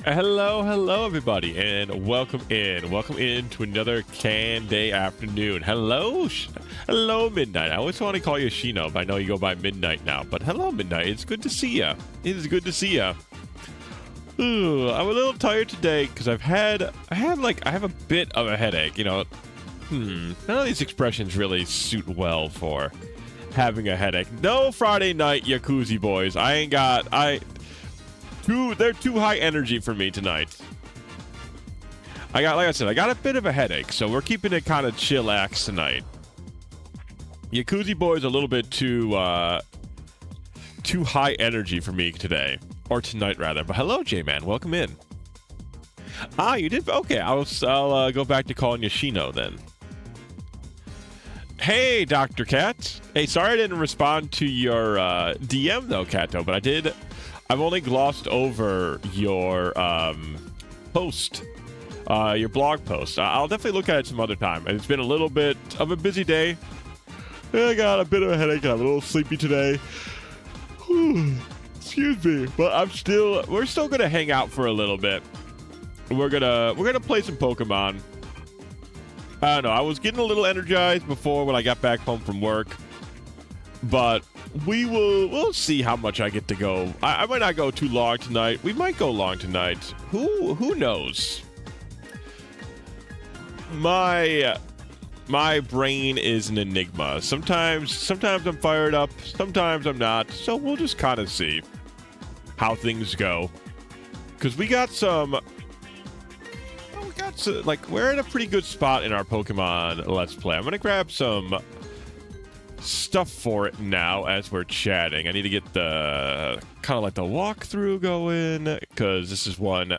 Hello, everybody, and welcome in to another Can Day afternoon. Hello, Midnight. I always want to call you Shino, but I know you go by Midnight now. But hello, Midnight. It's good to see ya. It is good to see ya. I'm a little tired today because I have a bit of a headache. None of these expressions really suit well for having a headache. No Friday night Yakuza boys. They're too high energy for me tonight. Like I said, I got a bit of a headache, so we're keeping it kind of chillax tonight. Yakuza boys a little bit too high energy for me today, or tonight rather. But hello, J-Man, welcome in. You did okay. I'll go back to calling you Shino then. Hey, Dr. Cat. Hey, sorry I didn't respond to your DM though, Kato, but I did. I've only glossed over your post, your blog post. I'll definitely look at it some other time. And it's been a little bit of a busy day. I got a bit of a headache and I'm a little sleepy today. Excuse me, but we're still gonna hang out for a little bit. We're gonna play some Pokemon. I don't know. I was getting a little energized before when I got back home from work, but we'll see how much I get to go. I might not go too long tonight. We might go long tonight. Who knows? My brain is an enigma. Sometimes I'm fired up, sometimes I'm not. So we'll just kind of see how things go. Because we're in a pretty good spot in our Pokemon Let's Play. I'm gonna grab some stuff for it now as we're chatting. I need to get the kind of like the walkthrough going, because this is one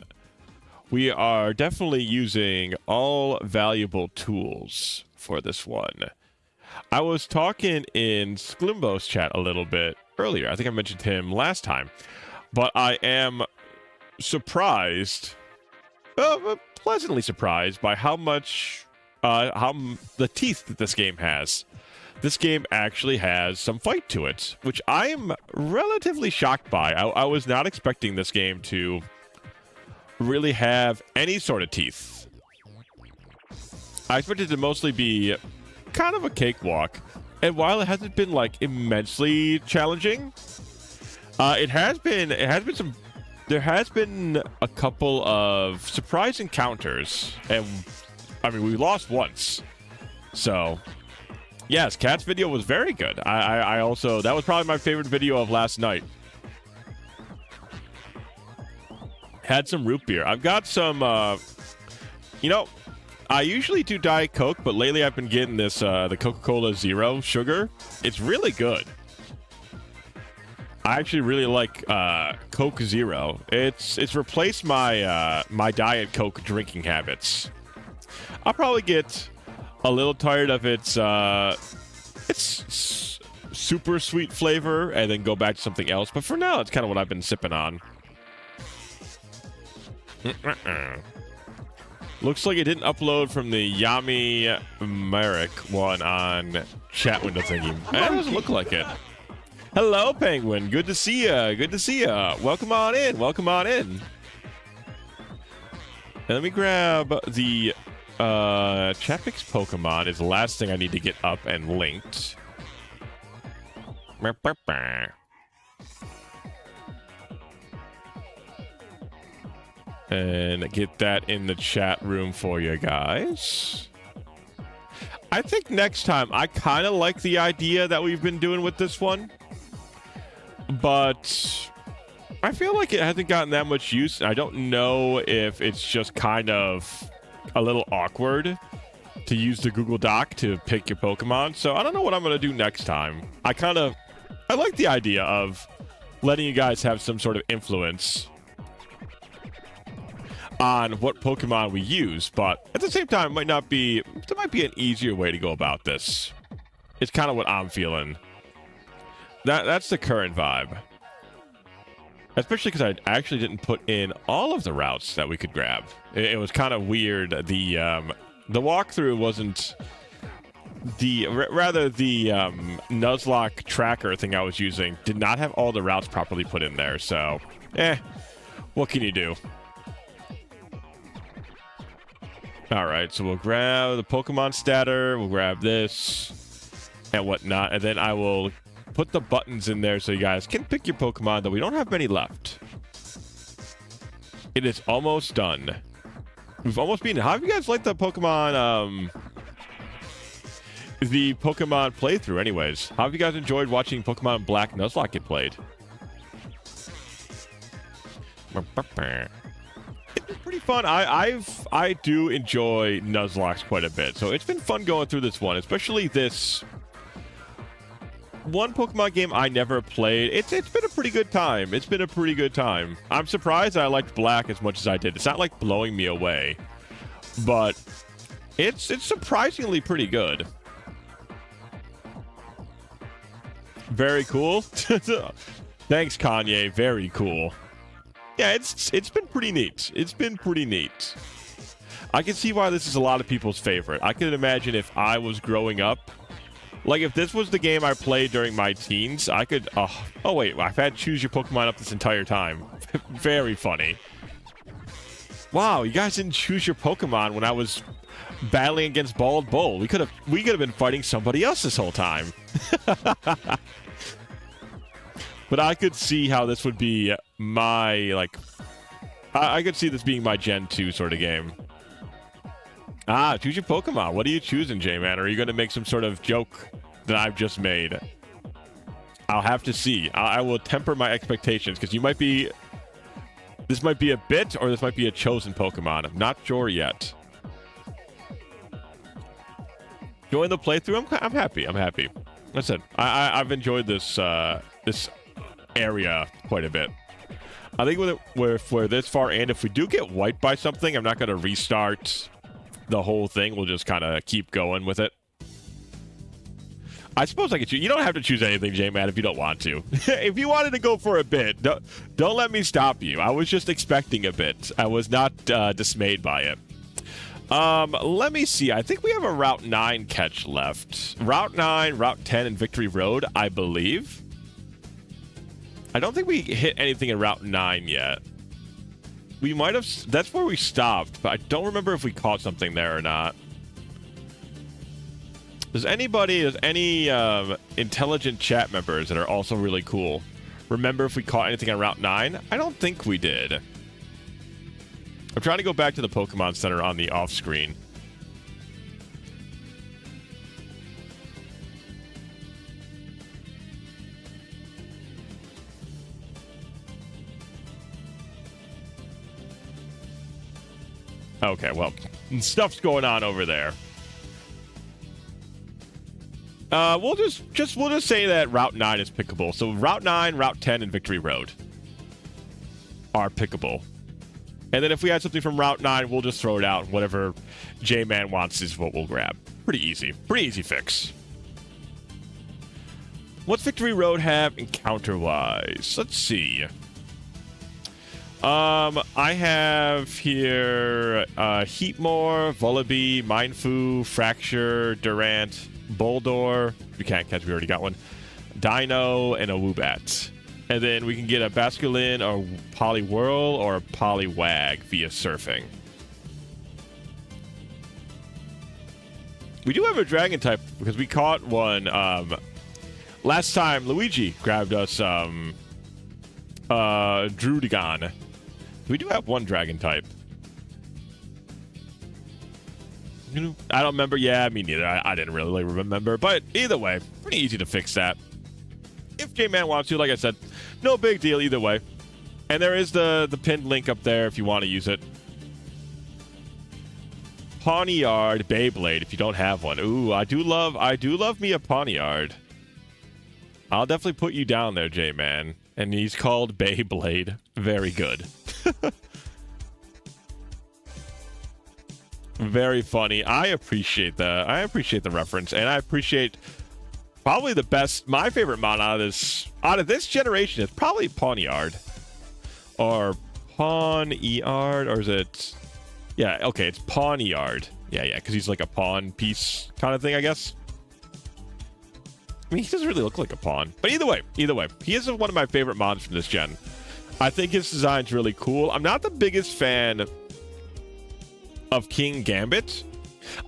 we are definitely using all valuable tools for this one. I was talking in Sklimbo's chat a little bit earlier. I think I mentioned him last time, but I am surprised, pleasantly surprised by how the teeth that this game has. This game actually has some fight to it, which I am relatively shocked by. I was not expecting this game to really have any sort of teeth. I expected it to mostly be kind of a cakewalk, and while it hasn't been like immensely challenging, there has been a couple of surprise encounters, and I mean we lost once, so. Yes, Cat's video was very good. I also, that was probably my favorite video of last night. Had some root beer. I've got some, I usually do Diet Coke, but lately I've been getting this, the Coca-Cola Zero sugar. It's really good. I actually really like Coke Zero. It's replaced my my Diet Coke drinking habits. I'll probably get a little tired of its super sweet flavor and then go back to something else. But for now, it's kind of what I've been sipping on. Looks like it didn't upload from the Yami Merrick one on chat window thingy. That doesn't look like it. Hello, Penguin. Good to see ya. Good to see ya. Welcome on in. Welcome on in. And let me grab the Chapix Pokemon is the last thing I need to get up and linked. And get that in the chat room for you guys. I think next time, I kind of like the idea that we've been doing with this one, but I feel like it hasn't gotten that much use. I don't know if it's just kind of a little awkward to use the Google Doc to pick your Pokemon, so I don't know what I'm going to do next time. I like the idea of letting you guys have some sort of influence on what Pokemon we use, but at the same time, there might be an easier way to go about this. It's kind of what I'm feeling. That's the current vibe. Especially because I actually didn't put in all of the routes that we could grab. It was kind of weird. The walkthrough wasn't the Nuzlocke tracker thing I was using did not have all the routes properly put in there. So, what can you do? All right, so we'll grab the Pokemon statter. We'll grab this and whatnot. And then I will put the buttons in there so you guys can pick your Pokemon, though we don't have many left. It is almost done. We've almost beaten it. How have you guys liked the Pokemon playthrough anyways? How have you guys enjoyed watching Pokemon Black Nuzlocke get played? It's pretty fun. I do enjoy Nuzlocke quite a bit, so it's been fun going through this one, especially this one Pokemon game I never played. It's been a pretty good time. It's been a pretty good time. I'm surprised I liked Black as much as I did. It's not like blowing me away, but it's surprisingly pretty good. Very cool. Thanks, Kanye. Very cool. Yeah, it's been pretty neat. It's been pretty neat. I can see why this is a lot of people's favorite. I can imagine if I was growing up, like if this was the game I played during my teens, I could... oh, wait. I've had Choose Your Pokemon up this entire time. Very funny. Wow, you guys didn't choose your Pokemon when I was battling against Bald Bull. We could have been fighting somebody else this whole time. But I could see how this would be my, like... I could see this being my Gen 2 sort of game. Choose your Pokemon. What are you choosing, J-Man? Are you going to make some sort of joke that I've just made? I'll have to see. I will temper my expectations, because you might be... This might be a bit, or this might be a chosen Pokemon. I'm not sure yet. Join the playthrough? I'm happy. I'm happy. Like I said, I've enjoyed this this area quite a bit. I think if we're this far, and if we do get wiped by something, I'm not going to restart the whole thing. We'll just kind of keep going with it. I suppose I could choose. You don't have to choose anything, J-Man, if you don't want to. If you wanted to go for a bit, don't let me stop you. I was just expecting a bit. I was not dismayed by it. Let me see. I think we have a Route 9 catch left. Route 9, Route 10, and Victory Road, I believe. I don't think we hit anything in Route 9 yet. We might have... That's where we stopped, but I don't remember if we caught something there or not. Does any intelligent chat members that are also really cool remember if we caught anything on Route 9? I don't think we did. I'm trying to go back to the Pokemon Center on the off-screen. Okay, well, stuff's going on over there. We'll just say that Route 9 is pickable. So Route 9, Route 10, and Victory Road are pickable. And then if we had something from Route 9, we'll just throw it out. Whatever J-Man wants is what we'll grab. Pretty easy. Pretty easy fix. What's Victory Road have encounter-wise? Let's see. I have here Heatmore, Vullaby, Mindfu, Fracture, Durant, Boldor. We can't catch, we already got one. Dino, and a Woobat. And then we can get a Basculin, or Poliwhirl, or a Poliwag via surfing. We do have a Dragon type because we caught one. Last time Luigi grabbed us Druddigon. We do have one Dragon type. I don't remember. Yeah, me neither. I didn't really remember. But either way, pretty easy to fix that. If J-Man wants to, like I said, no big deal either way. And there is the pinned link up there if you want to use it. Pawniard Beyblade if you don't have one. Ooh, I do love me a Pawniard. I'll definitely put you down there, J-Man. And he's called Beyblade. Very good. Very funny. I appreciate the reference, and I appreciate probably the best. My favorite mon out of this generation is probably Pawniard, or Pawniard, or is it? Yeah, okay, it's Pawniard. Yeah, because he's like a pawn piece kind of thing, I guess. I mean, he doesn't really look like a pawn, but either way, he is one of my favorite mons from this gen. I think his design's really cool. I'm not the biggest fan of King Gambit.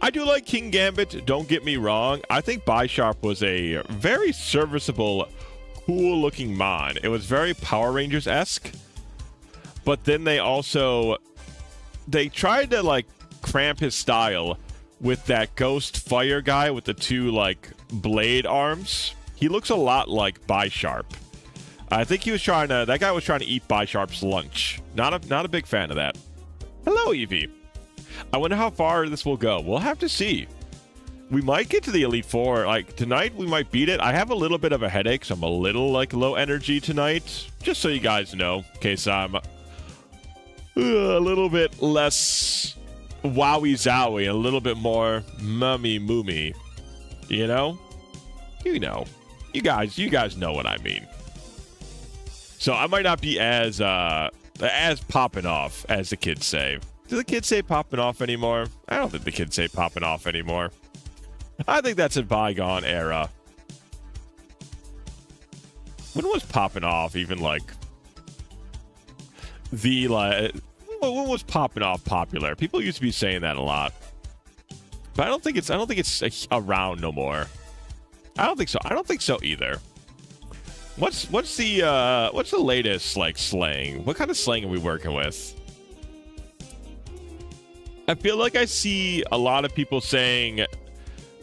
I do like King Gambit, don't get me wrong. I think Bisharp was a very serviceable, cool-looking mon. It was very Power Rangers-esque. But then they tried to, like, cramp his style with that Ghost Fire guy with the two, like, blade arms. He looks a lot like Bisharp. I think that guy was trying to eat Bisharp's lunch. Not a big fan of that. Hello, Eevee. I wonder how far this will go. We'll have to see. We might get to the Elite Four. Like, tonight, we might beat it. I have a little bit of a headache, so I'm a little, like, low energy tonight. Just so you guys know, in case I'm a little bit less wowie-zowie, a little bit more mummy-moomy. You know? You know. You guys know what I mean. So I might not be as popping off, as the kids say. Do the kids say popping off anymore? I don't think the kids say popping off anymore. I think that's a bygone era. When was popping off even like when was popping off popular? People used to be saying that a lot. But I don't think it's around no more. I don't think so. I don't think so either. What's the latest like slang? What kind of slang are we working with? I feel like I see a lot of people saying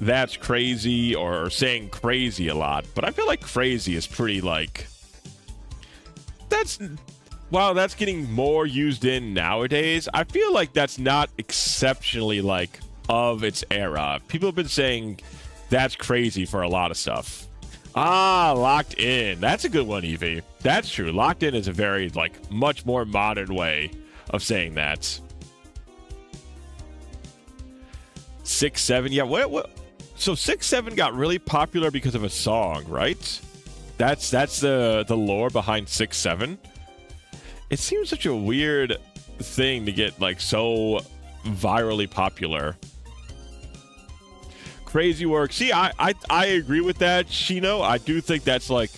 that's crazy or saying crazy a lot, but I feel like crazy is pretty like that's getting more used in nowadays. I feel like that's not exceptionally like of its era. People have been saying that's crazy for a lot of stuff. Locked in. That's a good one, Eevee. That's true. Locked in is a very like much more modern way of saying that. 6-7, yeah. What? So 6-7 got really popular because of a song, right? That's the lore behind 6-7. It seems such a weird thing to get like so virally popular. Crazy work. See, I agree with that, Shino. I do think that's like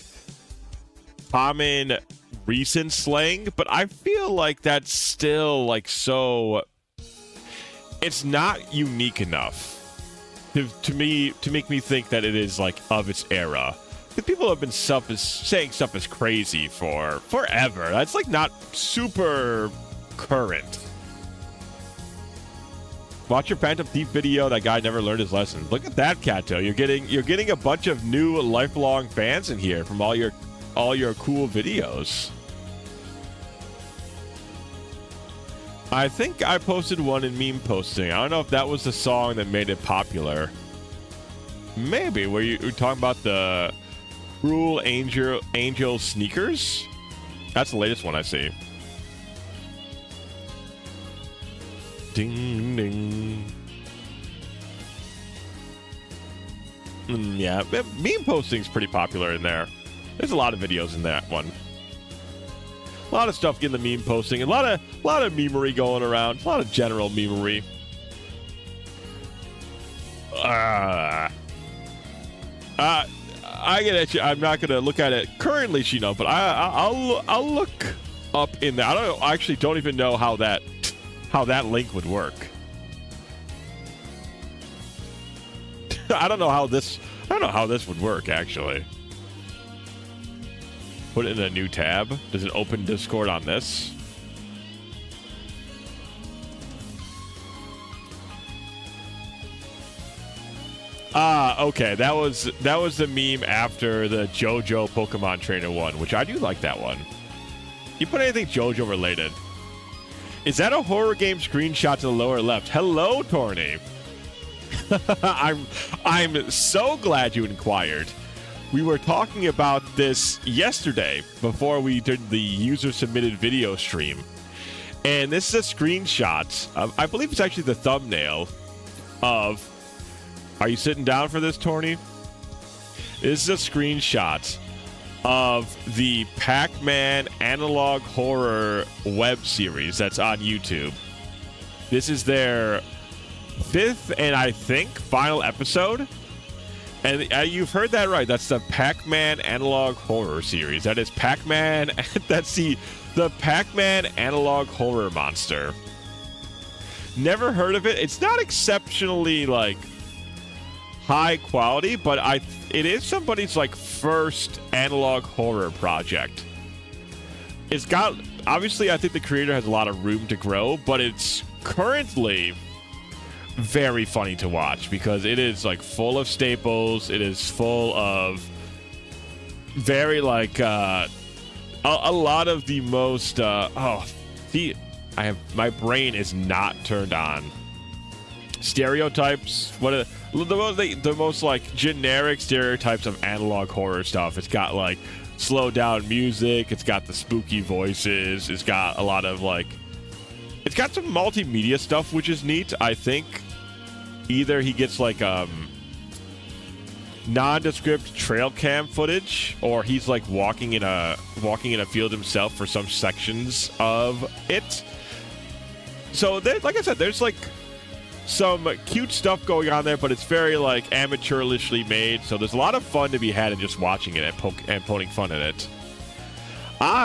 common recent slang, but I feel like that's still like so. It's not unique enough to make me think that it is like of its era. Because people have been saying stuff is crazy for forever. That's like not super current. Watch your Phantom Thief video. That guy never learned his lesson. Look at that, Kato. You're getting a bunch of new lifelong fans in here from all your cool videos. I think I posted one in meme posting. I don't know if that was the song that made it popular. Maybe. Were you talking about the Cruel Angel Sneakers? That's the latest one I see. Ding, ding. Yeah, meme posting's pretty popular in there. There's a lot of videos in that one. A lot of stuff getting the meme posting. A lot of memery going around. A lot of general memery. I get at you. I'm not gonna look at it currently, Shino, but I'll look up in there. I actually don't even know how that link would work. I don't know how this would work actually. Put it in a new tab. Does it open Discord on this? Okay. That was the meme after the JoJo Pokemon Trainer one, which I do like that one. You put anything JoJo related. Is that a horror game screenshot to the lower left? Hello, Torny. I'm so glad you inquired. We were talking about this yesterday before we did the user-submitted video stream. And this is a screenshot. I believe it's actually the thumbnail of... Are you sitting down for this, Torny? This is a screenshot of the Pac-Man analog horror web series that's on YouTube. This is their 5th and I think final episode. And you've heard that right. That's the Pac-Man analog horror series. That is Pac-Man. That's the Pac-Man analog horror monster. Never heard of it. It's not exceptionally like high quality, but it is somebody's like first analog horror project. It's got, obviously I think the creator has a lot of room to grow, but it's currently very funny to watch because it is like full of staples. It is full of very like a lot of the most my brain is not turned on. Stereotypes. What are the most like generic stereotypes of analog horror stuff? It's got like slow down music. It's got the spooky voices. It's got a lot of like. It's got some multimedia stuff, which is neat. I think either he gets like nondescript trail cam footage, or he's like walking in a field himself for some sections of it. So like I said, there's like some cute stuff going on there, but it's very like amateurishly made. So there's a lot of fun to be had in just watching it and poking fun at it.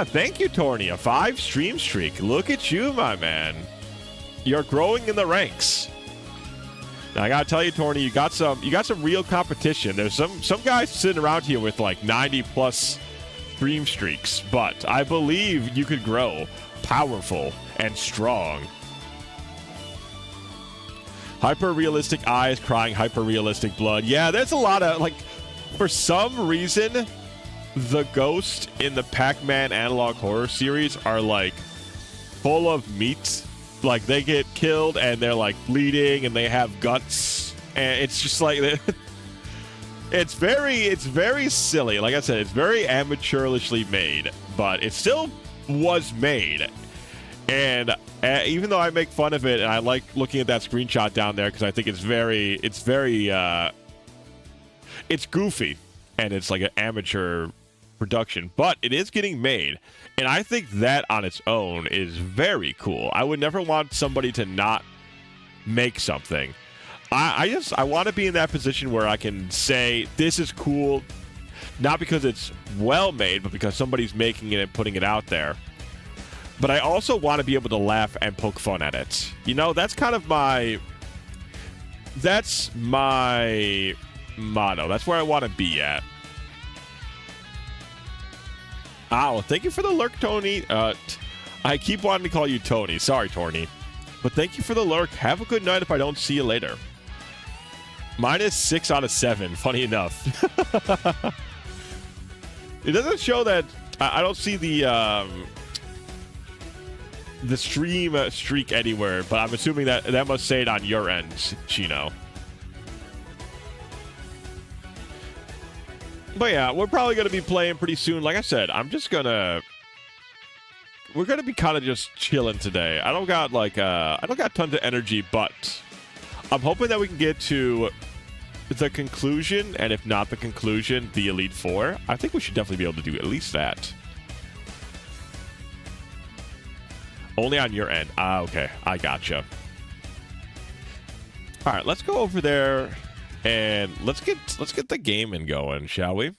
Thank you, Torny. A 5 stream streak. Look at you, my man. You're growing in the ranks. Now, I gotta tell you, Torny, you got some real competition. There's some guys sitting around here with like 90+ stream streaks, but I believe you could grow powerful and strong. Hyper-realistic eyes crying hyper-realistic blood. Yeah, there's a lot of, like, for some reason, the ghosts in the Pac-Man analog horror series are, like, full of meat. Like, they get killed, and they're, like, bleeding, and they have guts. And it's just, like, it's very silly. Like I said, it's very amateurishly made, but it still was made. And even though I make fun of it, and I like looking at that screenshot down there because I think it's goofy, and it's like an amateur production, but it is getting made, and I think that on its own is very cool. I would never want somebody to not make something. I want to be in that position where I can say this is cool, not because it's well made, but because somebody's making it and putting it out there. But I also want to be able to laugh and poke fun at it. You know, that's kind of my motto. That's where I want to be at. Well, thank you for the lurk, Tony. I keep wanting to call you Tony. Sorry, Tony. But thank you for the lurk. Have a good night if I don't see you later. Mine is 6 out of 7, funny enough. It doesn't show that... I don't see the stream streak anywhere, but I'm assuming that must say it on your end, Chino. But yeah, we're probably going to be playing pretty soon. Like I said, we're going to be kind of just chilling today. I don't got tons of energy, but I'm hoping that we can get to the conclusion, and if not the conclusion, the Elite Four. I think we should definitely be able to do at least that. Only on your end. Okay. I gotcha. All right, let's go over there and let's get the gaming going, shall we?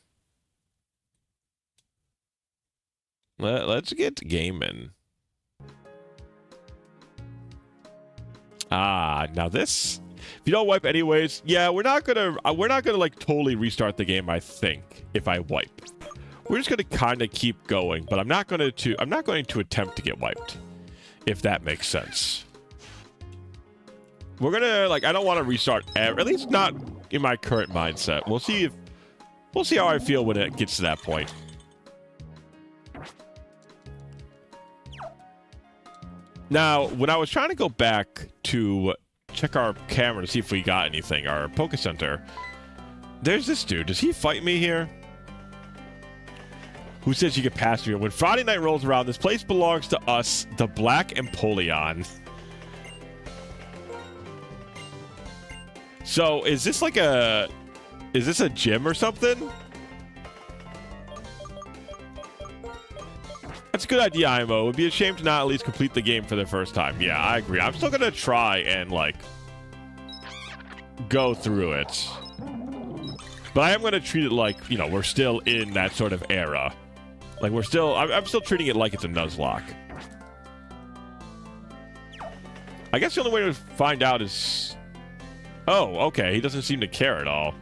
Let's get gaming. Now this, if you don't wipe anyways, yeah, we're not gonna like totally restart the game, I think, if I wipe. We're just gonna kind of keep going, but I'm not going to attempt to get wiped. If that makes sense. We're gonna, like, I don't want to restart, at least not in my current mindset. We'll see how I feel when it gets to that point. Now, when I was trying to go back to check our camera to see if we got anything, our Poke Center, there's this dude. Does he fight me here? Who says you can pass me? When Friday night rolls around, this place belongs to us, the Black Empoleon. So, is this a gym or something? That's a good idea, IMO. It would be a shame to not at least complete the game for the first time. Yeah, I agree. I'm still gonna try and, like, go through it. But I am gonna treat it like, you know, we're still in that sort of era. Like, I'm still treating it like it's a Nuzlocke. I guess the only way to find out is... Oh, okay. He doesn't seem to care at all.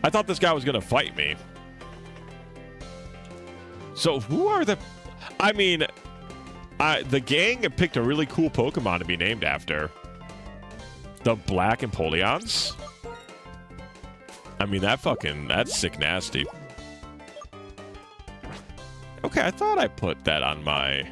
I thought this guy was going to fight me. So who are the... I mean, the gang picked a really cool Pokemon to be named after. The Black Empoleons? I mean, that's sick nasty. Okay, I thought I put that on my...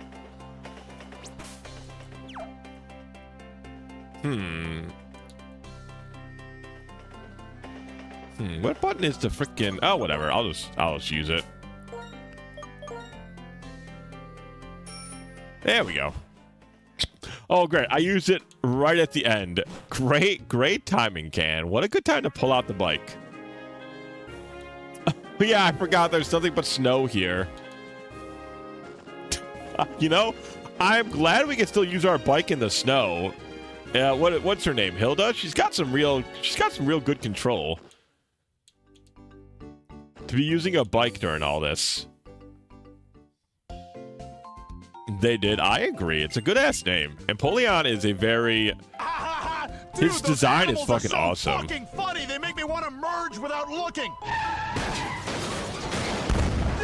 What button is the frickin'... Oh, whatever. I'll just use it. There we go. Oh, great. I used it right at the end. Great timing, Can. What a good time to pull out the bike. Yeah, I forgot there's nothing but snow here. You know, I'm glad we can still use our bike in the snow. Yeah, what's her name? Hilda? She's got some real good control. To be using a bike during all this. They did. I agree. It's a good-ass name. Empoleon is a very... Dude, his design is fucking awesome. Fucking funny. They make me want to merge without looking.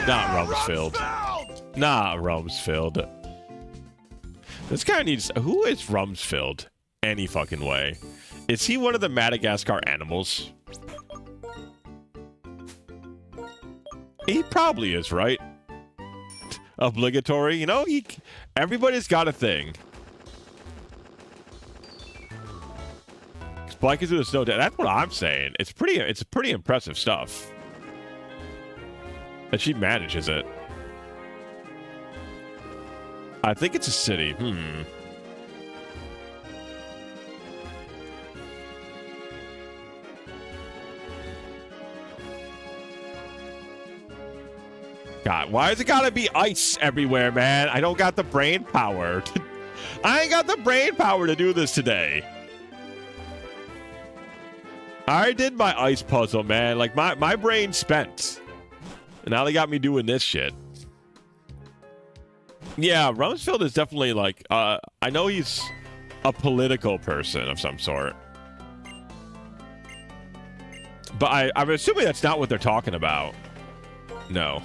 Not Rumsfeld. Not Rumsfeld. This guy needs... Who is Rumsfeld? Any fucking way. Is he one of the Madagascar animals? He probably is, right? Obligatory. You know, everybody's got a thing. Bike is through the snow. That's what I'm saying. It's pretty impressive stuff. That she manages it. I think it's a city. God, why has it gotta be ice everywhere, man? I don't got the brain power. I ain't got the brain power to do this today. I already did my ice puzzle, man. Like, my brain's spent. And now they got me doing this shit. Yeah, Rumsfeld is definitely, like, I know he's a political person of some sort. But I'm assuming that's not what they're talking about. No.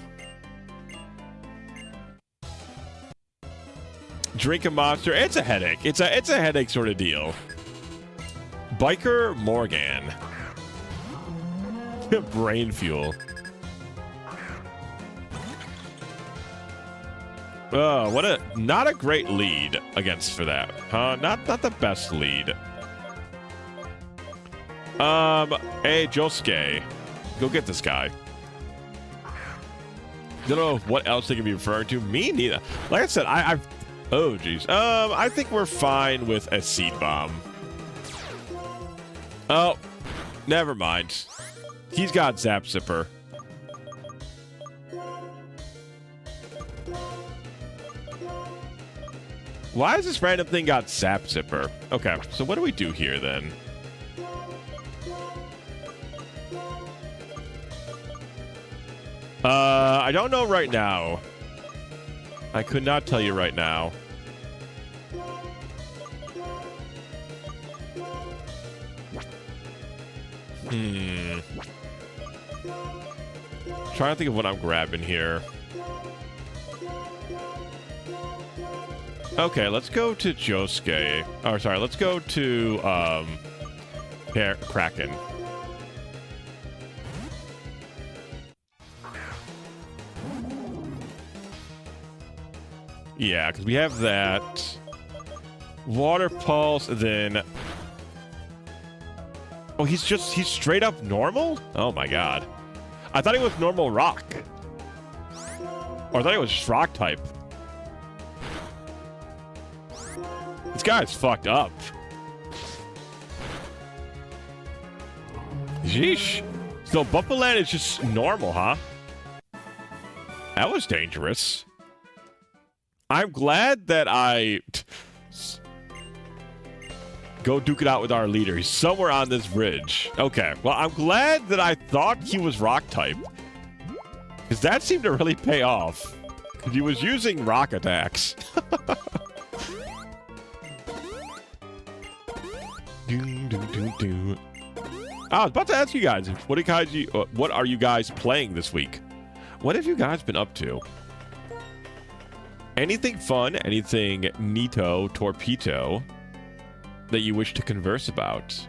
Drink a monster. It's a headache. It's a headache sort of deal. Biker Morgan. Brain fuel. Not a great lead against for that. Not the best lead. Hey, Josuke. Go get this guy. Don't know what else they can be referring to. Me neither. Like I said, I've... Oh, jeez. I think we're fine with a seed bomb. Oh, never mind. He's got Zap Zipper. Why has this random thing got Zap Zipper? Okay, so what do we do here then? I don't know right now. I could not tell you right now. Trying to think of what I'm grabbing here. Okay, let's go to Josuke. Oh, sorry, let's go to Kraken. Yeah, because we have that. Water Pulse, then... Oh, he's straight up normal? Oh my god. I thought he was normal rock. Or I thought he was just rock type. This guy's fucked up. Sheesh. So Buffaloland is just normal, huh? That was dangerous. I'm glad that I go duke it out with our leader. He's somewhere on this bridge. Okay, well, I'm glad that I thought he was rock type. Because that seemed to really pay off. Because he was using rock attacks. I was about to ask you guys, what are you guys playing this week? What have you guys been up to? Anything fun, anything neato, torpedo that you wish to converse about?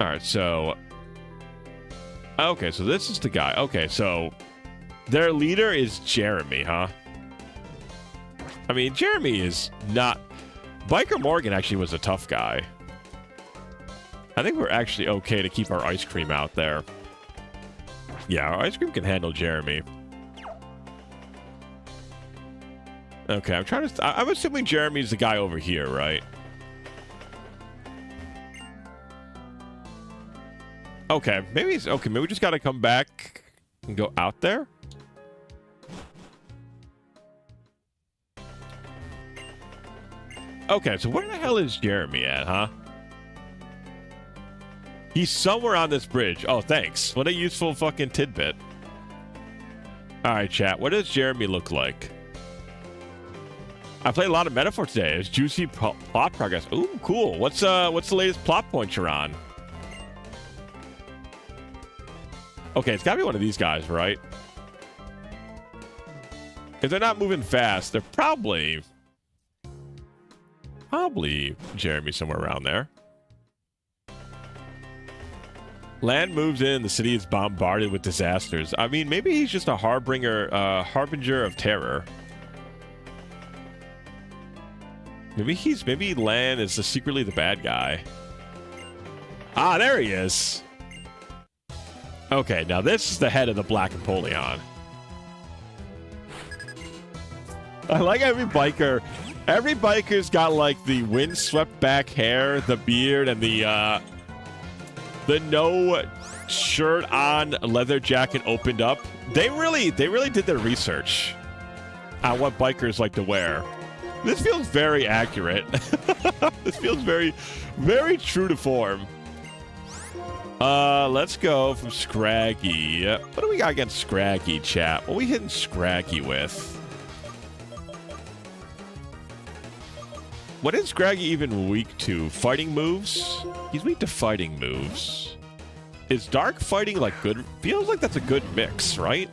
All right, so... Okay, so this is the guy. Okay, so their leader is Jeremy, huh? I mean, Jeremy is not... Biker Morgan actually was a tough guy. I think we're actually okay to keep our ice cream out there. Yeah, our ice cream can handle Jeremy. Okay, I'm assuming Jeremy's the guy over here, right? Okay, maybe we just gotta come back and go out there. Okay, so where the hell is Jeremy at, huh? He's somewhere on this bridge. Oh, thanks. What a useful fucking tidbit. Alright, chat. What does Jeremy look like? I played a lot of Metaphor today. It's juicy plot progress. Ooh, cool. What's the latest plot point you're on? Okay, it's gotta be one of these guys, right? If they're not moving fast, they're probably Jeremy somewhere around there. Land moves in, the city is bombarded with disasters. I mean, maybe he's just a harbinger of terror. Maybe Lan is secretly the bad guy. Ah, there he is. Okay, now this is the head of the Black Napoleon. I like every biker. Every biker's got like the windswept back hair, the beard, and the no shirt on, leather jacket opened up. They really did their research on what bikers like to wear. This feels very accurate. This feels very, very true to form. Let's go from Scraggy. What do we got against Scraggy, chat? What are we hitting Scraggy with? What is Scraggy even weak to? Fighting moves? He's weak to fighting moves. Is dark fighting like good? Feels like that's a good mix, right?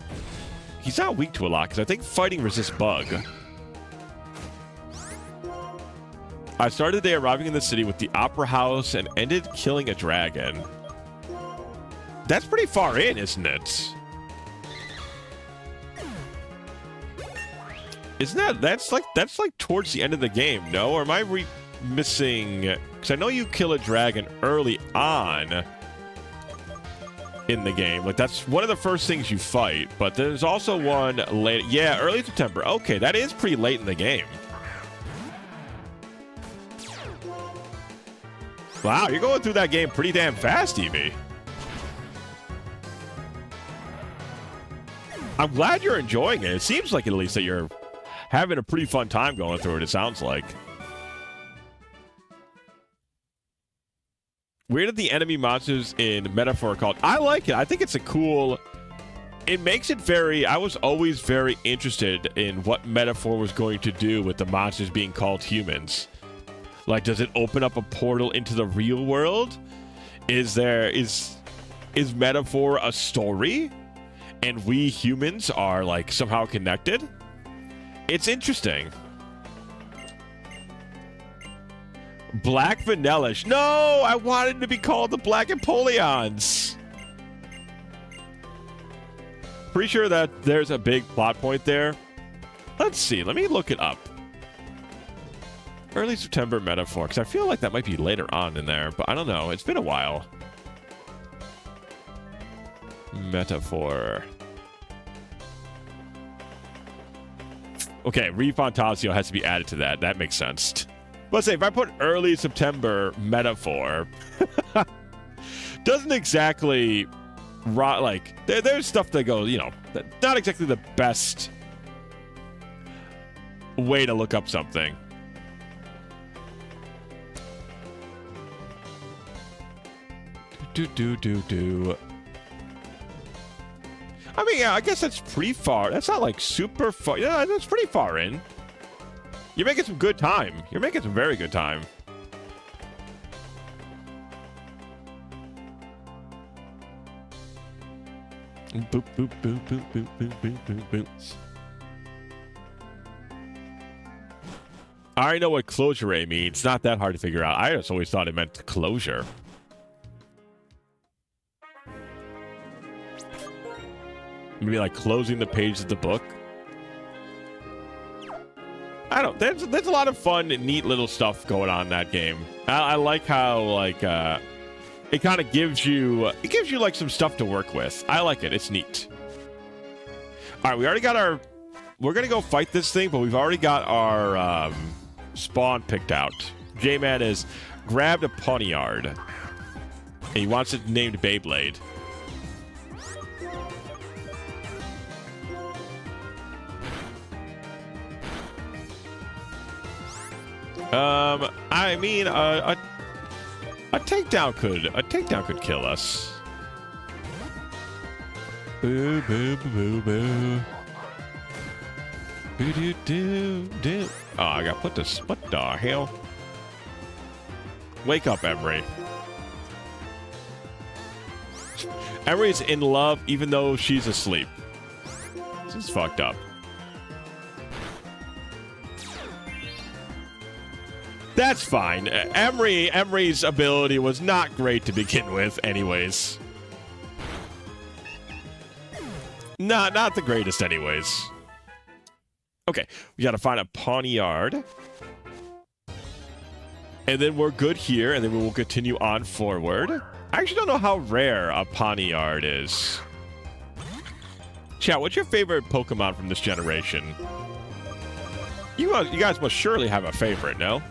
He's not weak to a lot because I think fighting resists bug. I started the day arriving in the city with the opera house and ended killing a dragon. That's pretty far in, isn't it? Isn't that that's like towards the end of the game? No, or am I missing? Because I know you kill a dragon early on in the game. Like that's one of the first things you fight. But there's also one late. Yeah, early September. Okay, that is pretty late in the game. Wow, you're going through that game pretty damn fast, Evie. I'm glad you're enjoying it. It seems like at least that you're having a pretty fun time going through it, it sounds like. Weird that the enemy monsters in Metaphor are called. I like it. I think it's a cool... It makes it very... I was always very interested in what Metaphor was going to do with the monsters being called humans. Like, does it open up a portal into the real world? Is Metaphor a story? And we humans are, like, somehow connected? It's interesting. Black Vanillish. No! I wanted to be called the Black Napoleons. Pretty sure that there's a big plot point there. Let's see. Let me look it up. Early September Metaphor. Because I feel like that might be later on in there. But I don't know. It's been a while. Metaphor. Okay, Refantasio has to be added to that. That makes sense. Let's say if I put early September Metaphor, doesn't exactly like there's stuff that goes, you know, not exactly the best way to look up something. Do. I mean, yeah, I guess that's pretty far. That's not like super far. Yeah, that's pretty far in. You're making some good time. You're making some very good time. Boop, boop, boop, boop, boop, boop, boop, boop, boop. I already know what closure ray means. It's not that hard to figure out. I just always thought it meant closure. Maybe like closing the page of the book. I don't. There's a lot of fun, neat little stuff going on in that game. I like how like it kind of gives you like some stuff to work with. I like it. It's neat. All right, we already got our. We're gonna go fight this thing, but we've already got our spawn picked out. J-Man has grabbed a poniard, and he wants it named Beyblade. I mean, a takedown could kill us. Boo boo boo boo. Boo doo doo doo. Oh, I got put this. What the hell? Wake up, Emery. Emery's in love even though she's asleep. This is fucked up. That's fine. Emery's ability was not great to begin with, anyways. Not the greatest, anyways. Okay, we gotta find a poniard. And then we're good here, and then we will continue on forward. I actually don't know how rare a poniard is. Chat, what's your favorite Pokemon from this generation? You guys must surely have a favorite, no?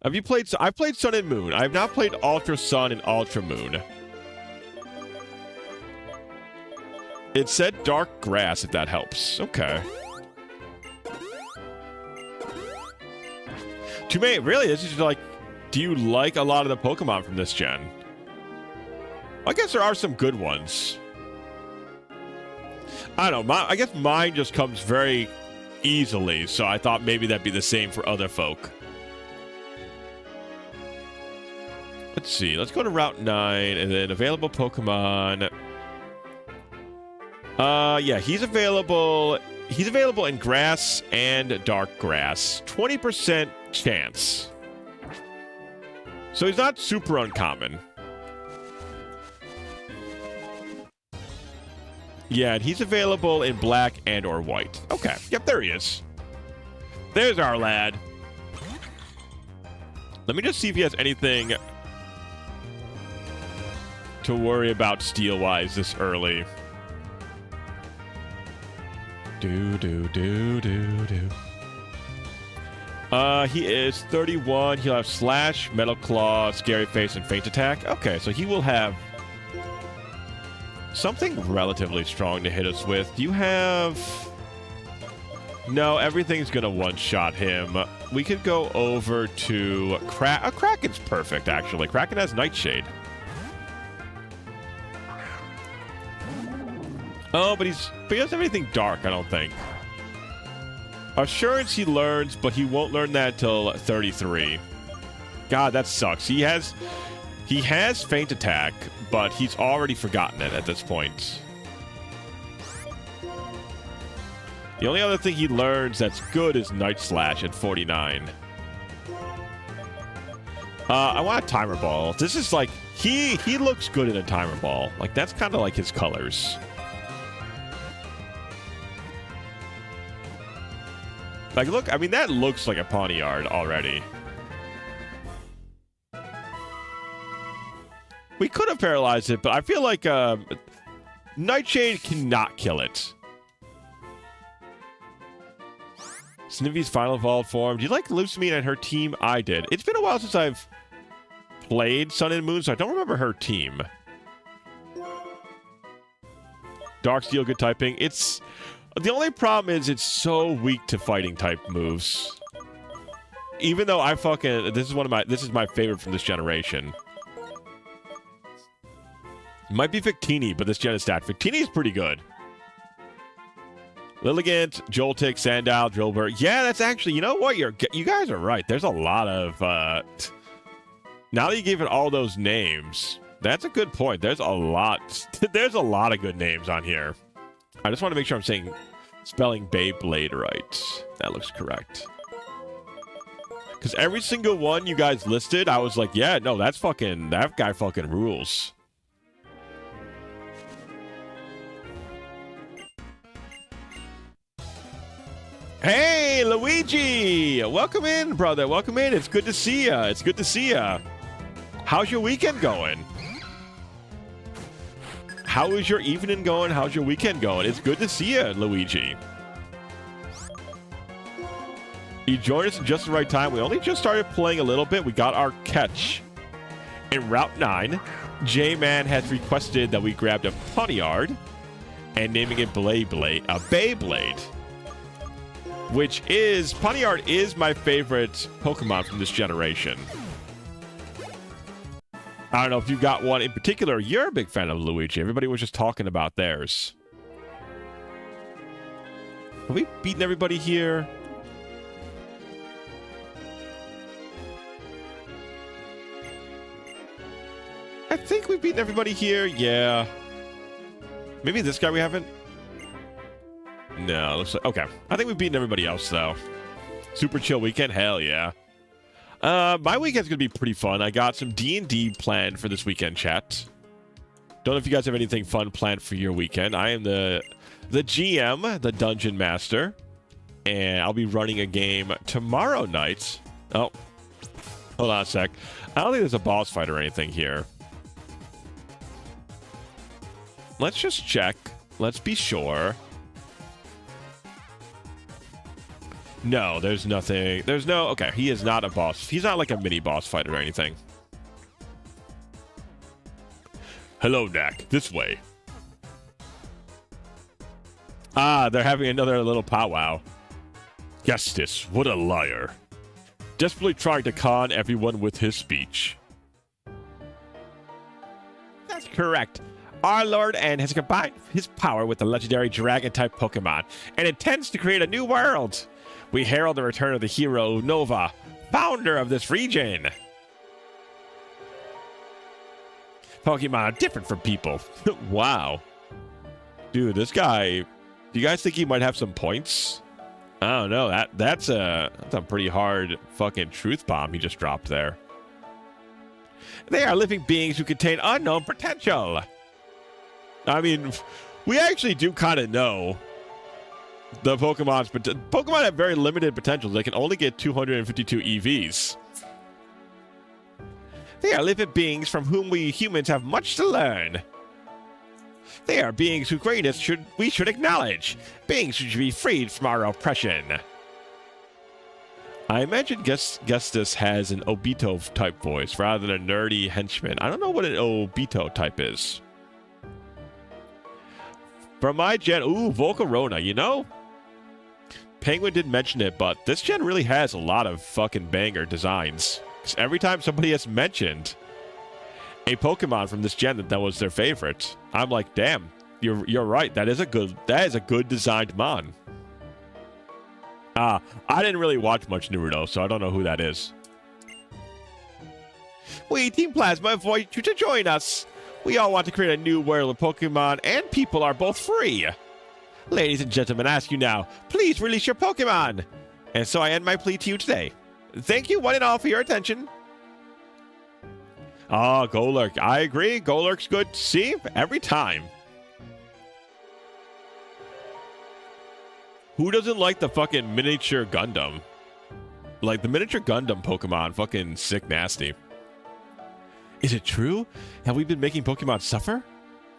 Have you played... I've played Sun and Moon. I have not played Ultra Sun and Ultra Moon. It said Dark Grass, if that helps. Okay. Too many... Really? This is like... Do you like a lot of the Pokemon from this gen? I guess there are some good ones. I don't know. I guess mine just comes very easily, so I thought maybe that'd be the same for other folk. Let's see. Let's go to Route 9 and then available Pokemon. Yeah, he's available. He's available in grass and dark grass. 20% chance. So he's not super uncommon. Yeah, and he's available in black and or white. Okay. Yep, there he is. There's our lad. Let me just see if he has anything to worry about steel-wise this early. Do. He is 31. He'll have Slash, Metal Claw, Scary Face, and Faint Attack. Okay, so he will have something relatively strong to hit us with. Do you have... No, everything's gonna one-shot him. We could go over to... Kraken's perfect, actually. Kraken has Nightshade. Oh, but he doesn't have anything dark, I don't think. Assurance he learns, but he won't learn that till 33. God, that sucks. He has Faint Attack, but he's already forgotten it at this point. The only other thing he learns that's good is Night Slash at 49. I want a Timer Ball. This is like... He looks good in a Timer Ball. Like, that's kind of like his colors. Like, look, I mean, that looks like a poniard already. We could have paralyzed it, but I feel like Nightshade cannot kill it. Snivy's final evolved form. Do you like Lucamine and her team? I did. It's been a while since I've played Sun and Moon, so I don't remember her team. Dark Steel, good typing. It's... The only problem is it's so weak to fighting type moves. Even though I fucking... This is my favorite from this generation. Might be Victini, but this gen is stat. Victini is pretty good. Lilligant, Joltik, Sandal, Drillbur. Yeah, that's actually, you know what? You guys are right. There's a lot of, now that you gave it all those names, that's a good point. There's a lot of good names on here. I just want to make sure I'm spelling Beyblade right. That looks correct. Because every single one you guys listed, I was like, yeah, no, that guy fucking rules. Hey, Luigi! Welcome in, brother. Welcome in. It's good to see ya. It's good to see ya. How's your weekend going? How is your evening going? How's your weekend going? It's good to see ya, Luigi. You joined us in just the right time. We only just started playing a little bit. We got our catch in Route 9. J-Man has requested that we grabbed a Poniard and naming it Beyblade. Which is, Poniard is my favorite Pokemon from this generation. I don't know if you got one in particular. You're a big fan of Luigi. Everybody was just talking about theirs. Have we beaten everybody here? I think we've beaten everybody here. Yeah. Maybe this guy we haven't. No, looks like... Okay. I think we've beaten everybody else, though. Super chill weekend? Hell yeah. My weekend's going to be pretty fun. I got some D&D planned for this weekend, chat. Don't know if you guys have anything fun planned for your weekend. I am the GM, the Dungeon Master. And I'll be running a game tomorrow night. Oh. Hold on a sec. I don't think there's a boss fight or anything here. Let's just check. Let's be sure. No, there's nothing. There's no... Okay, he is not a boss. He's not like a mini boss fight or anything. Hello, Knack. This way. Ah, they're having another little powwow. Gestis, what a liar. Desperately trying to con everyone with his speech. That's correct. Our Lord N has combined his power with the legendary Dragon-type Pokemon and intends to create a new world. We herald the return of the hero Nova, founder of this region. Pokemon are different from people. Wow. Dude, this guy... Do you guys think he might have some points? I don't know. That's a pretty hard fucking truth bomb he just dropped there. They are living beings who contain unknown potential. I mean, we actually do kind of know the Pokemon's... Pokemon have very limited potential. They can only get 252 EVs. They are living beings from whom we humans have much to learn. They are beings whose greatness we should acknowledge. Beings who should be freed from our oppression. I imagine Gestis has an Obito-type voice rather than a nerdy henchman. I don't know what an Obito-type is. From my gen... Ooh, Volcarona, you know? Penguin didn't mention it, but this gen really has a lot of fucking banger designs. Because every time somebody has mentioned a Pokemon from this gen that was their favorite, I'm like, damn, you're right. That is a good designed mon. I didn't really watch much Naruto, so I don't know who that is. We, Team Plasma, invite you to join us. We all want to create a new world of Pokemon, and people are both free. Ladies and gentlemen, I ask you now, please release your Pokemon. And so I end my plea to you today. Thank you one and all for your attention. Ah, Golurk. I agree. Golurk's good. See? Every time. Who doesn't like the fucking miniature Gundam? Like, the miniature Gundam Pokemon, fucking sick nasty. Is it true? Have we been making Pokemon suffer?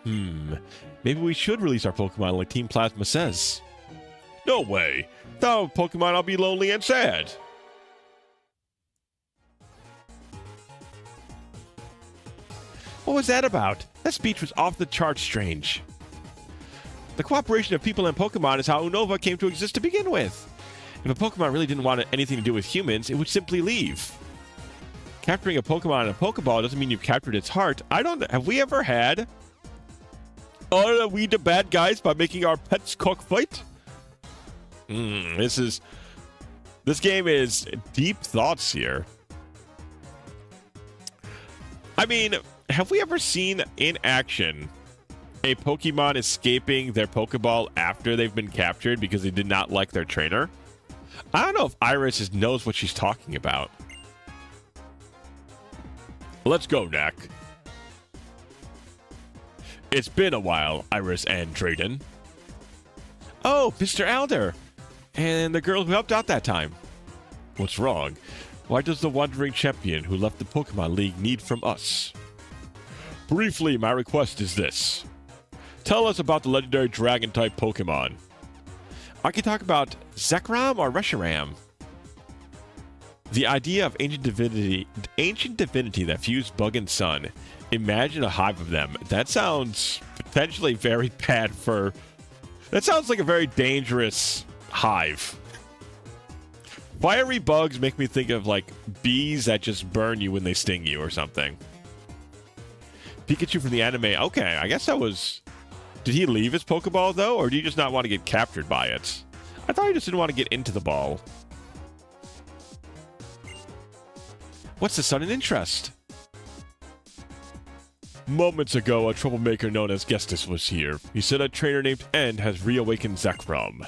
Maybe we should release our Pokemon like Team Plasma says. No way. Without Pokemon, I'll be lonely and sad. What was that about? That speech was off the charts strange. The cooperation of people and Pokemon is how Unova came to exist to begin with. If a Pokemon really didn't want anything to do with humans, it would simply leave. Capturing a Pokemon in a Pokeball doesn't mean you've captured its heart. Have we ever had... Are we the bad guys by making our pets cockfight? This game is deep thoughts here. I mean, have we ever seen in action a Pokemon escaping their Pokeball after they've been captured because they did not like their trainer? I don't know if Iris knows what she's talking about. Let's go, Knack. It's been a while, Iris and Drayden. Oh, Mr. Alder. And the girl who helped out that time. What's wrong? Why does the wandering champion who left the Pokemon League need from us? Briefly, my request is this. Tell us about the legendary Dragon-type Pokemon. I can talk about Zekrom or Reshiram. The idea of ancient divinity that fused bug and sun. Imagine a hive of them. That sounds potentially very bad for... That sounds like a very dangerous hive. Fiery bugs make me think of, like, bees that just burn you when they sting you or something. Pikachu from the anime. Okay, I guess that was... Did he leave his Pokeball, though? Or did he just not want to get captured by it? I thought he just didn't want to get into the ball. What's the sudden interest? Moments ago, a troublemaker known as Gestus was here. He said a trainer named N has reawakened Zekrom.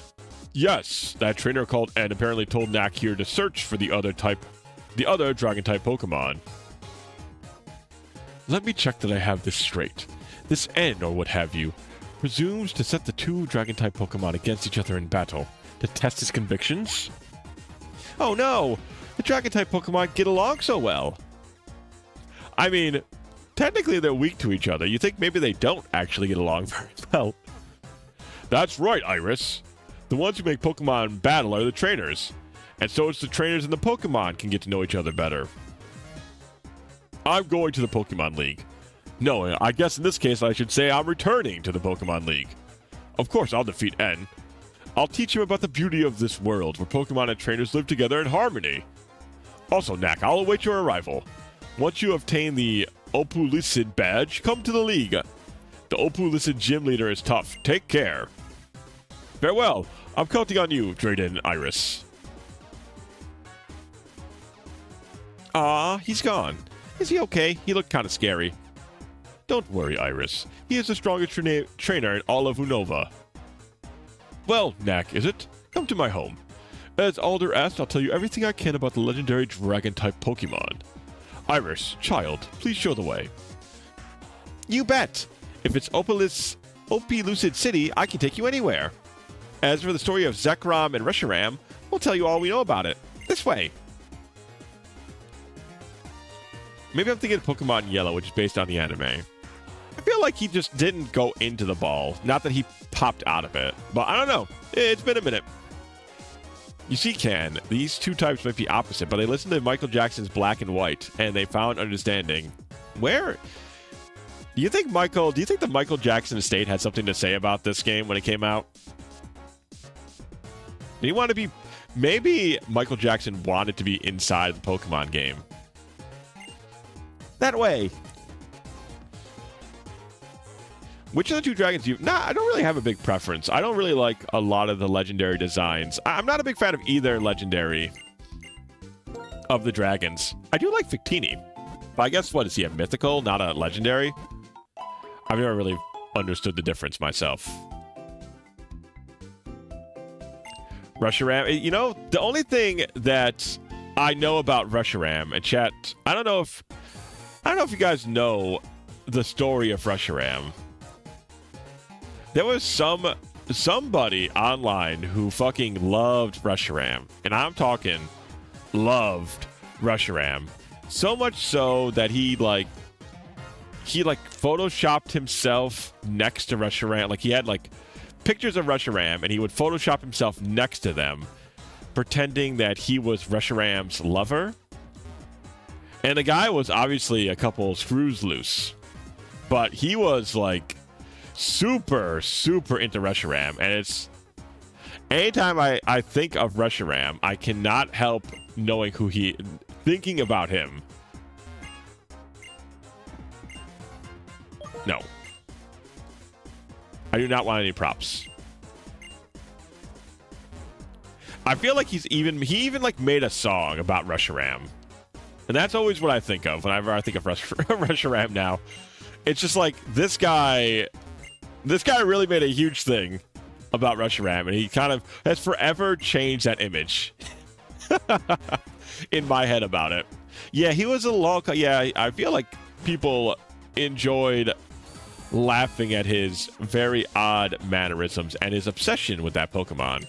Yes, that trainer called N apparently told Knack here to search for the other Dragon-type Pokemon. Let me check that I have this straight. This N, or what have you, presumes to set the two Dragon-type Pokemon against each other in battle to test his convictions? Oh no! The Dragon-type Pokemon get along so well! I mean, technically they're weak to each other. You think maybe they don't actually get along very well. That's right, Iris. The ones who make Pokemon battle are the trainers. And so it's the trainers and the Pokemon can get to know each other better. I'm going to the Pokemon League. No, I guess in this case I should say I'm returning to the Pokemon League. Of course, I'll defeat N. I'll teach him about the beauty of this world where Pokemon and trainers live together in harmony. Also, Knack, I'll await your arrival. Once you obtain the Opulicid badge, come to the League. The Opulicid gym leader is tough. Take care. Farewell. I'm counting on you, Drayden and Iris. Ah, he's gone. Is he okay? He looked kind of scary. Don't worry, Iris. He is the strongest trainer in all of Unova. Well, Knack, is it? Come to my home. As Alder asked, I'll tell you everything I can about the legendary Dragon-type Pokemon. Iris, child, please show the way. You bet! If it's Opilucid City, I can take you anywhere. As for the story of Zekrom and Reshiram, we'll tell you all we know about it. This way. Maybe I'm thinking of Pokemon Yellow, which is based on the anime. I feel like he just didn't go into the ball. Not that he popped out of it. But I don't know. It's been a minute. You see, Ken, these two types might be opposite, but they listened to Michael Jackson's Black and White, and they found understanding. Where... Do you think the Michael Jackson estate had something to say about this game when it came out? Did he want to be... Maybe Michael Jackson wanted to be inside the Pokemon game. That way. Which of the two dragons do you... Nah, I don't really have a big preference. I don't really like a lot of the legendary designs. I'm not a big fan of either legendary of the dragons. I do like Victini. But I guess, what, is he a mythical, not a legendary? I've never really understood the difference myself. Reshiram, you know, the only thing that I know about Reshiram, and chat, I don't know if you guys know the story of Reshiram. There was somebody online who fucking loved Reshiram, and I'm talking loved Reshiram. So much so that he photoshopped himself next to Reshiram. Like, he had like pictures of Reshiram, and he would Photoshop himself next to them, pretending that he was Reshiram's lover. And the guy was obviously a couple screws loose, but he was like super, super into Reshiram. And it's anytime I think of Reshiram, I cannot help thinking about him. No. I do not want any props. I feel like he even like made a song about Reshiram. And that's always what I think of whenever I think of Reshiram now. It's just like this guy really made a huge thing about Reshiram, and he kind of has forever changed that image in my head about it. Yeah, he was a yeah, I feel like people enjoyed laughing at his very odd mannerisms and his obsession with that Pokemon.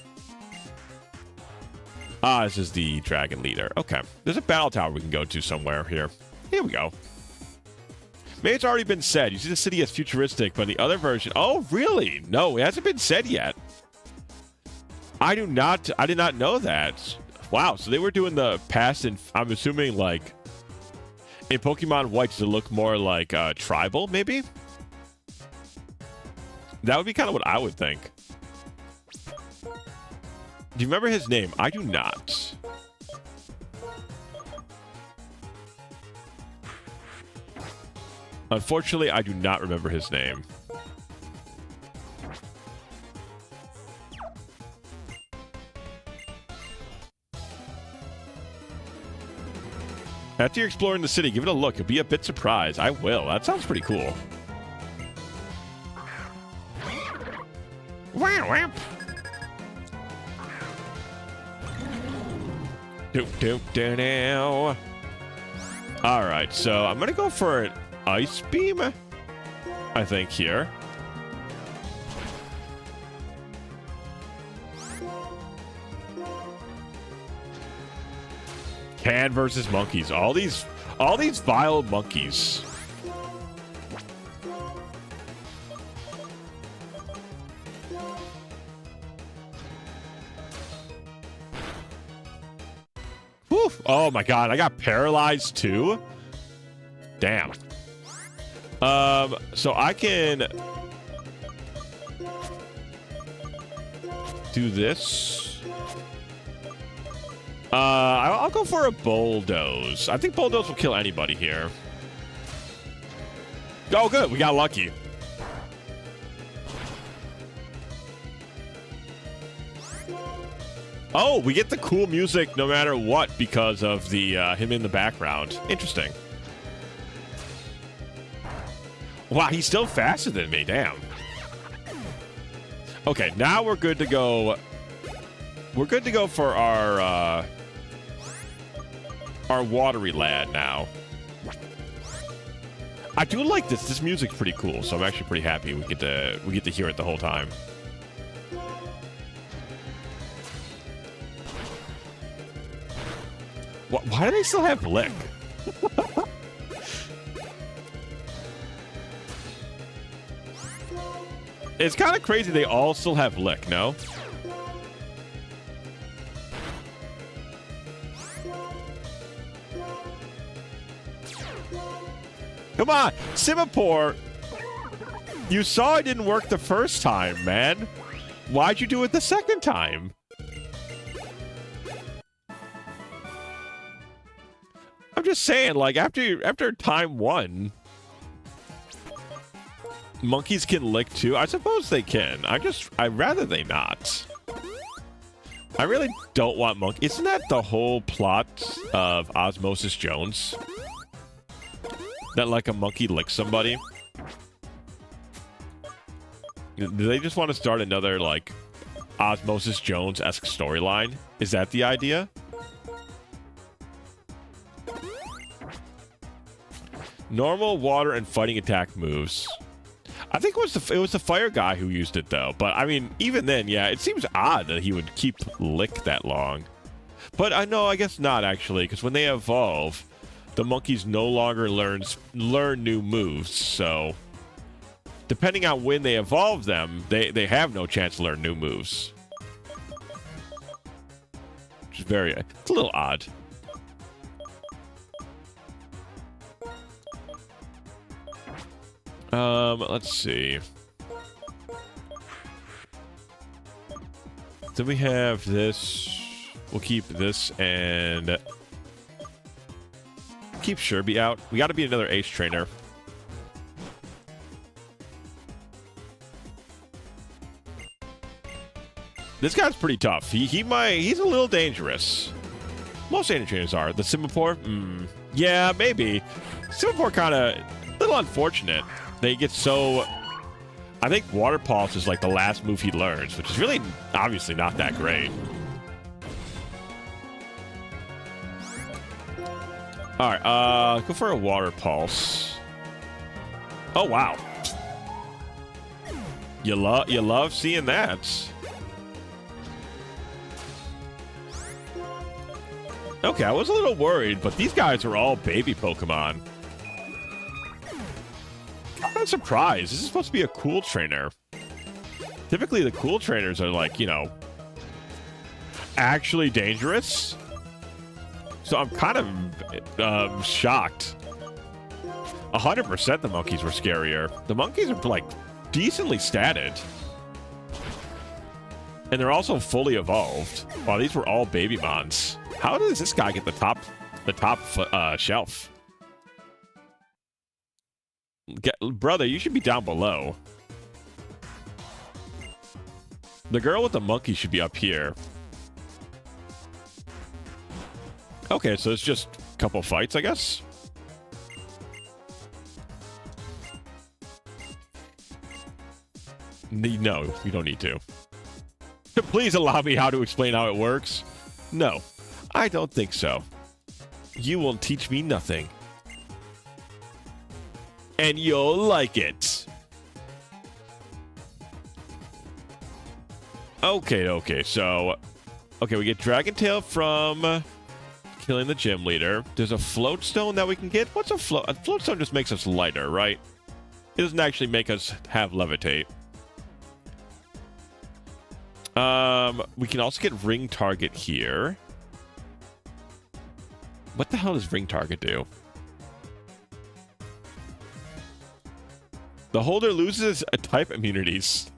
Ah, this is the Dragon Leader. Okay. There's a battle tower we can go to somewhere here. Here we go. Maybe it's already been said. You see the city as futuristic, but the other version... Oh, really? No, it hasn't been said yet. I did not know that. Wow, so they were doing the past, and I'm assuming, like, in Pokemon White, does it look more like tribal, maybe? That would be kind of what I would think. Do you remember his name? I do not. Unfortunately, I do not remember his name. After you're exploring the city, give it a look. You'll be a bit surprised. I will. That sounds pretty cool. Wow. All right, so I'm gonna go for an Ice Beam, I think, here. Can versus monkeys. All these vile monkeys. Whew. Oh my god, I got paralyzed too? Damn. So I can do this. I'll go for a Bulldoze. I think Bulldoze will kill anybody here. Oh, good. We got lucky. Oh, we get the cool music no matter what because of the him in the background. Interesting. Wow, he's still faster than me. Damn. Okay, now we're good to go. We're good to go for our watery lad now. I do like this. This music's pretty cool, so I'm actually pretty happy we get to hear it the whole time. Why do they still have Lick? It's kind of crazy they all still have Lick, no? Come on, Simipour. You saw it didn't work the first time, man. Why'd you do it the second time? I'm just saying, like, after time one, monkeys can lick too. I suppose they can. I'd rather they not. I really don't want monkeys. Isn't that the whole plot of Osmosis Jones? That, like, a monkey licks somebody? Do they just want to start another, like, Osmosis Jones-esque storyline? Is that the idea? Normal, water, and fighting attack moves. I think it was the fire guy who used it, though. But, I mean, even then, yeah, it seems odd that he would keep Lick that long. But I know, I guess not, actually, because when they evolve, the monkeys no longer learn new moves, so depending on when they evolve them, they have no chance to learn new moves. Which is it's a little odd. Let's see. Then we have this. We'll keep this and keep Sherby out. We got to be another ace trainer. This guy's pretty tough. He's a little dangerous. Most Sand trainers are. The Simipour? Yeah, maybe. Simipour kind of a little unfortunate. They get so... I think Water Pulse is like the last move he learns, which is really obviously not that great. All right, go for a Water Pulse. Oh, wow. You love seeing that. Okay, I was a little worried, but these guys are all baby Pokemon. I'm surprised. This is supposed to be a cool trainer. Typically, the cool trainers are like, you know, actually dangerous. So I'm kind of shocked. 100% the monkeys were scarier. The monkeys are like decently statted. And they're also fully evolved. Wow, these were all baby mons. How does this guy get the top shelf? Brother, you should be down below. The girl with the monkey should be up here. Okay, so it's just a couple fights, I guess. No, you don't need to. Please allow me how to explain how it works. No, I don't think so. You will teach me nothing. And you'll like it. Okay, so... Okay, we get Dragon Tail from killing the gym leader. There's a float stone that we can get. What's a float? A float stone just makes us lighter, right? It doesn't actually make us have levitate. We can also get ring target here. What the hell does ring target do? The holder loses a type immunities.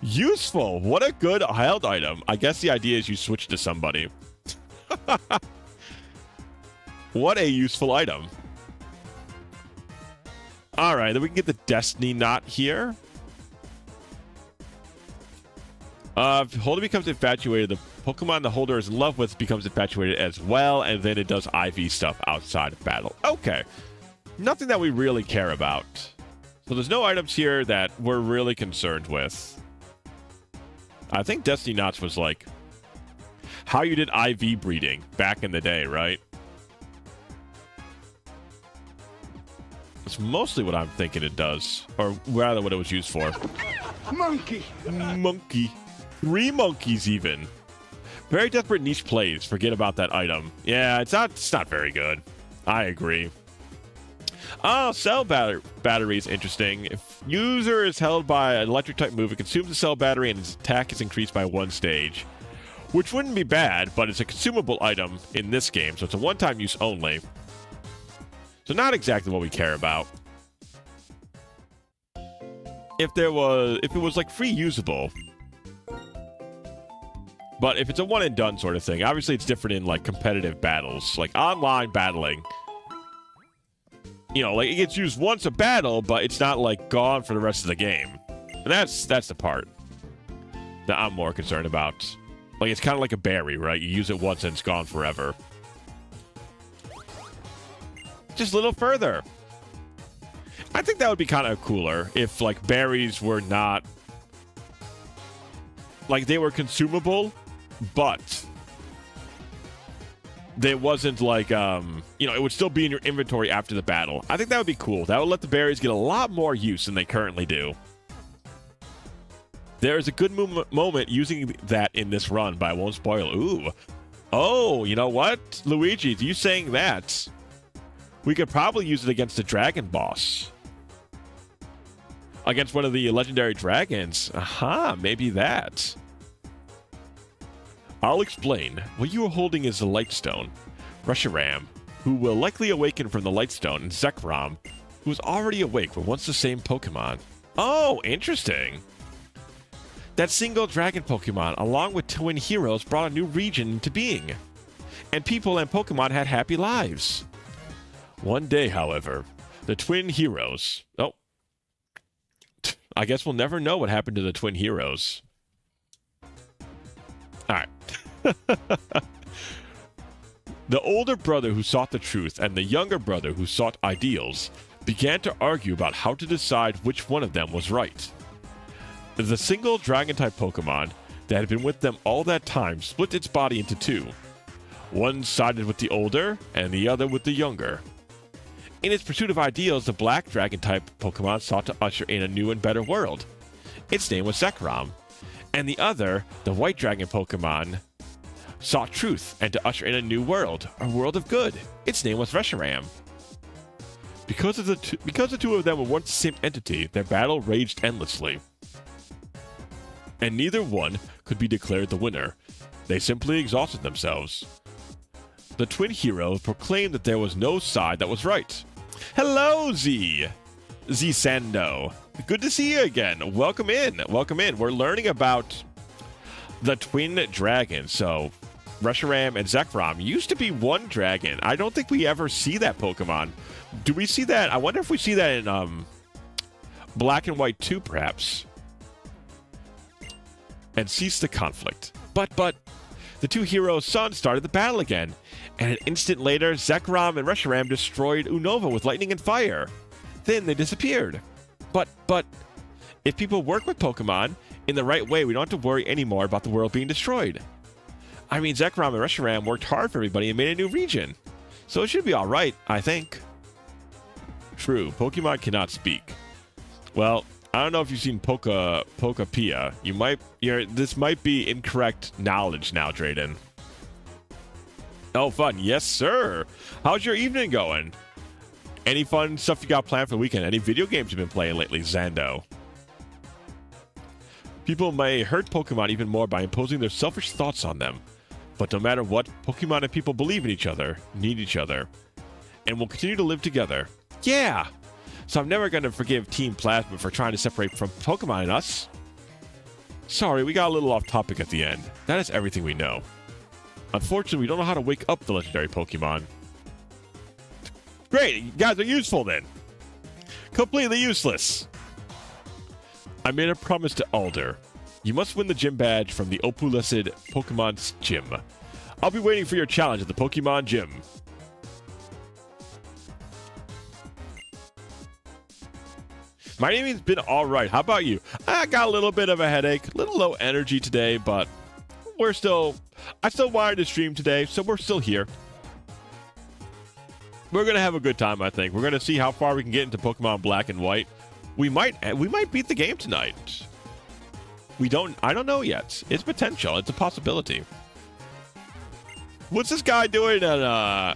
Useful. What a good held item. I guess the idea is you switch to somebody. What a useful item. All right, then we can get the Destiny Knot here. If the holder becomes infatuated, the Pokemon the holder is in love with becomes infatuated as well, and then it does IV stuff outside of battle. Okay. Nothing that we really care about. So there's no items here that we're really concerned with. I think Destiny Knots was like how you did IV breeding back in the day, right? It's mostly what I'm thinking it does, or rather what it was used for. Monkey! Monkey. 3 monkeys even. Very desperate niche plays. Forget about that item. Yeah, it's not very good. I agree. Oh, cell battery is interesting. If user is held by an electric type move, it consumes the cell battery and its attack is increased by 1 stage. Which wouldn't be bad, but it's a consumable item in this game, so it's a one-time use only. So not exactly what we care about. If it was like free usable. But if it's a one and done sort of thing, obviously it's different in like competitive battles, like online battling. You know, like it gets used once a battle, but it's not like gone for the rest of the game. And that's the part that I'm more concerned about. Like it's kind of like a berry, right? You use it once and it's gone forever. Just a little further. I think that would be kind of cooler if like berries were not like they were consumable, but there wasn't like, you know, it would still be in your inventory after the battle. I think that would be cool. That would let the berries get a lot more use than they currently do. There is a good moment using that in this run, but I won't spoil. Ooh. Oh, you know what? Luigi, you saying that? We could probably use it against the dragon boss. Against one of the legendary dragons. Aha, maybe that. I'll explain. What you are holding is the Lightstone. Reshiram, who will likely awaken from the Lightstone, and Zekrom, who is already awake but once the same Pokemon. Oh, interesting. That single dragon Pokemon, along with twin heroes, brought a new region into being. And people and Pokemon had happy lives. One day, however, the twin heroes... Oh. I guess we'll never know what happened to the twin heroes. All right. The older brother who sought the truth and the younger brother who sought ideals began to argue about how to decide which one of them was right. The single dragon-type Pokemon that had been with them all that time split its body into two. One sided with the older and the other with the younger. In its pursuit of ideals, the black dragon-type Pokemon sought to usher in a new and better world. Its name was Zekrom. And the other, the white dragon Pokemon, sought truth and to usher in a new world, a world of good. Its name was Reshiram. Because the two of them were once the same entity, their battle raged endlessly. And neither one could be declared the winner. They simply exhausted themselves. The twin heroes proclaimed that there was no side that was right. Hello, Z Sando. Good to see you again. Welcome in. Welcome in. We're learning about the twin dragon. So, Reshiram and Zekrom used to be one dragon. I don't think we ever see that Pokemon. Do we see that? I wonder if we see that in Black and White 2, perhaps. And cease the conflict. But the two heroes' sons started the battle again. And an instant later, Zekrom and Reshiram destroyed Unova with lightning and fire. Then they disappeared. But if people work with Pokemon in the right way, we don't have to worry anymore about the world being destroyed. I mean, Zekrom and Reshiram worked hard for everybody and made a new region. So it should be alright, I think. True, Pokemon cannot speak. Well, I don't know if you've seen Pokapia. This might be incorrect knowledge now, Drayden. Oh, fun. Yes, sir. How's your evening going? Any fun stuff you got planned for the weekend? Any video games you've been playing lately, Zando? People may hurt Pokemon even more by imposing their selfish thoughts on them. But no matter what, Pokemon and people believe in each other, need each other, and will continue to live together. Yeah! So I'm never going to forgive Team Plasma for trying to separate from Pokemon and us. Sorry, we got a little off topic at the end. That is everything we know. Unfortunately, we don't know how to wake up the legendary Pokemon. Great, you guys are useful then. Completely useless. I made a promise to Alder. You must win the gym badge from the Opulescid Pokemon's gym. I'll be waiting for your challenge at the Pokemon gym. My evening's been alright. How about you? I got a little bit of a headache, a little low energy today, but I still wanted to stream today, so we're still here. We're gonna have a good time, I think. We're gonna see how far we can get into Pokemon Black and White. We might beat the game tonight. I don't know yet. It's potential. It's a possibility. What's this guy doing in a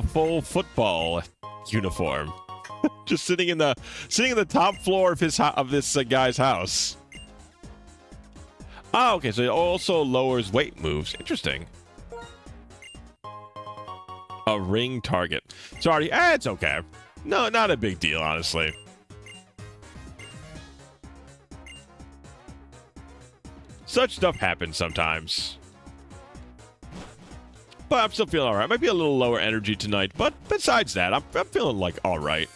full football uniform? Just sitting in the top floor of this guy's house. Oh, okay. So it also lowers weight moves. Interesting. A ring target. Sorry, it's okay. No, not a big deal, honestly. Such stuff happens sometimes. But I'm still feeling alright. Might be a little lower energy tonight, but besides that, I'm feeling like alright.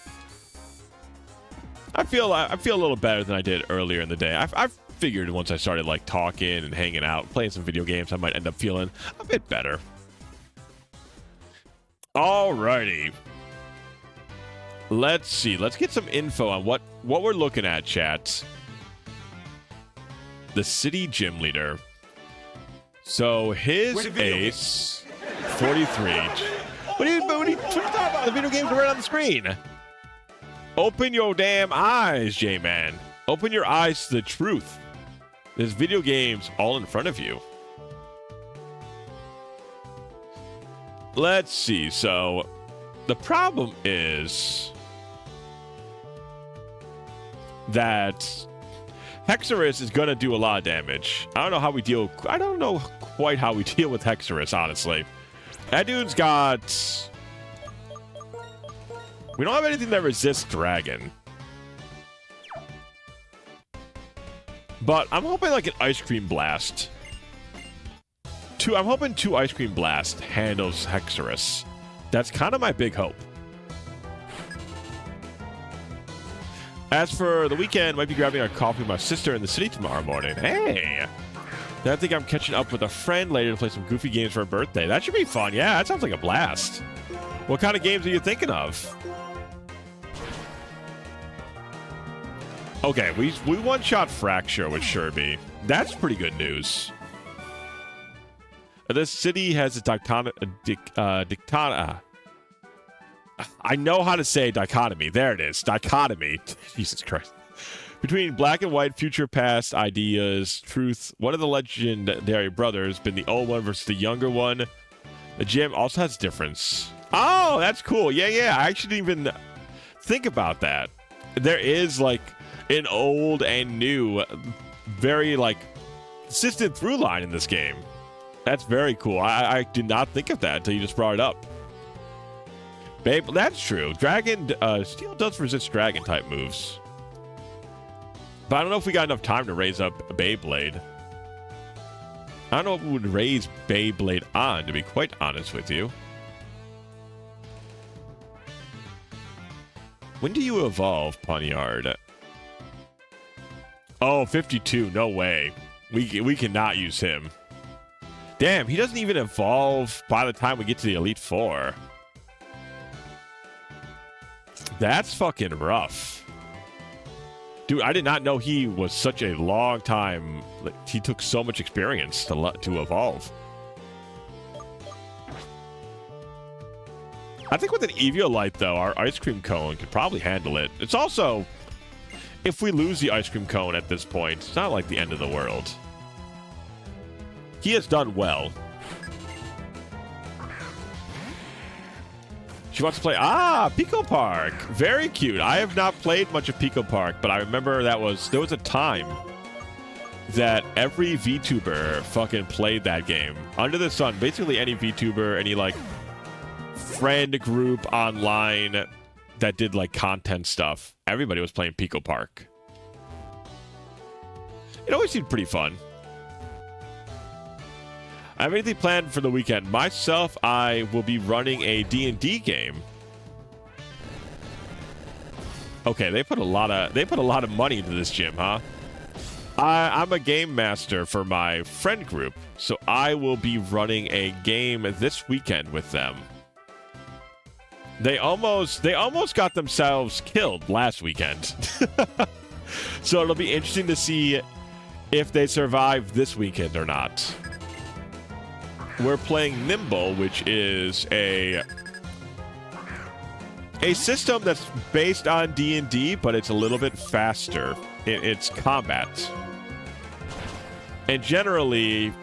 I feel a little better than I did earlier in the day. I figured once I started like talking and hanging out, playing some video games, I might end up feeling a bit better. Alrighty. Let's see. Let's get some info on what we're looking at, chat. The city gym leader. So his ace, 43. What are you talking about? The video games are right on the screen. Open your damn eyes, J-Man. Open your eyes to the truth. There's video games all in front of you. Let's see. So the problem is that Hexorus is going to do a lot of damage. I don't know quite how we deal with Hexorus, honestly. That dude's got... We don't have anything that resists Dragon. But I'm hoping like an Ice Cream Blast. I'm hoping 2 Ice Cream Blast handles Hexorus. That's kind of my big hope. As for the weekend, might be grabbing our coffee with my sister in the city tomorrow morning. Hey! Then I think I'm catching up with a friend later to play some goofy games for her birthday. That should be fun. Yeah, that sounds like a blast. What kind of games are you thinking of? Okay, we one-shot Fracture with Sherby. That's pretty good news. This city has a I know how to say dichotomy. There it is. Dichotomy. Jesus Christ. Between black and white, future, past, ideas, truth. One of the legendary brothers been the old one versus the younger one. The gym also has difference. Oh, that's cool. Yeah. I actually didn't even think about that. There is like an old and new, very like consistent through line in this game. That's very cool. I did not think of that until you just brought it up. Babe, that's true. Dragon, Steel does resist dragon type moves. But I don't know if we got enough time to raise up Beyblade. I don't know if we would raise Beyblade on, to be quite honest with you. When do you evolve, Poniard? Oh, 52. No way. We cannot use him. Damn, he doesn't even evolve by the time we get to the Elite Four. That's fucking rough. Dude, I did not know he was such a long time. He took so much experience to evolve. I think with an Eviolite, though, our ice cream cone could probably handle it. It's also, if we lose the ice cream cone at this point, it's not like the end of the world. He has done well. She wants to play... Pico Park. Very cute. I have not played much of Pico Park, but I remember there was a time that every VTuber fucking played that game. Under the sun, basically any VTuber, any, like, friend group online that did, like, content stuff. Everybody was playing Pico Park. It always seemed pretty fun. I have anything planned for the weekend. Myself, I will be running a D&D game. Okay, they put a lot of money into this gym, huh? I'm a game master for my friend group, so I will be running a game this weekend with them. They almost got themselves killed last weekend. So it'll be interesting to see if they survive this weekend or not. We're playing Nimble, which is a system that's based on D&D, but it's a little bit faster in its combat. And generally,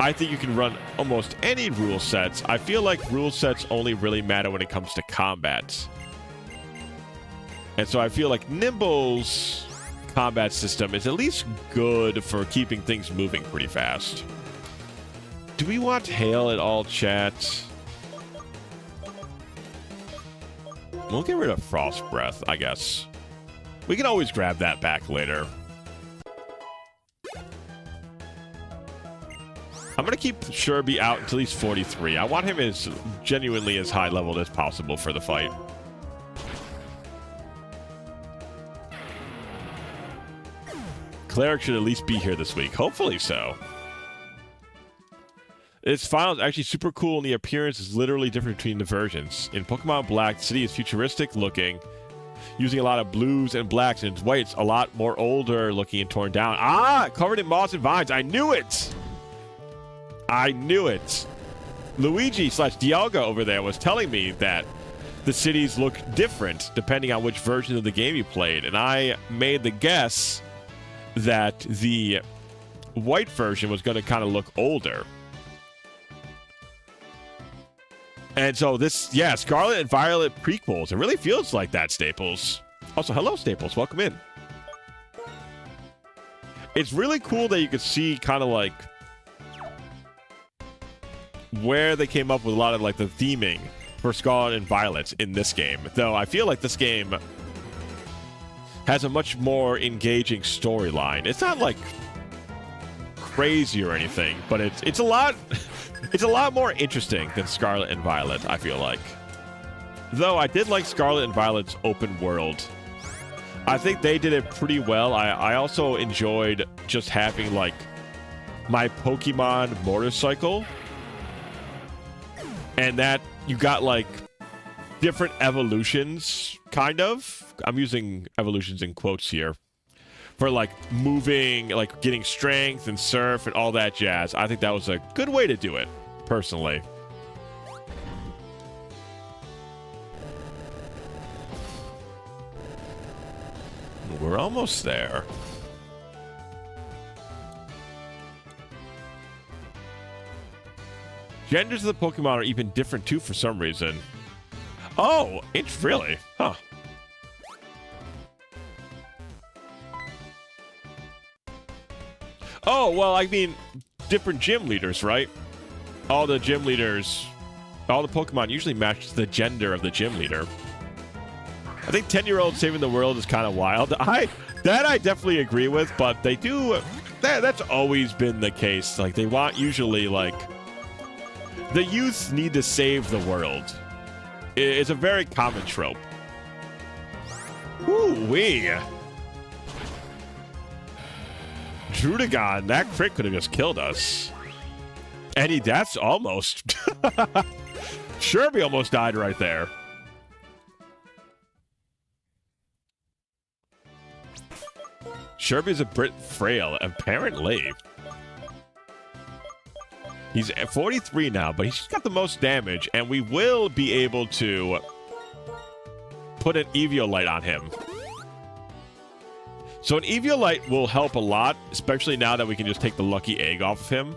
I think you can run almost any rule sets. I feel like rule sets only really matter when it comes to combat. And so I feel like Nimble's combat system is at least good for keeping things moving pretty fast. Do we want hail at all, chat? We'll get rid of Frost Breath, I guess. We can always grab that back later. I'm going to keep Sherby out until he's 43. I want him as genuinely as high leveled as possible for the fight. Cleric should at least be here this week. Hopefully so. Its final is actually super cool, and the appearance is literally different between the versions. In Pokemon Black, the city is futuristic looking, using a lot of blues and blacks, and its white's a lot more older looking and torn down. Covered in moss and vines. I knew it! I knew it. Luigi/Dialga over there was telling me that the cities look different depending on which version of the game you played, and I made the guess that the white version was going to kind of look older. And so this, yeah, Scarlet and Violet prequels. It really feels like that, Staples. Also, hello, Staples. Welcome in. It's really cool that you could see kind of like where they came up with a lot of like the theming for Scarlet and Violet in this game. Though I feel like this game has a much more engaging storyline. It's not like crazy or anything, but it's a lot... It's a lot more interesting than Scarlet and Violet, I feel like. Though I did like Scarlet and Violet's open world. I think they did it pretty well. I also enjoyed just having, like, my Pokemon motorcycle. And that you got like different evolutions, kind of. I'm using evolutions in quotes here. For like moving, like getting strength and surf and all that jazz. I think that was a good way to do it, personally. We're almost there. Genders of the Pokemon are even different too for some reason. Oh, it's really? Huh. Oh, well, I mean, different gym leaders, right? All the gym leaders, all the Pokemon usually match the gender of the gym leader. I think 10-year-old saving the world is kind of wild. That I definitely agree with, but they do... That's always been the case. Like, they want usually, like... The youth need to save the world. It's a very common trope. Ooh-wee. Drudagon, that crit could have just killed us. Any deaths? Almost. Sherby almost died right there. Sherby's a bit frail, apparently. He's at 43 now, but he's got the most damage, and we will be able to put an Eviolite on him. So an Eviolite will help a lot, especially now that we can just take the lucky egg off of him.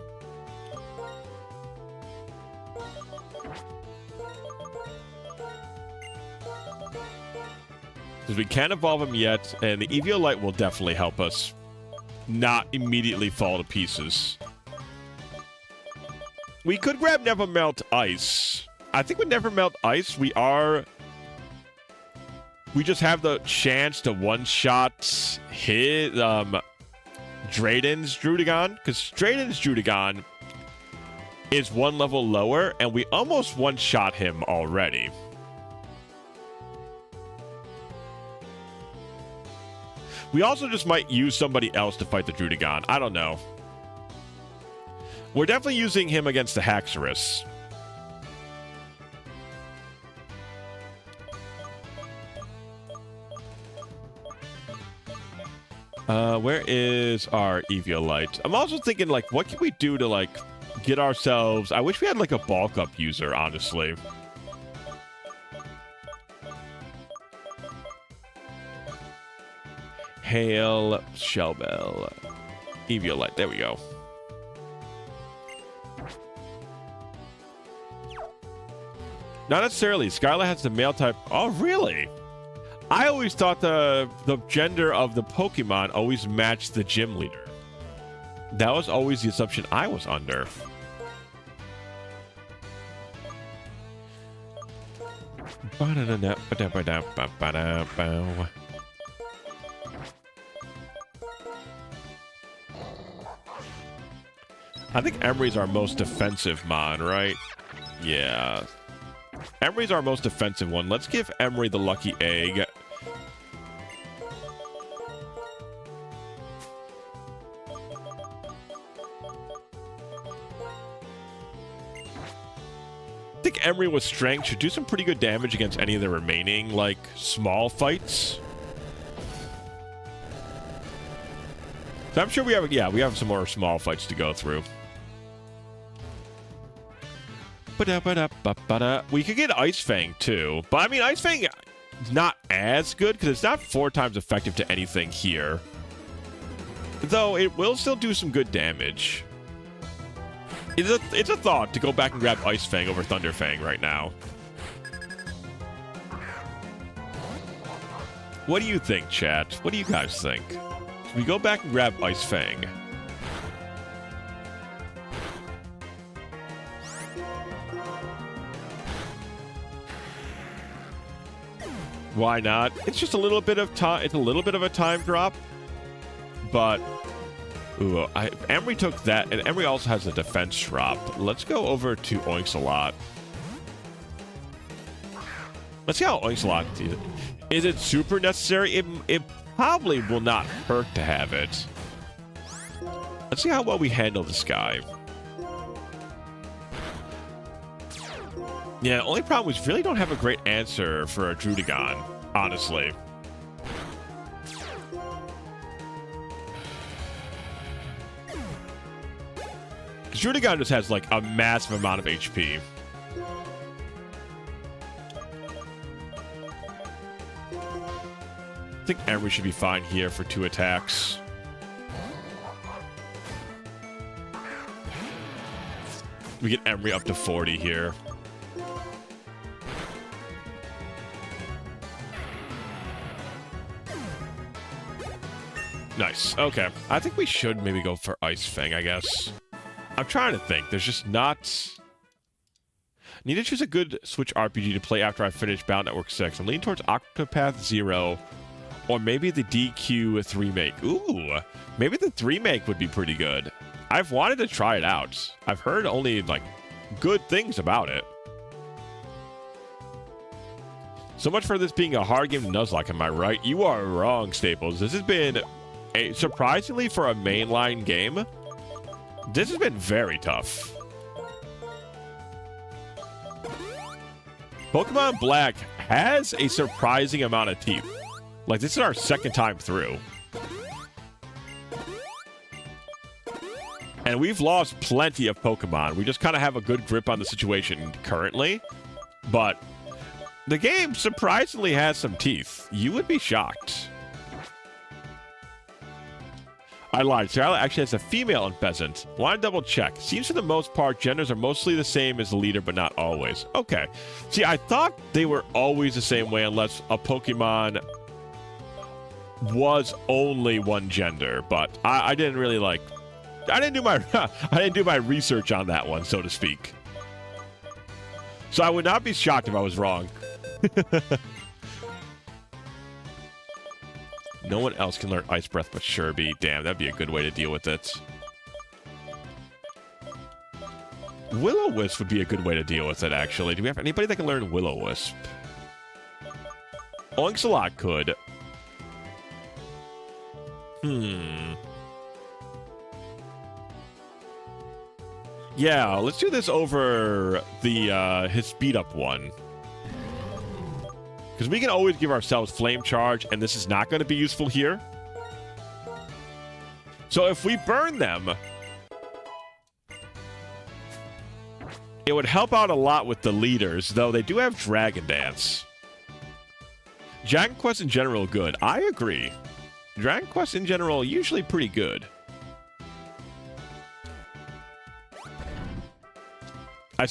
Because we can't evolve him yet, and the Eviolite will definitely help us not immediately fall to pieces. We could grab Never Melt Ice. I think with Never Melt Ice, we just have the chance to one-shot hit Drayden's Drudagon. Because Drayden's Drudagon is one level lower, and we almost one-shot him already. We also just might use somebody else to fight the Drudagon. I don't know. We're definitely using him against the Haxorus. Where is our Eviolite? I'm also thinking, like, what can we do to, like, get ourselves... I wish we had, like, a bulk up user, honestly. Hail, Shellbell, Eviolite. There we go. Not necessarily. Skylar has the male type. Oh, really? I always thought the gender of the Pokemon always matched the gym leader. That was always the assumption I was under. I think Emery's our most defensive mon, right? Yeah. Emery's our most defensive one. Let's give Emery the lucky egg. I think Emery with strength should do some pretty good damage against any of the remaining, like, small fights. So I'm sure we have, yeah, we have some more small fights to go through. We could get Ice Fang too, but I mean Ice Fang is not as good because it's not 4 times effective to anything here. Though it will still do some good damage. It's a thought to go back and grab Ice Fang over Thunder Fang right now. What do you think, chat? What do you guys think? Should we go back and grab Ice Fang? Why not? It's just a little bit of time. It's a little bit of a time drop, but ooh, Emery took that, and Emery also has a defense drop. Let's go over to Oinks-a-Lot. Let's see how Oinks-a-Lot is. It super necessary? It probably will not hurt to have it. Let's see how well we handle this guy. Yeah, only problem is we really don't have a great answer for a Drudigon, honestly. Because Drudigon just has, like, a massive amount of HP. I think Emery should be fine here for 2 attacks. We get Emery up to 40 here. Nice. Okay. I think we should maybe go for Ice Fang, I guess. I'm trying to think. There's just not... Need to choose a good Switch RPG to play after I finish Battle Network 6. I'm leaning towards Octopath Zero or maybe the DQ remake. Ooh, maybe the remake would be pretty good. I've wanted to try it out. I've heard only, like, good things about it. So much for this being a hard game to Nuzlocke, am I right? You are wrong, Staples. This has been, surprisingly for a mainline game, this has been very tough. Pokemon Black has a surprising amount of teeth. Like, this is our second time through. And we've lost plenty of Pokemon. We just kind of have a good grip on the situation currently. But the game surprisingly has some teeth. You would be shocked. I lied. Scarlet actually has a female and pheasant. Want to double check. Seems for the most part, genders are mostly the same as the leader, but not always. Okay. See, I thought they were always the same way unless a Pokemon was only one gender, but I didn't really like... I didn't do my research on that one, so to speak. So I would not be shocked if I was wrong. No one else can learn Ice Breath but Sherby. Damn, that'd be a good way to deal with it. Will-O-Wisp would be a good way to deal with it, actually. Do we have anybody that can learn Will-O-Wisp? Oinks-a-Lot could. Yeah, let's do this over the his speed up one. Because we can always give ourselves Flame Charge, and this is not going to be useful here. So if we burn them, it would help out a lot with the leaders, though they do have Dragon Dance. Dragon Quest in general, good. I agree. Dragon Quest in general, usually pretty good. I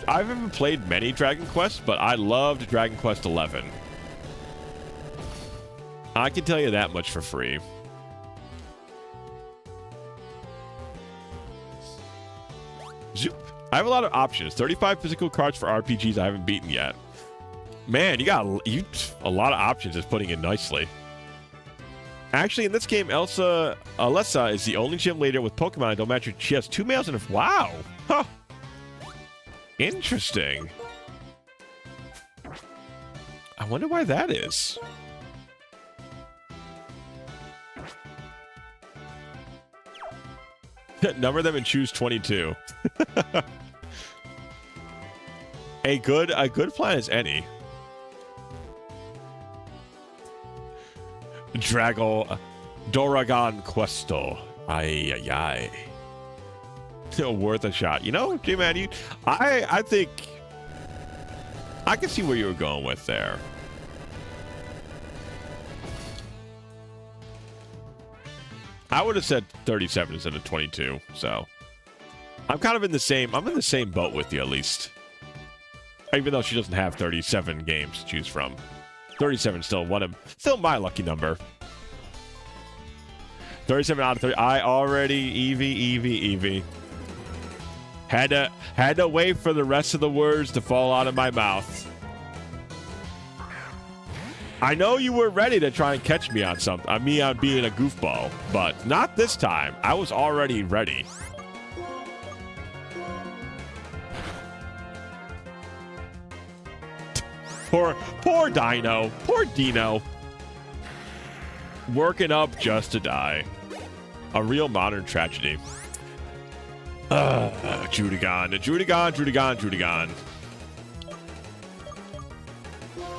haven't played many Dragon Quests, but I loved Dragon Quest XI. I can tell you that much for free. Zoop. I have a lot of options. 35 physical cards for RPGs I haven't beaten yet. Man, you got a lot of options. Is putting it nicely. Actually, in this game, Alessa is the only gym leader with Pokemon that don't match her. She has 2 males and a... Wow! Huh. Interesting. I wonder why that is. Number them and choose 22. A good plan as any. Doragon Questo. Ay. Worth a shot. You know, G-Man, I think I can see where you were going with there. I would have said 37 instead of 22, so I'm kind of in the same boat with you, at least. Even though she doesn't have 37 games to choose from. 37 is still my lucky number. 37 out of 30. I already Eevee. Had to wait for the rest of the words to fall out of my mouth. I know you were ready to try and catch me on something. On being a goofball, but not this time. I was already ready. Poor Dino. Poor Dino. Working up just to die. A real modern tragedy. Judigon.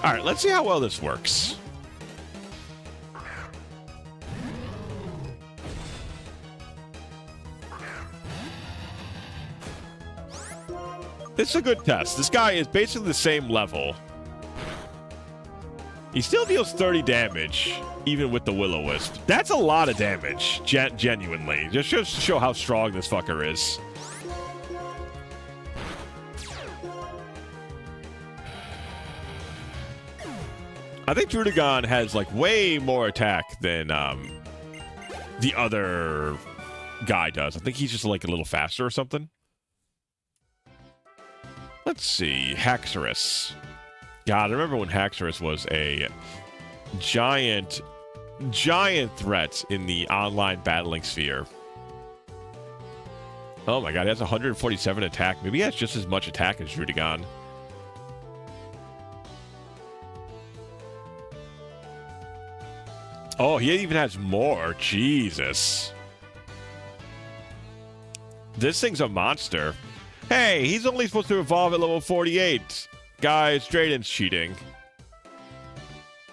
All right, let's see how well this works. This is a good test. This guy is basically the same level. He still deals 30 damage, even with the Will-O-Wisp. That's a lot of damage, genuinely. Just to show how strong this fucker is. I think Judigon has, like, way more attack than the other guy does. I think he's just, like, a little faster or something. Let's see. Haxorus. God, I remember when Haxorus was a giant threat in the online battling sphere. Oh my god, he has 147 attack. Maybe he has just as much attack as Judigon. Oh, he even has more. Jesus. This thing's a monster. Hey, he's only supposed to evolve at level 48. Guys, Drayden's cheating.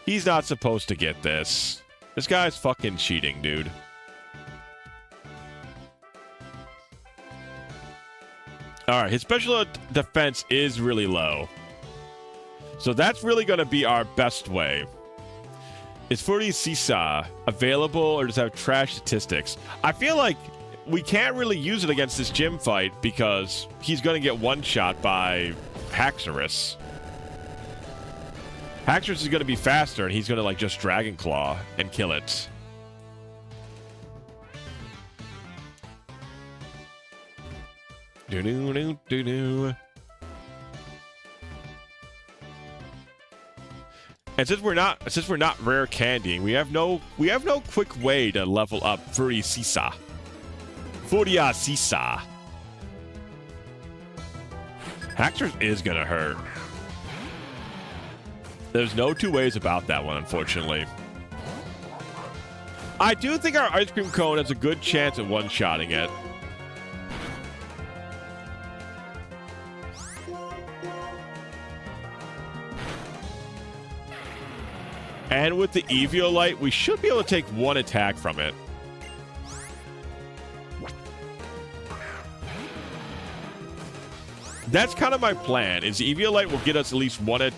He's not supposed to get this. This guy's fucking cheating, dude. Alright, his special defense is really low. So that's really going to be our best way. Is Furi Sisa available or does it have trash statistics? I feel like we can't really use it against this gym fight because he's going to get one-shot by Haxorus. Haxorus is going to be faster, and he's going to, like, just Dragon Claw and kill it. Do-do-do-do-do. And since we're not rare candying, we have no quick way to level up Furia Sisa. Furia Sisa. Haxorus is gonna hurt. There's no two ways about that one, unfortunately. I do think our ice cream cone has a good chance at one-shotting it. And with the Eviolite, we should be able to take one attack from it. That's kind of my plan, is Eviolite will get us at least one,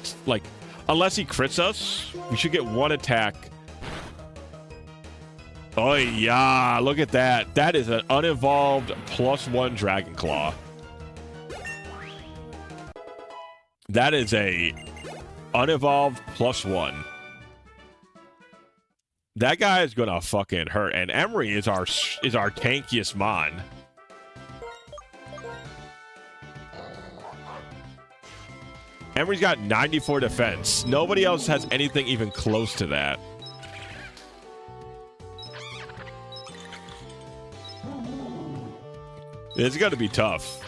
unless he crits us, we should get one attack. Oh yeah, look at that. That is an unevolved +1 Dragon Claw. That is a unevolved +1. That guy is gonna fucking hurt, and Emery is our tankiest mon. Emery's got 94 defense. Nobody else has anything even close to that. It's gonna be tough.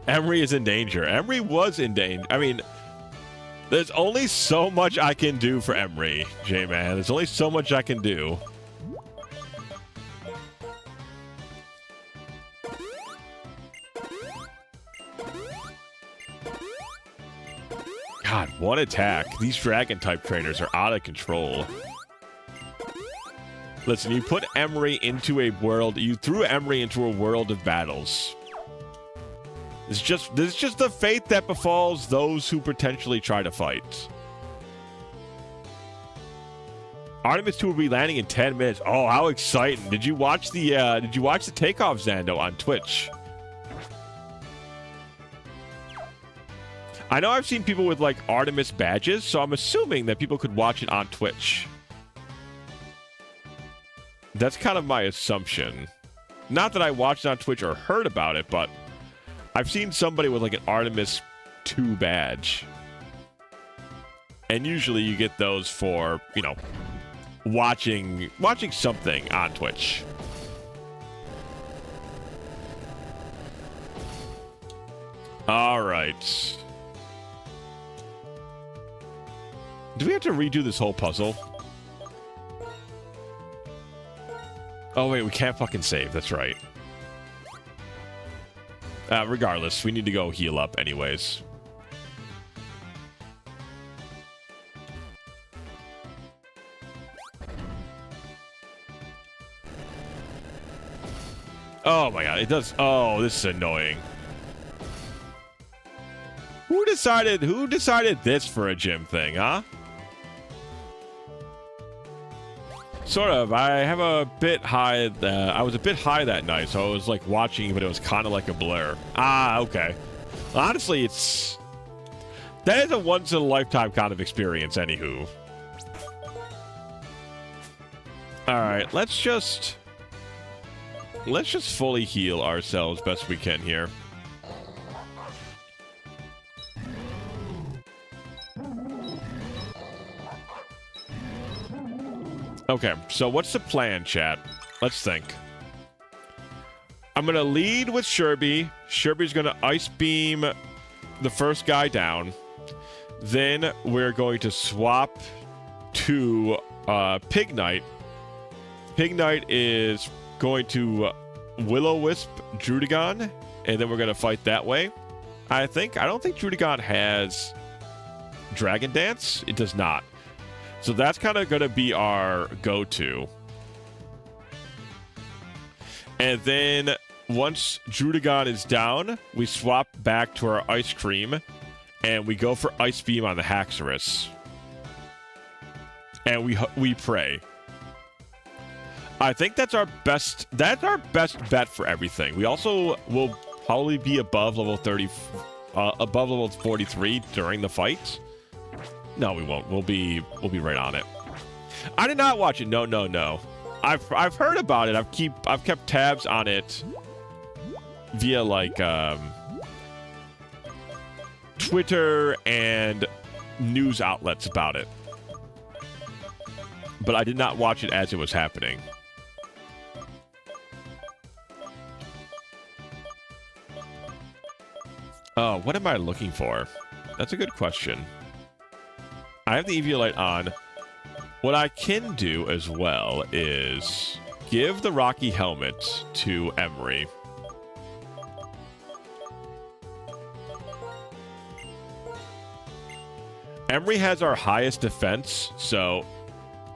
Emery is in danger. Emery was in danger. I mean, there's only so much I can do for Emery, J-Man. There's only so much I can do. God, one attack. These dragon-type trainers are out of control. Listen, you put Emery into a world... You threw Emery into a world of battles. This is just the fate that befalls those who potentially try to fight. Artemis 2 will be landing in 10 minutes. Oh, how exciting. Did you watch the takeoff, Zando, on Twitch? I know I've seen people with, like, Artemis badges, so I'm assuming that people could watch it on Twitch. That's kind of my assumption. Not that I watched it on Twitch or heard about it, but I've seen somebody with, like, an Artemis 2 badge. And usually you get those for, you know, watching something on Twitch. All right. Do we have to redo this whole puzzle? Oh, wait, we can't fucking save. That's right. Regardless, we need to go heal up anyways. Oh my god, it does. Oh, this is annoying. Who decided this for a gym thing, huh? Sort of. I have a bit high. I was a bit high that night, so I was like watching, but it was kind of like a blur. Ah, okay. Honestly, that is a once in a lifetime kind of experience. Anywho. All right, let's just fully heal ourselves best we can here. Okay, so what's the plan, chat? Let's think. I'm going to lead with Sherby. Sherby's going to Ice Beam the first guy down. Then we're going to swap to Pig Knight. Pig Knight is going to Will-O-Wisp Drudagon, and then we're going to fight that way. I don't think Drudagon has Dragon Dance. It does not. So that's kind of going to be our go-to. And then once Drudagon is down, we swap back to our Ice Cream, and we go for Ice Beam on the Haxorus. And we pray. I think that's our best bet for everything. We also will probably be above level 30, above level 43 during the fight. No, we won't. We'll be right on it. I did not watch it. No. I've heard about it. I've kept tabs on it via like Twitter and news outlets about it. But I did not watch it as it was happening. Oh, what am I looking for? That's a good question. I have the Eviolite on. What I can do as well is give the Rocky Helmet to Emery. Emery has our highest defense, so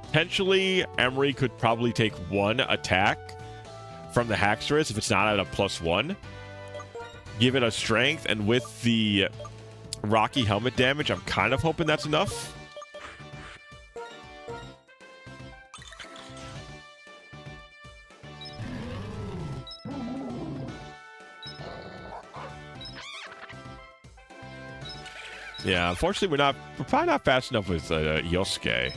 potentially Emery could probably take one attack from the Haxorus if it's not at a +1. Give it a strength, and with the Rocky Helmet damage, I'm kind of hoping that's enough. Yeah, unfortunately, we're probably not fast enough with Yosuke.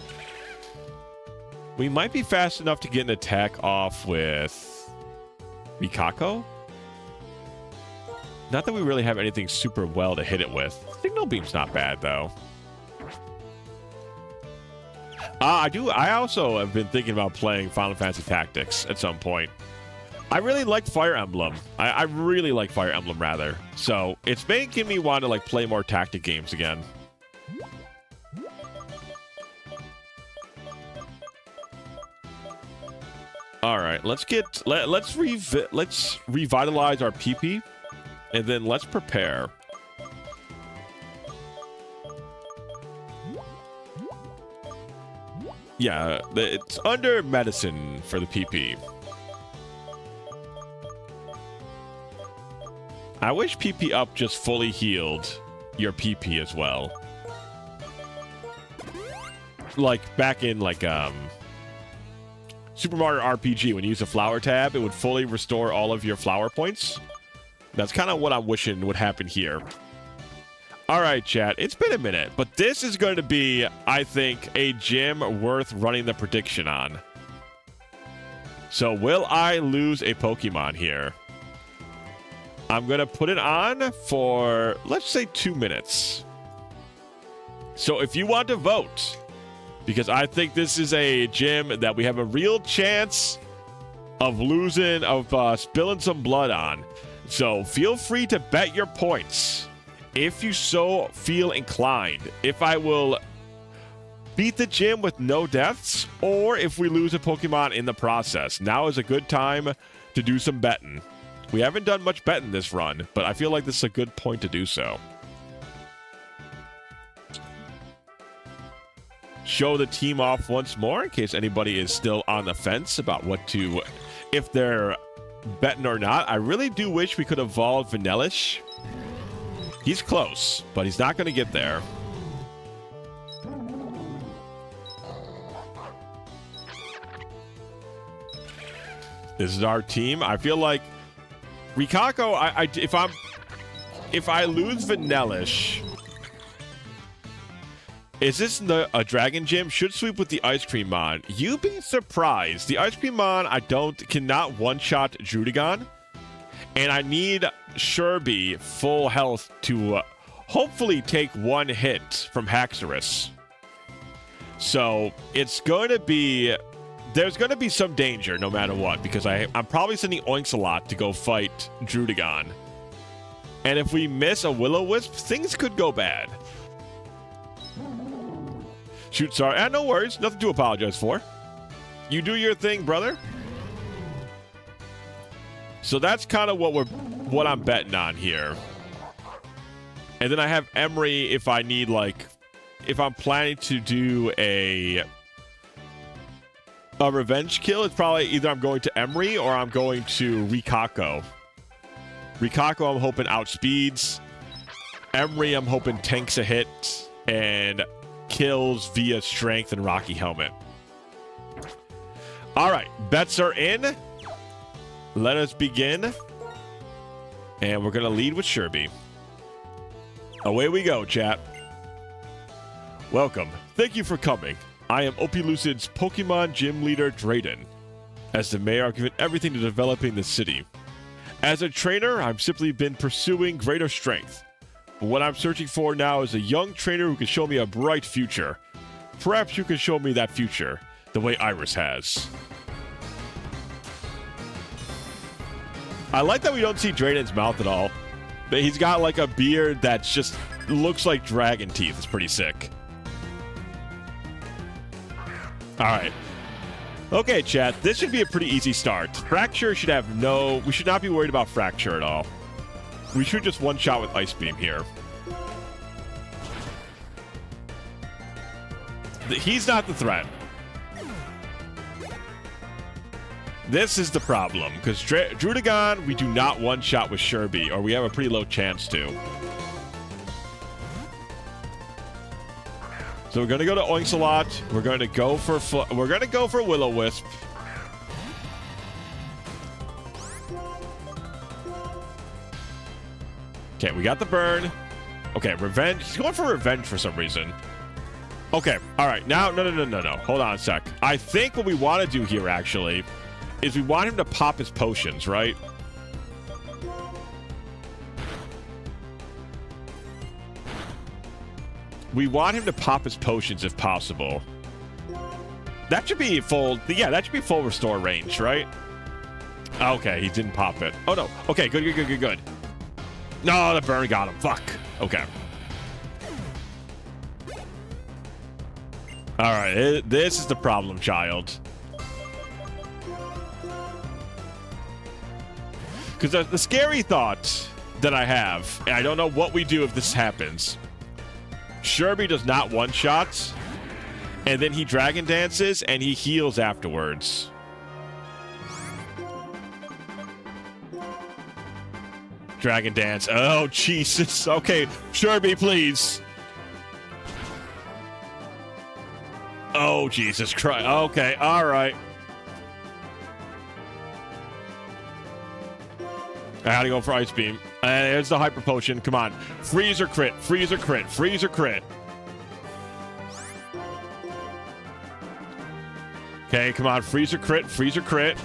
We might be fast enough to get an attack off with Mikako. Not that we really have anything super well to hit it with. Signal Beam's not bad, though. I also have been thinking about playing Final Fantasy Tactics at some point. I really like Fire Emblem. I really like Fire Emblem, rather. So it's making me want to like play more tactic games again. All right, let's revitalize our PP, and then let's prepare. Yeah, it's under medicine for the PP. I wish PP up just fully healed your PP as well. Like back in like Super Mario RPG, when you use a flower tab, it would fully restore all of your flower points. That's kind of what I'm wishing would happen here. All right, chat, it's been a minute, but this is going to be, I think, a gym worth running the prediction on. So will I lose a Pokemon here? I'm going to put it on for, let's say, 2 minutes. So if you want to vote, because I think this is a gym that we have a real chance of losing, of spilling some blood on. So feel free to bet your points if you so feel inclined. If I will beat the gym with no deaths, or if we lose a Pokemon in the process. Now is a good time to do some betting. We haven't done much betting this run, but I feel like this is a good point to do so. Show the team off once more in case anybody is still on the fence about what to, if they're betting or not. I really do wish we could evolve Vanillish. He's close, but he's not going to get there. This is our team. I feel like Rikako, if I lose Vanillish, is this a Dragon Gym? Should sweep with the Ice Cream Mon. You'd be surprised. The Ice Cream Mon cannot one-shot Drudagon. And I need Sherby full health to hopefully take one hit from Haxorus. So it's going to be... There's going to be some danger no matter what, because I'm probably sending Oinks-a-Lot to go fight Drudagon. And if we miss a Will-O-Wisp, things could go bad. Shoot, sorry. No worries. Nothing to apologize for. You do your thing, brother. So that's kind of what I'm betting on here. And then I have Emery if I need, like, if I'm planning to do a revenge kill. It's probably either I'm going to Emery or I'm going to Rikako. Rikako I'm hoping outspeeds. Emery I'm hoping tanks a hit and kills via strength and Rocky Helmet. All right, bets are in. Let us begin. And we're going to lead with Sherby. Away we go, chat. Welcome. Thank you for coming. I am Lucid's Pokemon Gym Leader, Drayden. As the mayor, I've given everything to developing the city. As a trainer, I've simply been pursuing greater strength. But what I'm searching for now is a young trainer who can show me a bright future. Perhaps you can show me that future, the way Iris has. I like that we don't see Drayden's mouth at all. He's got like a beard that just looks like dragon teeth. It's pretty sick. All right. Okay, chat. This should be a pretty easy start. Fracture should have no... We should not be worried about Fracture at all. We should just one-shot with Ice Beam here. He's not the threat. This is the problem, because Drudagon, we do not one-shot with Sherby, or we have a pretty low chance to. So we're going to go to Oinks-a-Lot. We're going to go for Will-O-Wisp. Okay, we got the burn. Okay, revenge. He's going for revenge for some reason. Okay, all right. Now, no. Hold on a sec. I think what we want to do here, actually, is we want him to pop his potions, right? We want him to pop his potions if possible. That should be full... Yeah, that should be full restore range, right? Okay, he didn't pop it. Oh, no. Okay, good. No, the burn got him. Fuck. Okay. All right, this is the problem, child. Because the scary thought that I have, and I don't know what we do if this happens. Sherby does not one-shot, and then he Dragon Dances, and he heals afterwards. Dragon Dance. Oh, Jesus. Okay, Sherby, please. Oh, Jesus Christ. Okay, all right. I had to go for Ice Beam. And there's the Hyper Potion. Come on. Freeze or crit. Freeze or crit. Freeze or crit. Okay, come on. Freeze or crit. Freeze or crit.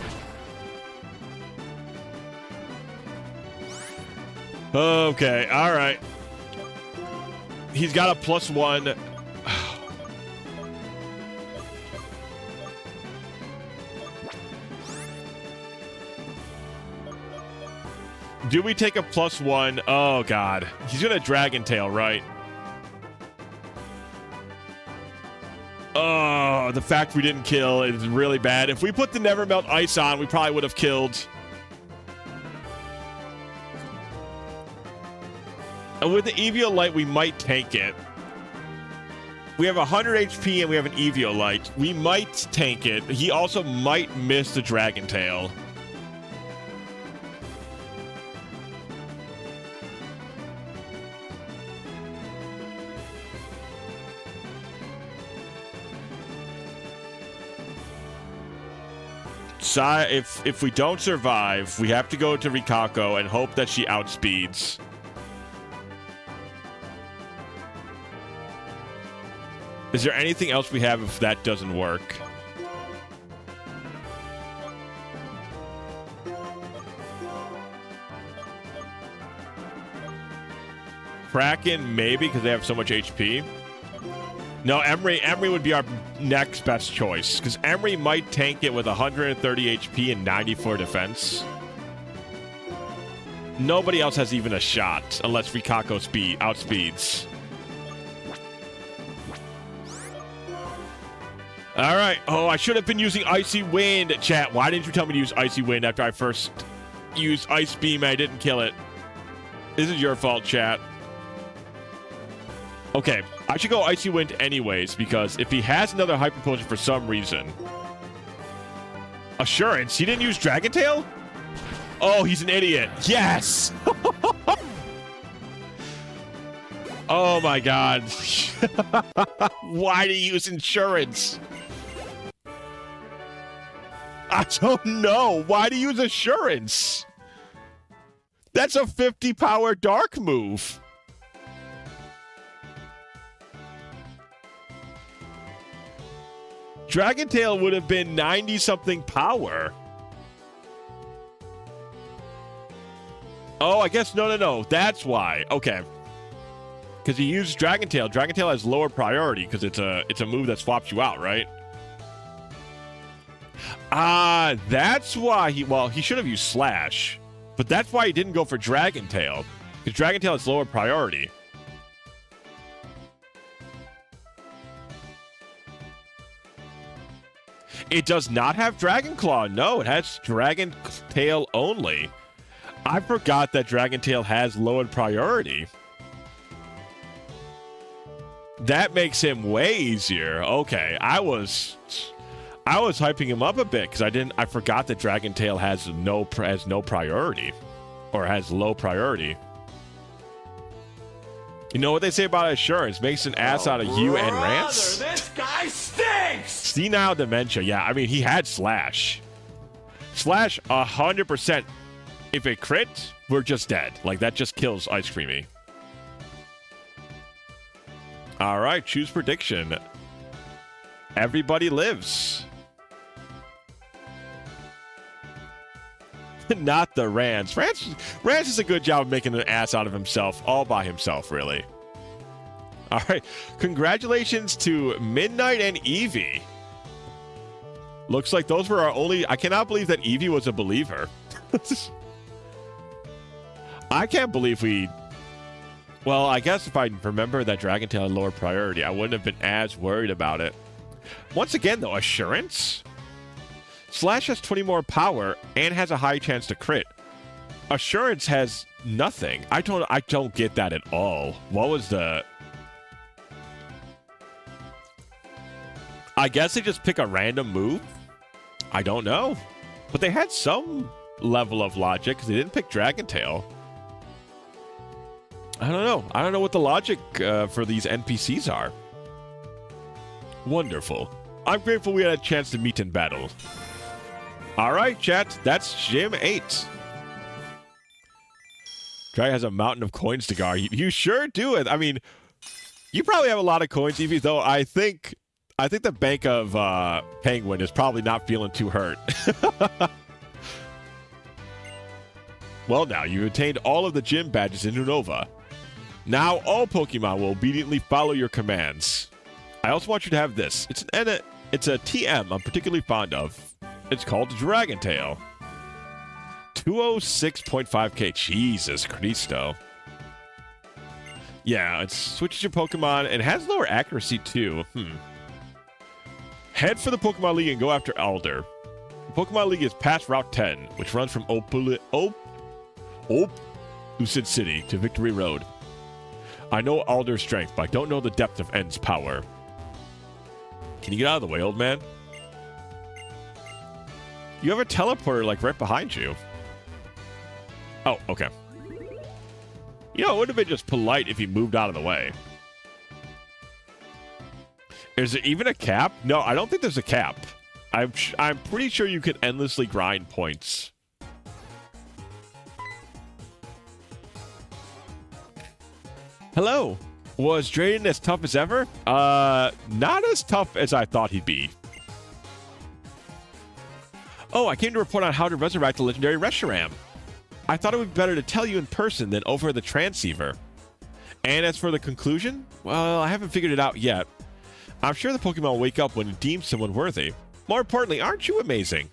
Okay, all right. He's got a +1. Do we take a +1? Oh, God. He's going to Dragon Tail, right? Oh, the fact we didn't kill is really bad. If we put the Never Melt Ice on, we probably would have killed. And with the Eviolite, we might tank it. We have 100 HP and we have an Eviolite. We might tank it. He also might miss the Dragon Tail. If we don't survive, we have to go to Rikako and hope that she outspeeds. Is there anything else we have if that doesn't work? Kraken, maybe, because they have so much HP. No, Emery would be our next best choice, because Emery might tank it with 130 HP and 94 defense. Nobody else has even a shot, unless Rikako outspeeds. All right. Oh, I should have been using Icy Wind. Chat, why didn't you tell me to use Icy Wind after I first used Ice Beam and I didn't kill it? This is your fault, chat. Okay, I should go Icy Wind anyways, because if he has another Hyper Potion for some reason... Assurance? He didn't use Dragon Tail? Oh, he's an idiot. Yes! Oh my god. Why do you use Insurance? I don't know. Why do you use Assurance? That's a 50 power Dark move. Dragon Tail would have been 90-something power. Oh, I guess no. That's why. Okay. Because he used Dragon Tail. Dragon Tail has lower priority because it's a move that swaps you out, right? Ah, that's why he should have used Slash. But that's why he didn't go for Dragon Tail. Because Dragon Tail has lower priority. It does not have Dragon Claw. No, it has Dragon Tail only. I forgot that Dragon Tail has lowered priority. That makes him way easier. Okay, I was hyping him up a bit because I forgot that Dragon Tail has no priority, or has low priority. You know what they say about Assurance? Makes an ass out of you and Rance. This guy stinks! Senile Dementia. Yeah, I mean, he had Slash. Slash 100%. If it crit, we're just dead. Like, that just kills Ice Creamy. All right, choose prediction. Everybody lives. Not the Rance. Rance does a good job of making an ass out of himself, all by himself, really. All right, congratulations to Midnight and Eevee. Looks like those were our only... I cannot believe that Eevee was a believer. I can't believe we... Well, I guess if I remember that Dragon Tail had lower priority, I wouldn't have been as worried about it. Once again, though, Assurance? Slash has 20 more power and has a high chance to crit. Assurance has nothing. I don't get that at all. What was the... I guess they just pick a random move? I don't know. But they had some level of logic because they didn't pick Dragon Tail. I don't know. I don't know what the logic for these NPCs are. Wonderful. I'm grateful we had a chance to meet in battle. All right, chat. That's Gym 8. Dragon has a mountain of coins to guard. You sure do it. I mean, you probably have a lot of coins, Eevee, though I think the Bank of Penguin is probably not feeling too hurt. Well, now, you attained all of the gym badges in Unova. Now, all Pokemon will obediently follow your commands. I also want you to have this. It's a TM I'm particularly fond of. It's called Dragon Tail. 206.5k. Jesus Christo. Yeah, it switches your Pokemon. It has lower accuracy, too. Head for the Pokemon League and go after Alder. The Pokemon League is past Route 10, which runs from Lucid City to Victory Road. I know Alder's strength, but I don't know the depth of N's power. Can you get out of the way, old man? You have a teleporter, like, right behind you. Oh, okay. You know, it would have been just polite if he moved out of the way. Is there even a cap? No, I don't think there's a cap. I'm pretty sure you can endlessly grind points. Hello. Was Drayden as tough as ever? Not as tough as I thought he'd be. Oh, I came to report on how to resurrect the legendary Reshiram. I thought it would be better to tell you in person than over the transceiver. And as for the conclusion, well, I haven't figured it out yet. I'm sure the Pokemon will wake up when it deems someone worthy. More importantly, aren't you amazing?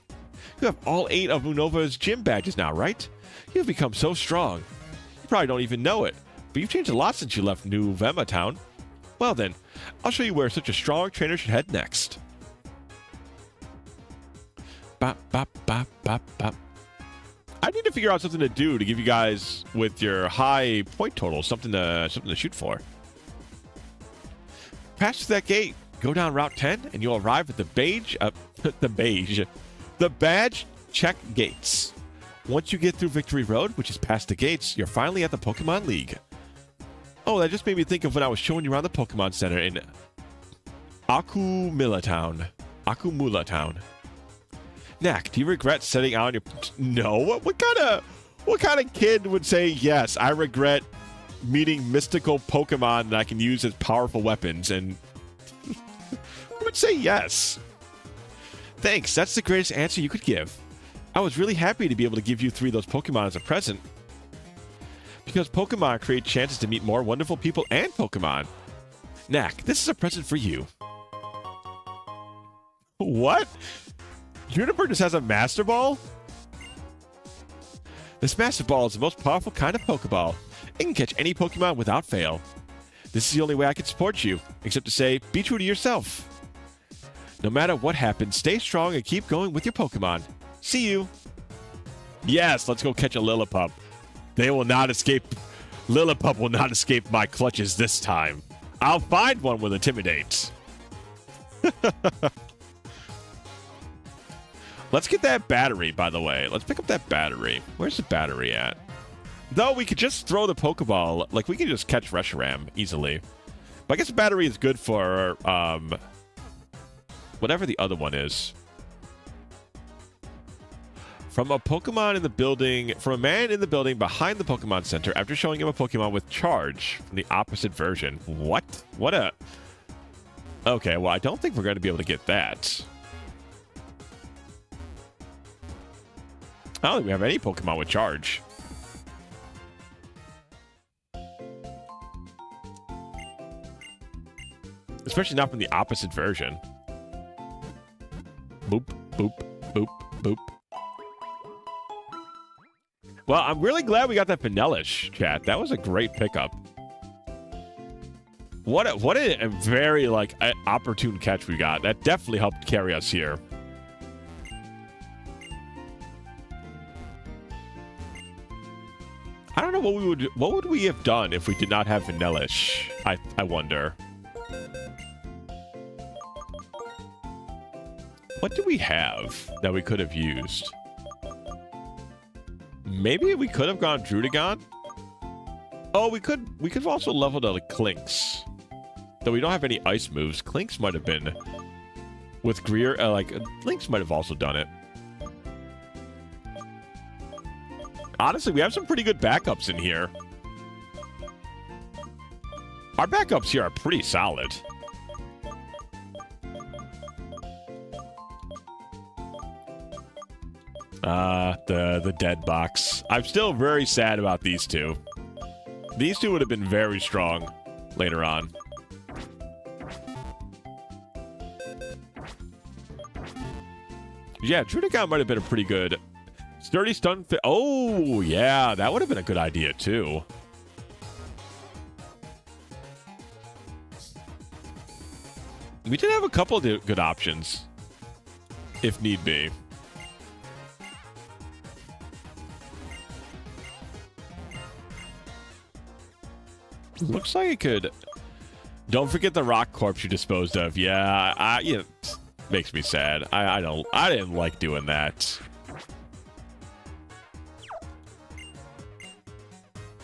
You have all 8 of Unova's gym badges now, right? You've become so strong. You probably don't even know it, but you've changed a lot since you left New Vema Town. Well then, I'll show you where such a strong trainer should head next. Bop, bop, bop, bop, bop. I need to figure out something to do to give you guys, with your high point total, something to shoot for. Pass through that gate, go down Route 10, and you'll arrive at the badge check gates. Once you get through Victory Road, which is past the gates, you're finally at the Pokemon League. Oh, that just made me think of when I was showing you around the Pokemon Center in Akumula Town. Knack, do you regret setting out on your... No, what kind of kid would say, yes, I regret meeting mystical Pokemon that I can use as powerful weapons, and I would say yes. Thanks, that's the greatest answer you could give. I was really happy to be able to give you 3 of those Pokemon as a present. Because Pokemon create chances to meet more wonderful people and Pokemon. Knack, this is a present for you. What? Juniper just has a Master Ball? This Master Ball is the most powerful kind of Pokeball. It can catch any Pokemon without fail. This is the only way I can support you, except to say, be true to yourself. No matter what happens, stay strong and keep going with your Pokemon. See you. Yes, let's go catch a Lillipup. They will not escape. Lillipup will not escape my clutches this time. I'll find one with Intimidate. Let's get that battery, by the way. Let's pick up that battery. Where's the battery at? Though we could just throw the Pokeball. Like, we can just catch Reshiram easily. But I guess the battery is good for, whatever the other one is. From a man in the building behind the Pokemon Center after showing him a Pokemon with Charge from the opposite version. What? What a... Okay, well, I don't think we're going to be able to get that. I don't think we have any Pokemon with Charge. Especially not from the opposite version. Boop, boop, boop, boop. Well, I'm really glad we got that Vanillish, chat. That was a great pickup. What a very, like, opportune catch we got. That definitely helped carry us here. I don't know what would we have done if we did not have Vanillish? I wonder. What do we have that we could have used? Maybe we could have gone Druddigon? Oh, we could have also leveled out like Clinks. Though we don't have any ice moves. Clinks might have been with Greer, Lynx might have also done it. Honestly, we have some pretty good backups in here. Our backups here are pretty solid. The dead box. I'm still very sad about these two. These two would have been very strong later on. Yeah, Druddigon might have been a pretty good sturdy stun fit. Oh, yeah, that would have been a good idea too. We did have a couple of good options, if need be. Looks like it could. Don't forget the rock corpse you disposed of. Yeah, yeah, makes me sad. I didn't like doing that.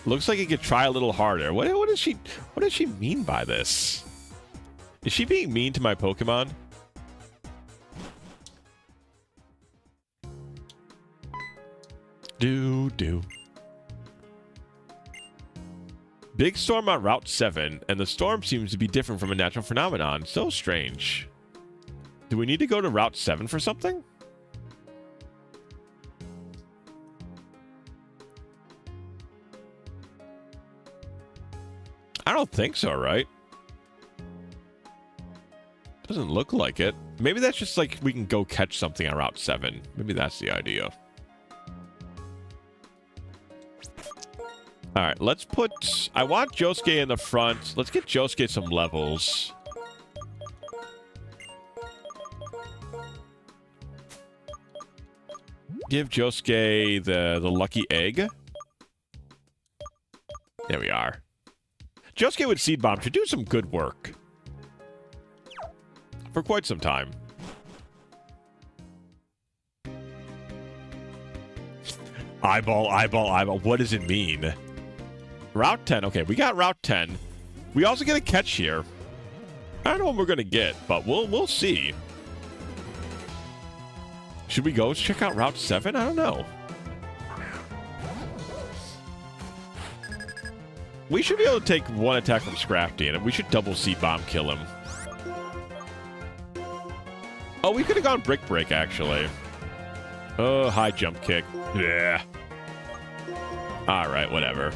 Looks like it could try a little harder. What does she mean by this? Is she being mean to my Pokemon? Do. Big storm on Route 7, and the storm seems to be different from a natural phenomenon. So strange. Do we need to go to Route 7 for something? I don't think so, right? Doesn't look like it. Maybe that's just like we can go catch something on Route 7. Maybe that's the idea. All right, let's put... I want Josuke in the front. Let's get Josuke some levels. Give Josuke the lucky egg. There we are. Josuke with Seed Bomb should do some good work. For quite some time. Eyeball. What does it mean? Route 10. Okay, we got Route 10. We also get a catch here. I don't know what we're going to get, but we'll see. Should we go check out Route 7? I don't know. We should be able to take one attack from Scrafty, and we should double Seed Bomb kill him. Oh, we could have gone Brick Break, actually. Oh, high jump kick. Yeah. All right, whatever.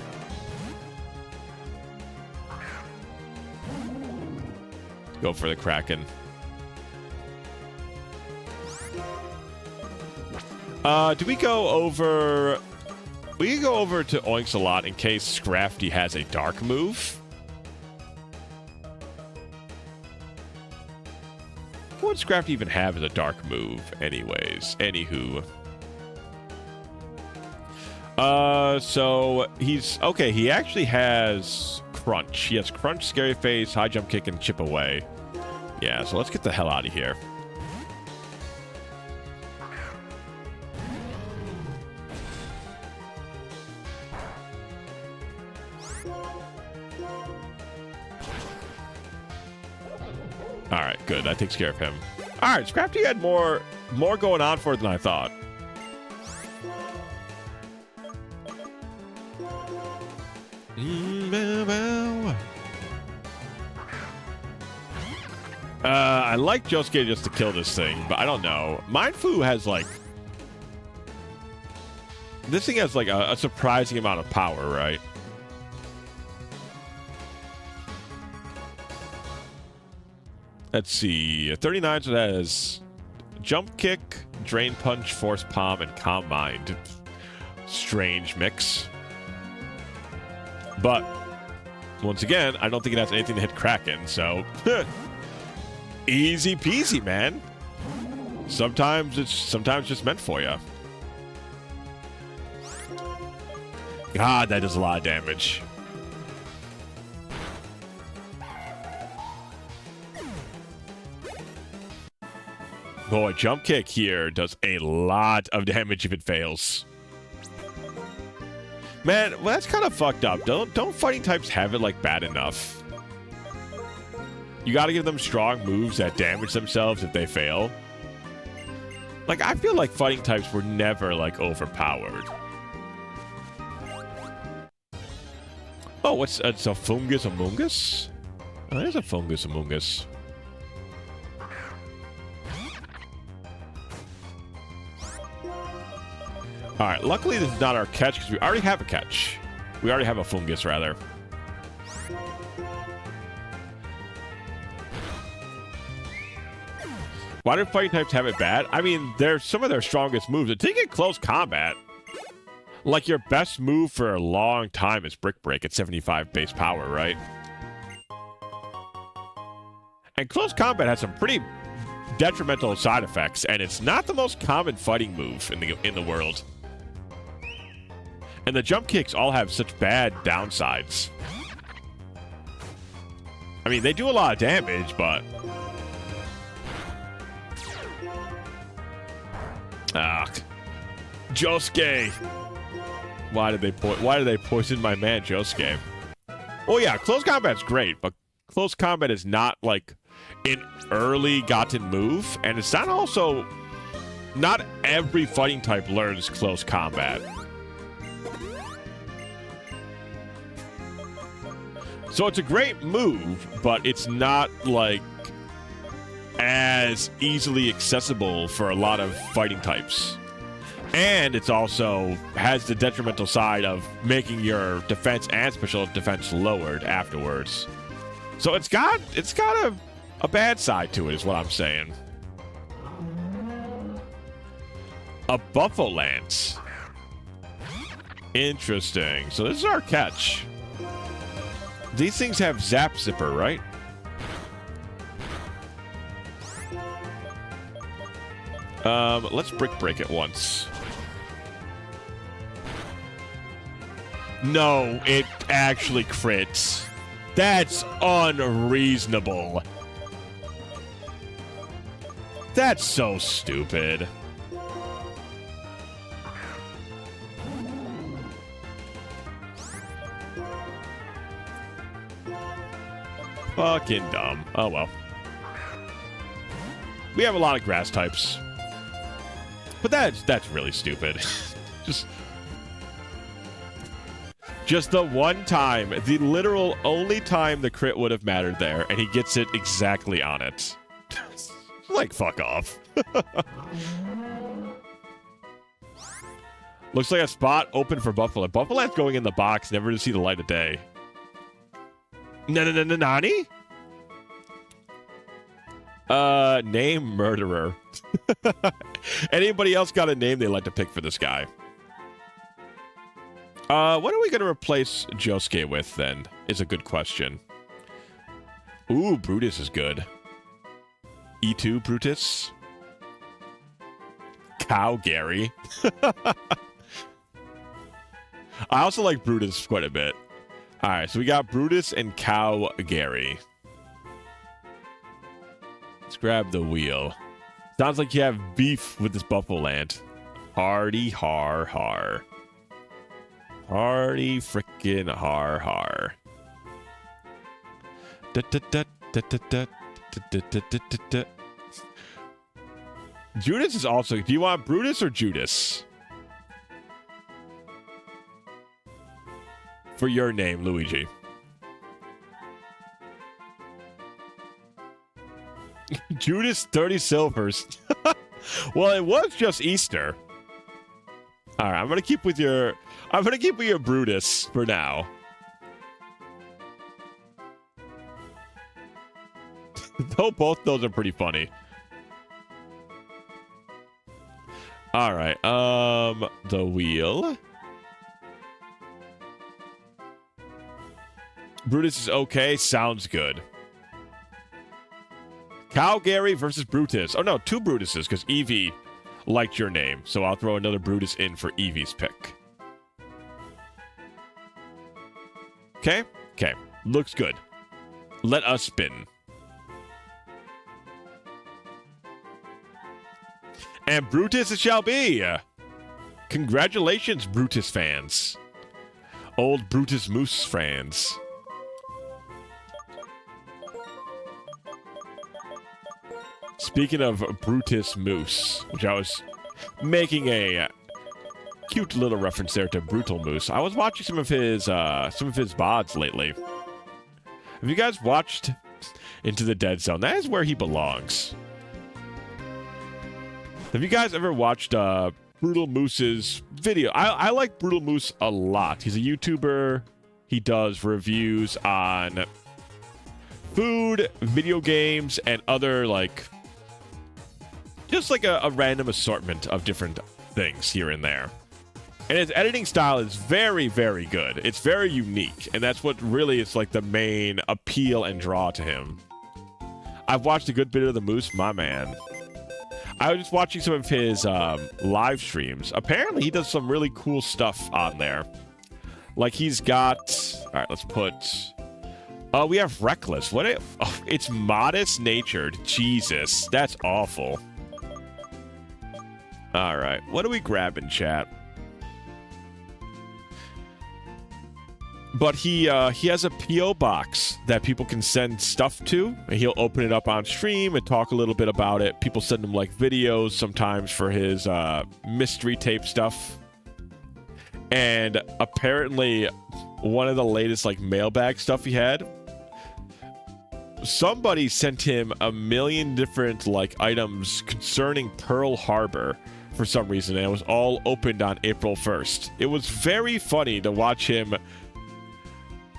Go for the Kraken. Do we go over... We can go over to Oinks a lot in case Scrafty has a dark move. What would Scrafty even have as a dark move anyways? Anywho. So he's... Okay, he actually has Crunch. He has Crunch, Scary Face, High Jump Kick, and Chip Away. Yeah, so let's get the hell out of here. Alright, good. That takes care of him. Alright, Scrafty had more going on for it than I thought. I like Josuke just to kill this thing, but I don't know. Mindfu has like... This thing has like a surprising amount of power, right? Let's see. 39, so that is Jump Kick, Drain Punch, Force Palm, and Calm Mind. Strange mix. But, once again, I don't think it has anything to hit Kraken, so... Easy peasy, man. Sometimes it's just meant for you. God, that does a lot of damage. Boy, Jump Kick here does a lot of damage if it fails. Man, well, that's kind of fucked up. Don't fighting types have it like bad enough? You gotta give them strong moves that damage themselves if they fail. Like, I feel like fighting types were never like overpowered. Oh, it's a Fungus Amoongus? Oh, there's a Fungus Amoongus. Alright, luckily this is not our catch because we already have a catch. We already have a Fungus, rather. Why do fighting types have it bad? I mean, they're some of their strongest moves. Until you get close combat, like your best move for a long time is Brick Break at 75 base power, right? And close combat has some pretty detrimental side effects, and it's not the most common fighting move in the world. And the jump kicks all have such bad downsides. I mean, they do a lot of damage, but... Josuke! Why did they poison my man, Josuke? Oh yeah, close combat's great, but close combat is not, like, an early gotten move, and it's not also... Not every fighting type learns close combat. So it's a great move, but it's not, like, as easily accessible for a lot of fighting types. And it's also has the detrimental side of making your defense and special defense lowered afterwards. So it's got a bad side to it, is what I'm saying. A Buffalo Lance. Interesting. So this is our catch. These things have Zap Zipper, right? Let's Brick Break it once. No, it actually crits. That's unreasonable. That's so stupid. Fucking dumb. Oh well. We have a lot of grass types. But that's really stupid. Just the one time, the literal only time the crit would have mattered there, and he gets it exactly on it. Like, fuck off. Looks like a spot open for Buffalo. Buffalo's going in the box, never to see the light of day. Nani? Name Murderer. Anybody else got a name they like to pick for this guy? What are we going to replace Josuke with, then? Is a good question. Ooh, Brutus is good. E2 Brutus. Cow Gary. I also like Brutus quite a bit. Alright, so we got Brutus and Cow Gary. Let's grab the wheel. Sounds like you have beef with this Buffalo Land. Hardy har har. Hardy frickin' har har. Judas is also... Do you want Brutus or Judas? For your name, Luigi. Judas 30 silvers. Well, it was just Easter. All right, I'm gonna keep with your Brutus for now. Though both those are pretty funny. All right, the wheel. Brutus is okay. Sounds good. Cow Gary versus Brutus. Oh, no, two Brutuses, because Evie liked your name. So I'll throw another Brutus in for Evie's pick. Okay? Okay. Looks good. Let us spin. And Brutus it shall be. Congratulations, Brutus fans. Old Brutus Moose fans. Speaking of Brutus Moose, which I was making a cute little reference there to Brutal Moose. I was watching some of his VODs lately. Have you guys watched Into the Dead Zone? That is where he belongs. Have you guys ever watched Brutal Moose's video? I like Brutal Moose a lot. He's a YouTuber. He does reviews on food, video games, and other, like, just like a random assortment of different things here and there. And his editing style is very, very good. It's very unique, and that's what really is like the main appeal and draw to him. I've watched a good bit of the Moose, my man. I was just watching some of his live streams. Apparently, he does some really cool stuff on there. Like, he's got... All right, let's put... we have Reckless. It's modest-natured. Jesus, that's awful. All right, what do we grab in chat? But he has a P.O. box that people can send stuff to, and he'll open it up on stream and talk a little bit about it. People send him, like, videos sometimes for his mystery tape stuff. And apparently, one of the latest, like, mailbag stuff he had, somebody sent him a million different, like, items concerning Pearl Harbor for some reason, and it was all opened on April 1st. It was very funny to watch him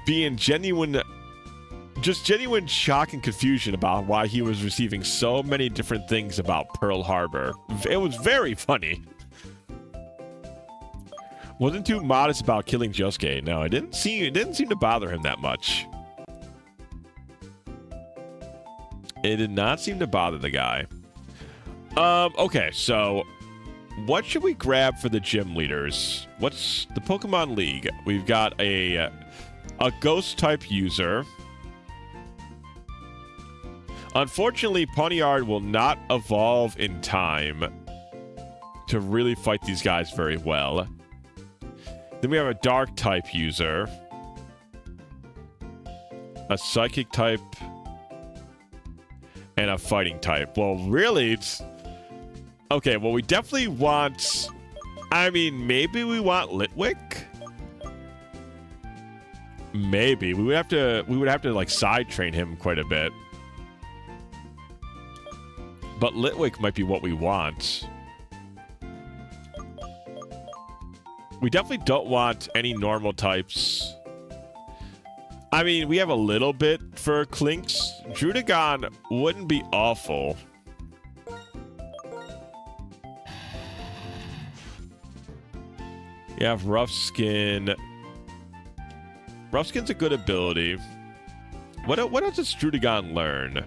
being genuine shock and confusion about why he was receiving so many different things about Pearl Harbor. It was very funny. Wasn't too modest about killing Josuke. No, it didn't seem to bother him that much. It did not seem to bother the guy. Okay, so what should we grab for the gym leaders? What's the Pokemon League? We've got a ghost type user. Unfortunately, Pawniard will not evolve in time to really fight these guys very well. Then we have a dark type user, a psychic type, and a fighting type. Well, really, it's okay. Well, we definitely want. I mean, maybe we want Litwick. Maybe we would have to like side train him quite a bit. But Litwick might be what we want. We definitely don't want any normal types. I mean, we have a little bit for Clinks. Drudagon wouldn't be awful. You have Rough Skin. Rough Skin's a good ability. What else does Drudagon learn?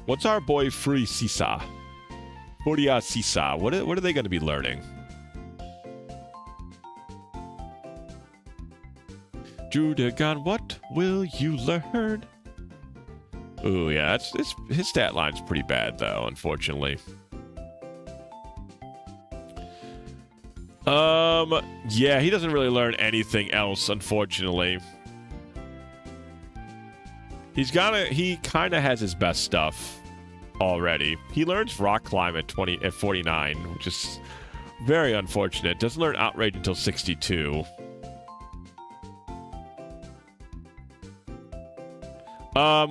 What's our boy Furia Sisa? Furia Sisa. What are they going to be learning? Drudagon, what will you learn? Ooh, yeah, his stat line's pretty bad, though, unfortunately. Yeah, he doesn't really learn anything else, unfortunately. He kind of has his best stuff already. He learns Rock Climb at 49, which is very unfortunate. Doesn't learn Outrage until 62.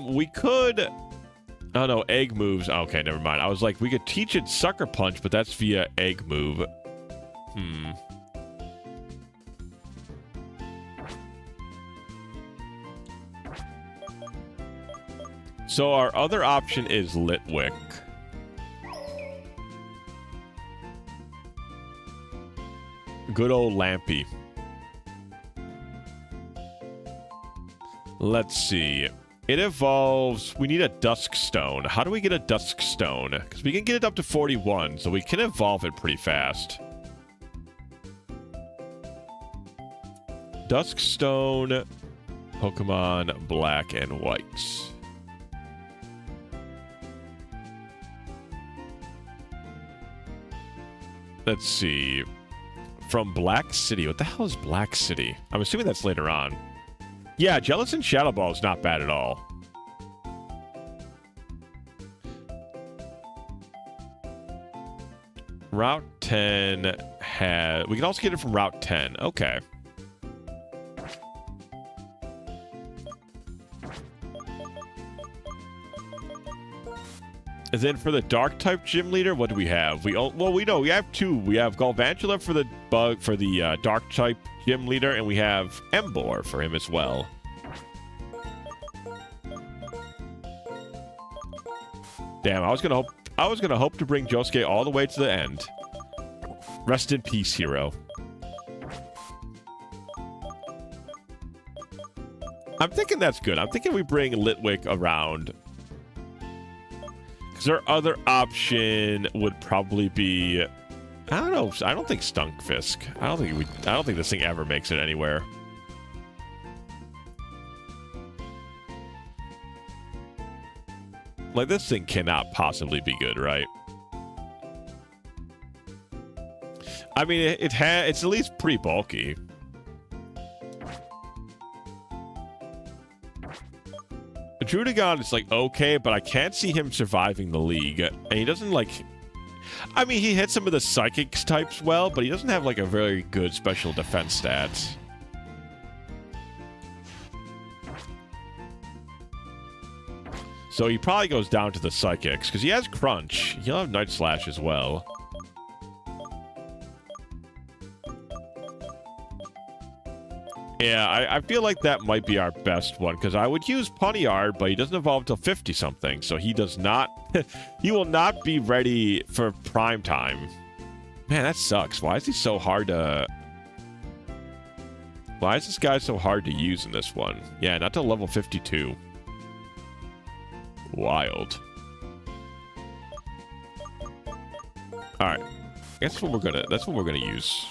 We could... Oh, no, Egg moves. Okay, never mind. I was like, we could teach it Sucker Punch, but that's via Egg move. So our other option is Litwick. Good old Lampy. Let's see. It evolves... We need a Dusk Stone. How do we get a Dusk Stone? Because we can get it up to 41, so we can evolve it pretty fast. Dusk Stone, Pokemon Black and White. Let's see. From Black City. What the hell is Black City? I'm assuming that's later on. Yeah, Jellicent Shadow Ball is not bad at all. Route 10 has... We can also get it from Route 10. Okay. And then for the dark type gym leader, what do we have? We know we have two. We have Galvantula for the dark type gym leader, and we have Emboar for him as well. Damn, I was gonna hope to bring Josuke all the way to the end. Rest in peace, hero. I'm thinking that's good. I'm thinking we bring Litwick around. Because our other option would probably be... I don't know. I don't think Stunkfisk. I don't think this thing ever makes it anywhere. Like, this thing cannot possibly be good, right? I mean, it's at least pretty bulky. Drudagon is like okay, but I can't see him surviving the league. And he doesn't like... I mean, he hits some of the psychic types well, but he doesn't have like a very good special defense stats. So he probably goes down to the psychics, because he has Crunch. He'll have Night Slash as well. Yeah, I feel like that might be our best one, because I would use Pawniard, but he doesn't evolve until 50-something, so he does not... he will not be ready for prime time. Man, that sucks. Why is he so hard to... Why is this guy so hard to use in this one? Yeah, not till level 52. Wild. Alright. That's what we're gonna use.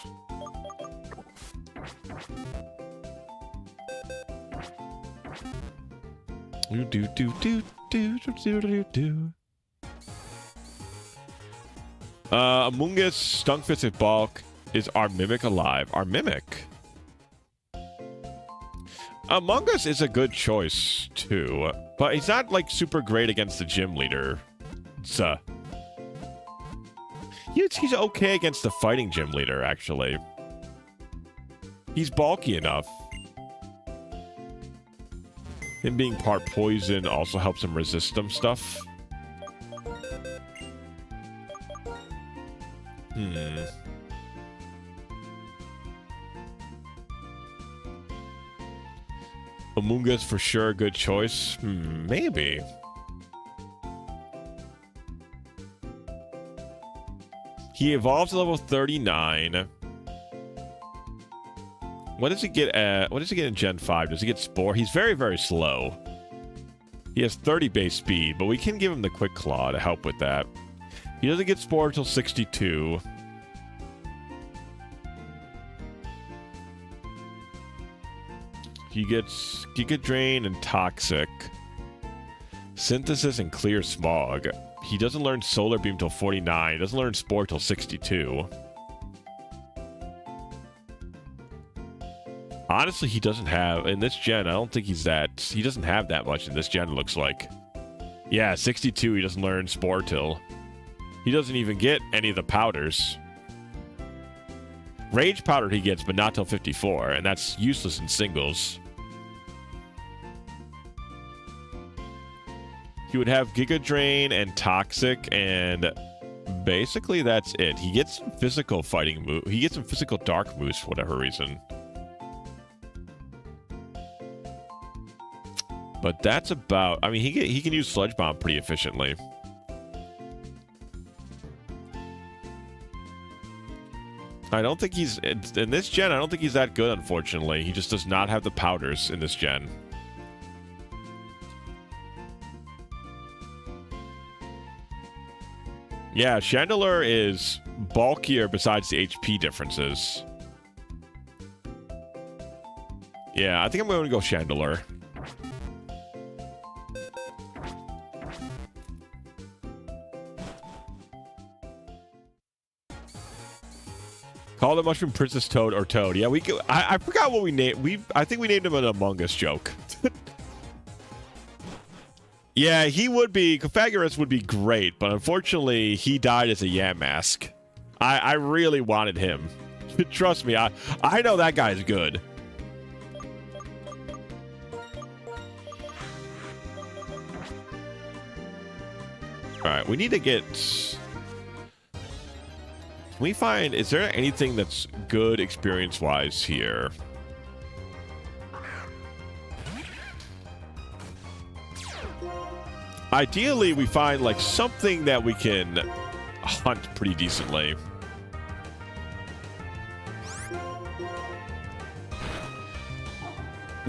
Amoonguss, Stunkfist at Bulk. Is our Mimic alive? Our Mimic? Among Us is a good choice, too. But he's not, like, super great against the gym leader. It's, he's okay against the fighting gym leader, actually. He's bulky enough. Him being part poison also helps him resist some stuff. Amoonguss for sure a good choice. Maybe. He evolves to level 39. What does he get at? What does he get in Gen 5? Does he get Spore? He's very, very slow. He has 30 base speed, but we can give him the Quick Claw to help with that. He doesn't get Spore until 62. He gets Giga Drain and Toxic. Synthesis and Clear Smog. He doesn't learn Solar Beam till 49. He doesn't learn Spore till 62. Honestly, he doesn't have... In this gen, I don't think he's that... He doesn't have that much in this gen, it looks like. Yeah, 62, he doesn't learn Spore till. He doesn't even get any of the powders. Rage Powder he gets, but not till 54, and that's useless in singles. He would have Giga Drain and Toxic, and basically that's it. He gets some physical fighting move. He gets some physical dark moves for whatever reason. But that's about... I mean, he can use Sludge Bomb pretty efficiently. I don't think he's... In this gen, I don't think he's that good, unfortunately. He just does not have the powders in this gen. Yeah, Chandelure is bulkier besides the HP differences. Yeah, I think I'm going to go Chandelure. Call the Mushroom Princess Toad or Toad. Yeah, we. I forgot what we named. I think we named him an Among Us joke. Yeah, he would be. Pythagoras would be great, but unfortunately, he died as a Yamask. I really wanted him. Trust me, I know that guy's good. All right, we need to get... Can we find... Is there anything that's good experience-wise here? Ideally, we find, like, something that we can hunt pretty decently.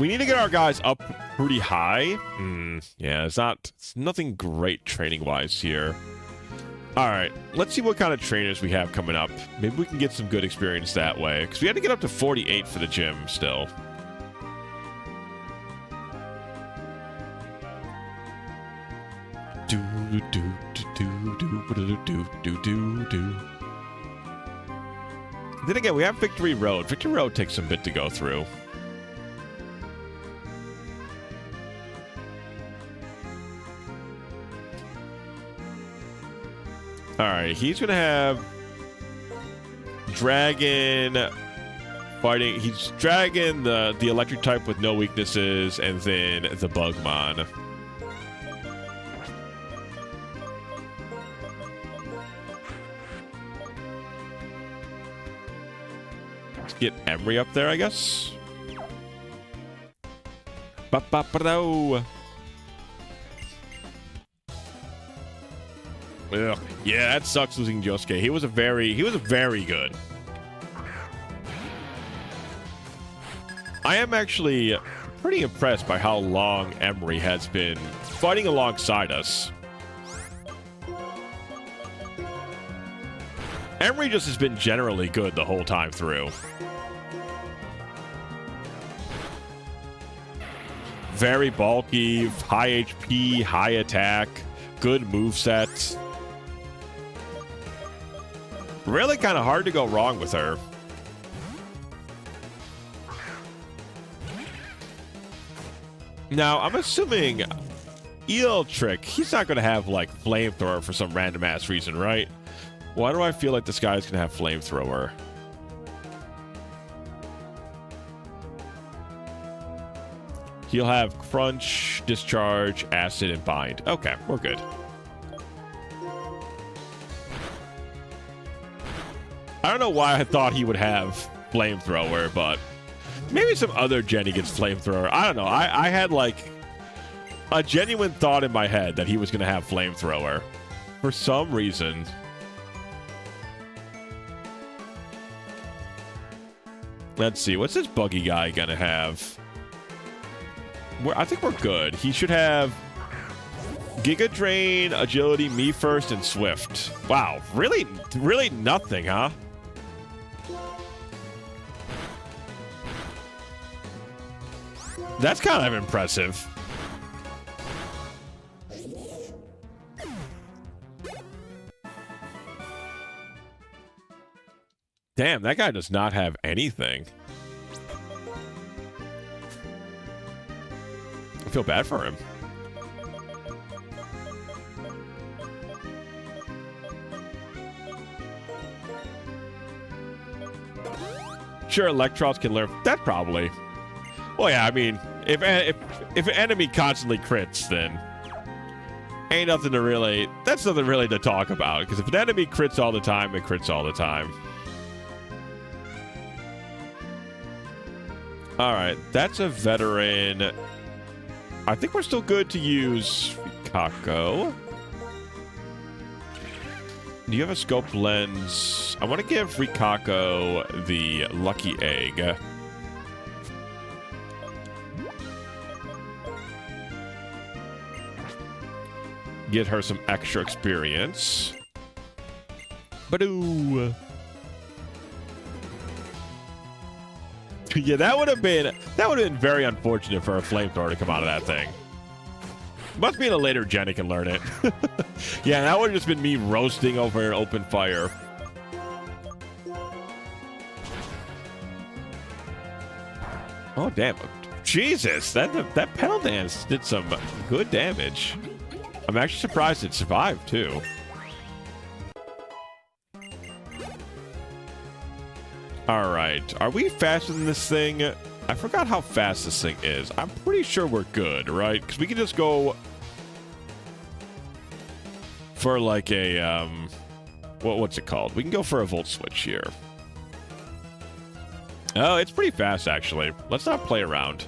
We need to get our guys up pretty high. Yeah, it's nothing great training-wise here. All right, let's see what kind of trainers we have coming up. Maybe we can get some good experience that way, because we had to get up to 48 for the gym still. Then again, we have Victory Road. Victory Road takes some bit to go through. Alright, he's going to have Dragon fighting. He's Dragon, the electric type with no weaknesses, and then the Bugmon. Let's get Emery up there, I guess. Ba-ba-ba-do. Ugh. Yeah, that sucks losing Josuke. He was very good. I am actually pretty impressed by how long Emery has been fighting alongside us. Emery just has been generally good the whole time through. Very bulky, high HP, high attack, good moveset. Really kind of hard to go wrong with her. Now, I'm assuming Eel Trick, he's not going to have, like, Flamethrower for some random-ass reason, right? Why do I feel like this guy's going to have Flamethrower? He'll have Crunch, Discharge, Acid, and Bind. Okay, we're good. I don't know why I thought he would have Flamethrower, but maybe some other Jenny gets Flamethrower. I don't know. I had, like, a genuine thought in my head that he was going to have Flamethrower. For some reason. Let's see. What's this buggy guy going to have? I think we're good. He should have Giga Drain, Agility, Me First, and Swift. Wow. Really, really nothing, huh? That's kind of impressive. Damn, that guy does not have anything. I feel bad for him. Sure, Electros can learn that probably. Well, yeah, I mean, if an enemy constantly crits, then ain't nothing to really. That's nothing really to talk about. Because if an enemy crits all the time, it crits all the time. All right, that's a veteran. I think we're still good to use Rikako. Do you have a scope lens? I want to give Rikako the lucky egg. Get her some extra experience. Badoo. Yeah, that would have been very unfortunate for a Flamethrower to come out of that thing. Must be in a later Jenny can learn it. Yeah, that would have just been me roasting over open fire. Oh damn! Jesus, that pedal dance did some good damage. I'm actually surprised it survived too. All right, are we faster than this thing? I forgot how fast this thing is. I'm pretty sure we're good, right? Because we can just go for like a what's it called? We can go for a volt switch here. Oh, it's pretty fast actually. Let's not play around.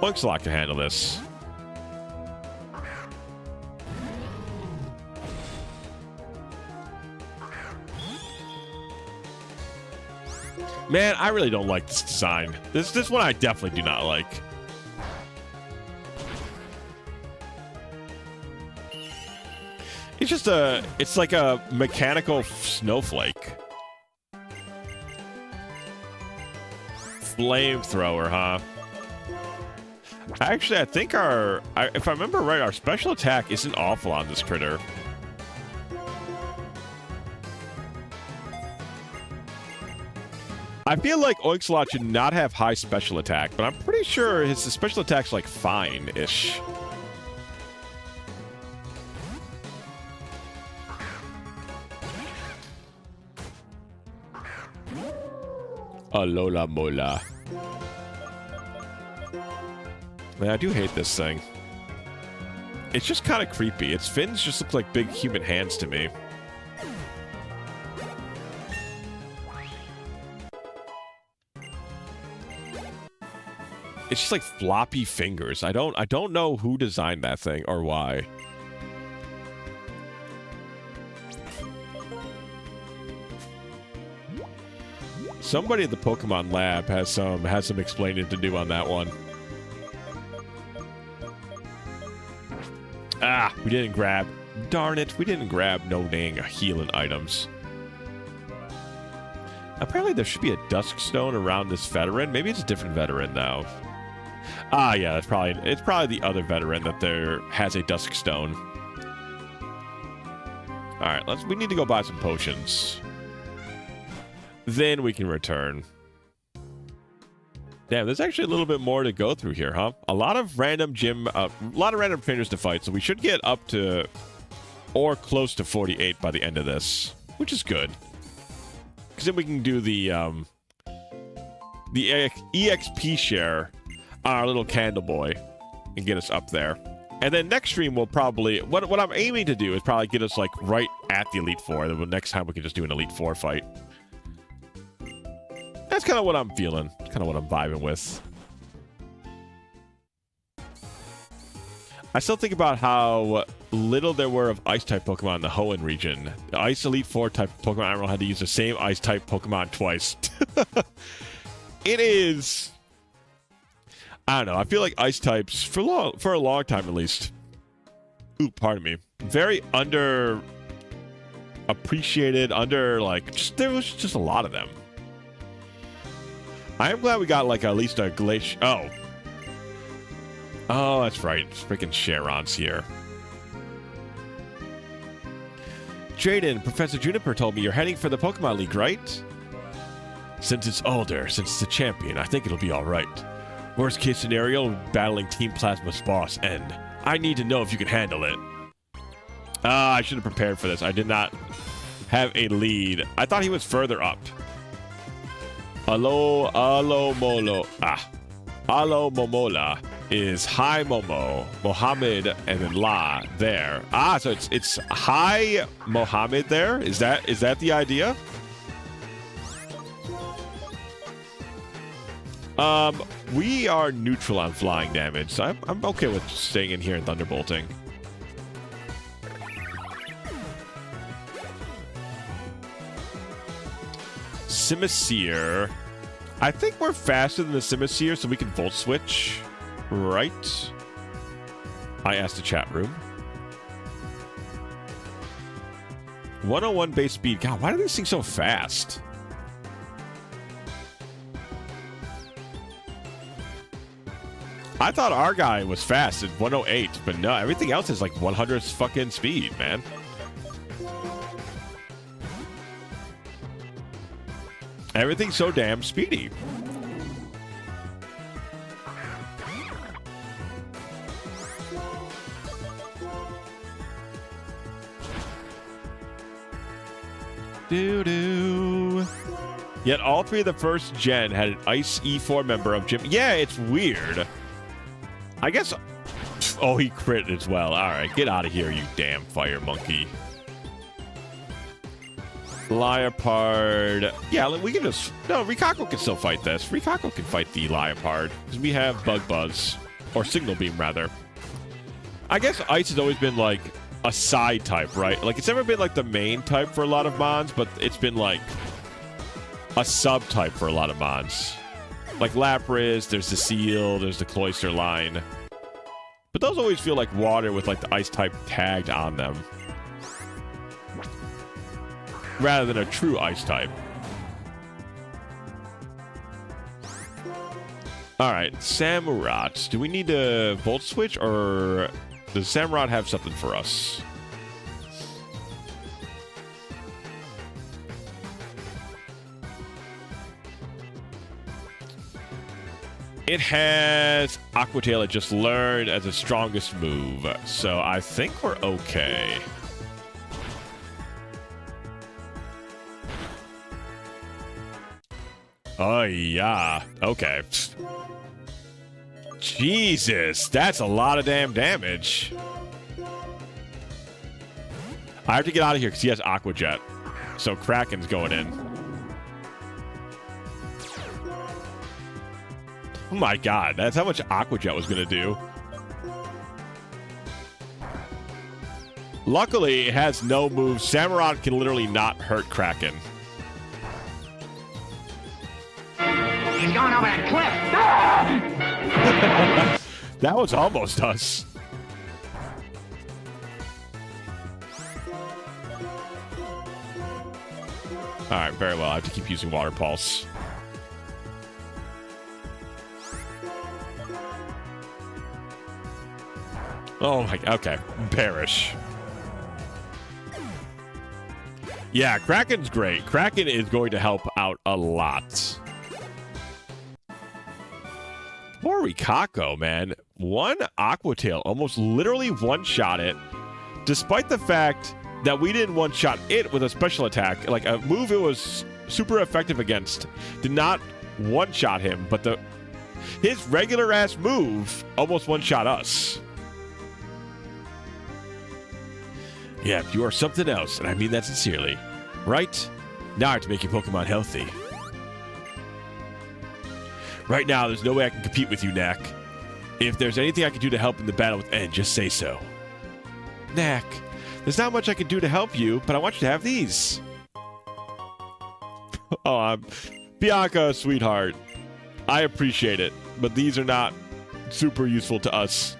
Black Nuzlocke can handle this. Man, I really don't like this design. This one I definitely do not like. It's just it's like a mechanical snowflake. Flamethrower, huh? Actually, I think if I remember right, our special attack isn't awful on this critter. I feel like Oinxalot should not have high special attack, but I'm pretty sure his special attack's like fine-ish. Alola Mola. Man, I do hate this thing. It's just kind of creepy. Its fins just look like big human hands to me. It's just like floppy fingers. I don't know who designed that thing or why. Somebody at the Pokemon Lab has some explaining to do on that one. Ah, we didn't grab. Darn it, we didn't grab no dang healing items. Apparently there should be a Dusk Stone around this veteran. Maybe it's a different veteran now. Ah, yeah, it's probably the other veteran that there has a Dusk Stone. All right, we need to go buy some potions. Then we can return. Damn, there's actually a little bit more to go through here, huh? A lot of random random trainers to fight, so we should get up to or close to 48 by the end of this, which is good. Because then we can do the EXP share on our little candle boy and get us up there. And then next stream we'll probably what I'm aiming to do is probably get us like right at the Elite Four. Then next time we can just do an Elite Four fight. That's kind of what I'm feeling. Kind of what I'm vibing with. I still think about how little there were of Ice-type Pokemon in the Hoenn region. The Ice Elite Four type Pokemon Admiral had to use the same Ice-type Pokemon twice. It is... I don't know. I feel like Ice-types, for a long time at least... Ooh, pardon me. Very appreciated, there was just a lot of them. I am glad we got, like, at least a Glacier... Oh, that's right. Freaking Sharon's here. Jaden, Professor Juniper told me you're heading for the Pokemon League, right? Since it's older, since it's a champion, I think it'll be alright. Worst case scenario, battling Team Plasma's boss, and I need to know if you can handle it. I should have prepared for this. I did not have a lead. I thought he was further up. Alo Momola is Hi Momo, Mohammed, and then La there. So it's Hi Mohammed there. Is that the idea? We are neutral on flying damage, so I'm okay with staying in here and thunderbolting. Simisear. I think we're faster than the Simisear, so we can Volt Switch. Right? I asked the chat room. 101 base speed. God, why do these things so fast? I thought our guy was fast at 108, but no, everything else is like 100 fucking speed, man. Everything's so damn speedy. Doo-doo. Yet all three of the first gen had an Ice E4 member of Gym. Yeah, it's weird. I guess... Oh, he crit as well. Alright, get out of here, you damn fire monkey. Liepard. Yeah, we can just... No, Rikako can still fight this. Rikako can fight the Liepard. Because we have Bug Buzz. Or Signal Beam, rather. I guess Ice has always been, like, a side type, right? Like, it's never been, like, the main type for a lot of mons, but it's been, like, a subtype for a lot of mons. Like Lapras, there's the Seal, there's the Cloyster line. But those always feel like water with like the ice type tagged on them. Rather than a true ice type. Alright, Samurott. Do we need to Volt Switch, or does Samurott have something for us? It has Aqua Tail it just learned as its strongest move, so I think we're okay. Oh, yeah. Okay. Jesus, that's a lot of damn damage. I have to get out of here because he has Aqua Jet. So Kraken's going in. Oh my god, that's how much Aqua Jet was going to do. Luckily, it has no moves. Samurott can literally not hurt Kraken. He's going over that cliff. That was almost us. Alright, very well. I have to keep using Water Pulse. Oh my, okay. Perish. Yeah, Kraken's great. Kraken is going to help out a lot. Poor Rikako, man. One Aqua Tail almost literally one-shot it, despite the fact that we didn't one-shot it with a special attack. Like, a move it was super effective against did not one-shot him, but his regular-ass move almost one-shot us. Yeah, you are something else, and I mean that sincerely. Right? Now I have to make your Pokemon healthy. Right now, there's no way I can compete with you, Knack. If there's anything I can do to help in the battle with N, just say so. Knack, there's not much I can do to help you, but I want you to have these. Oh, Bianca, sweetheart. I appreciate it, but these are not super useful to us.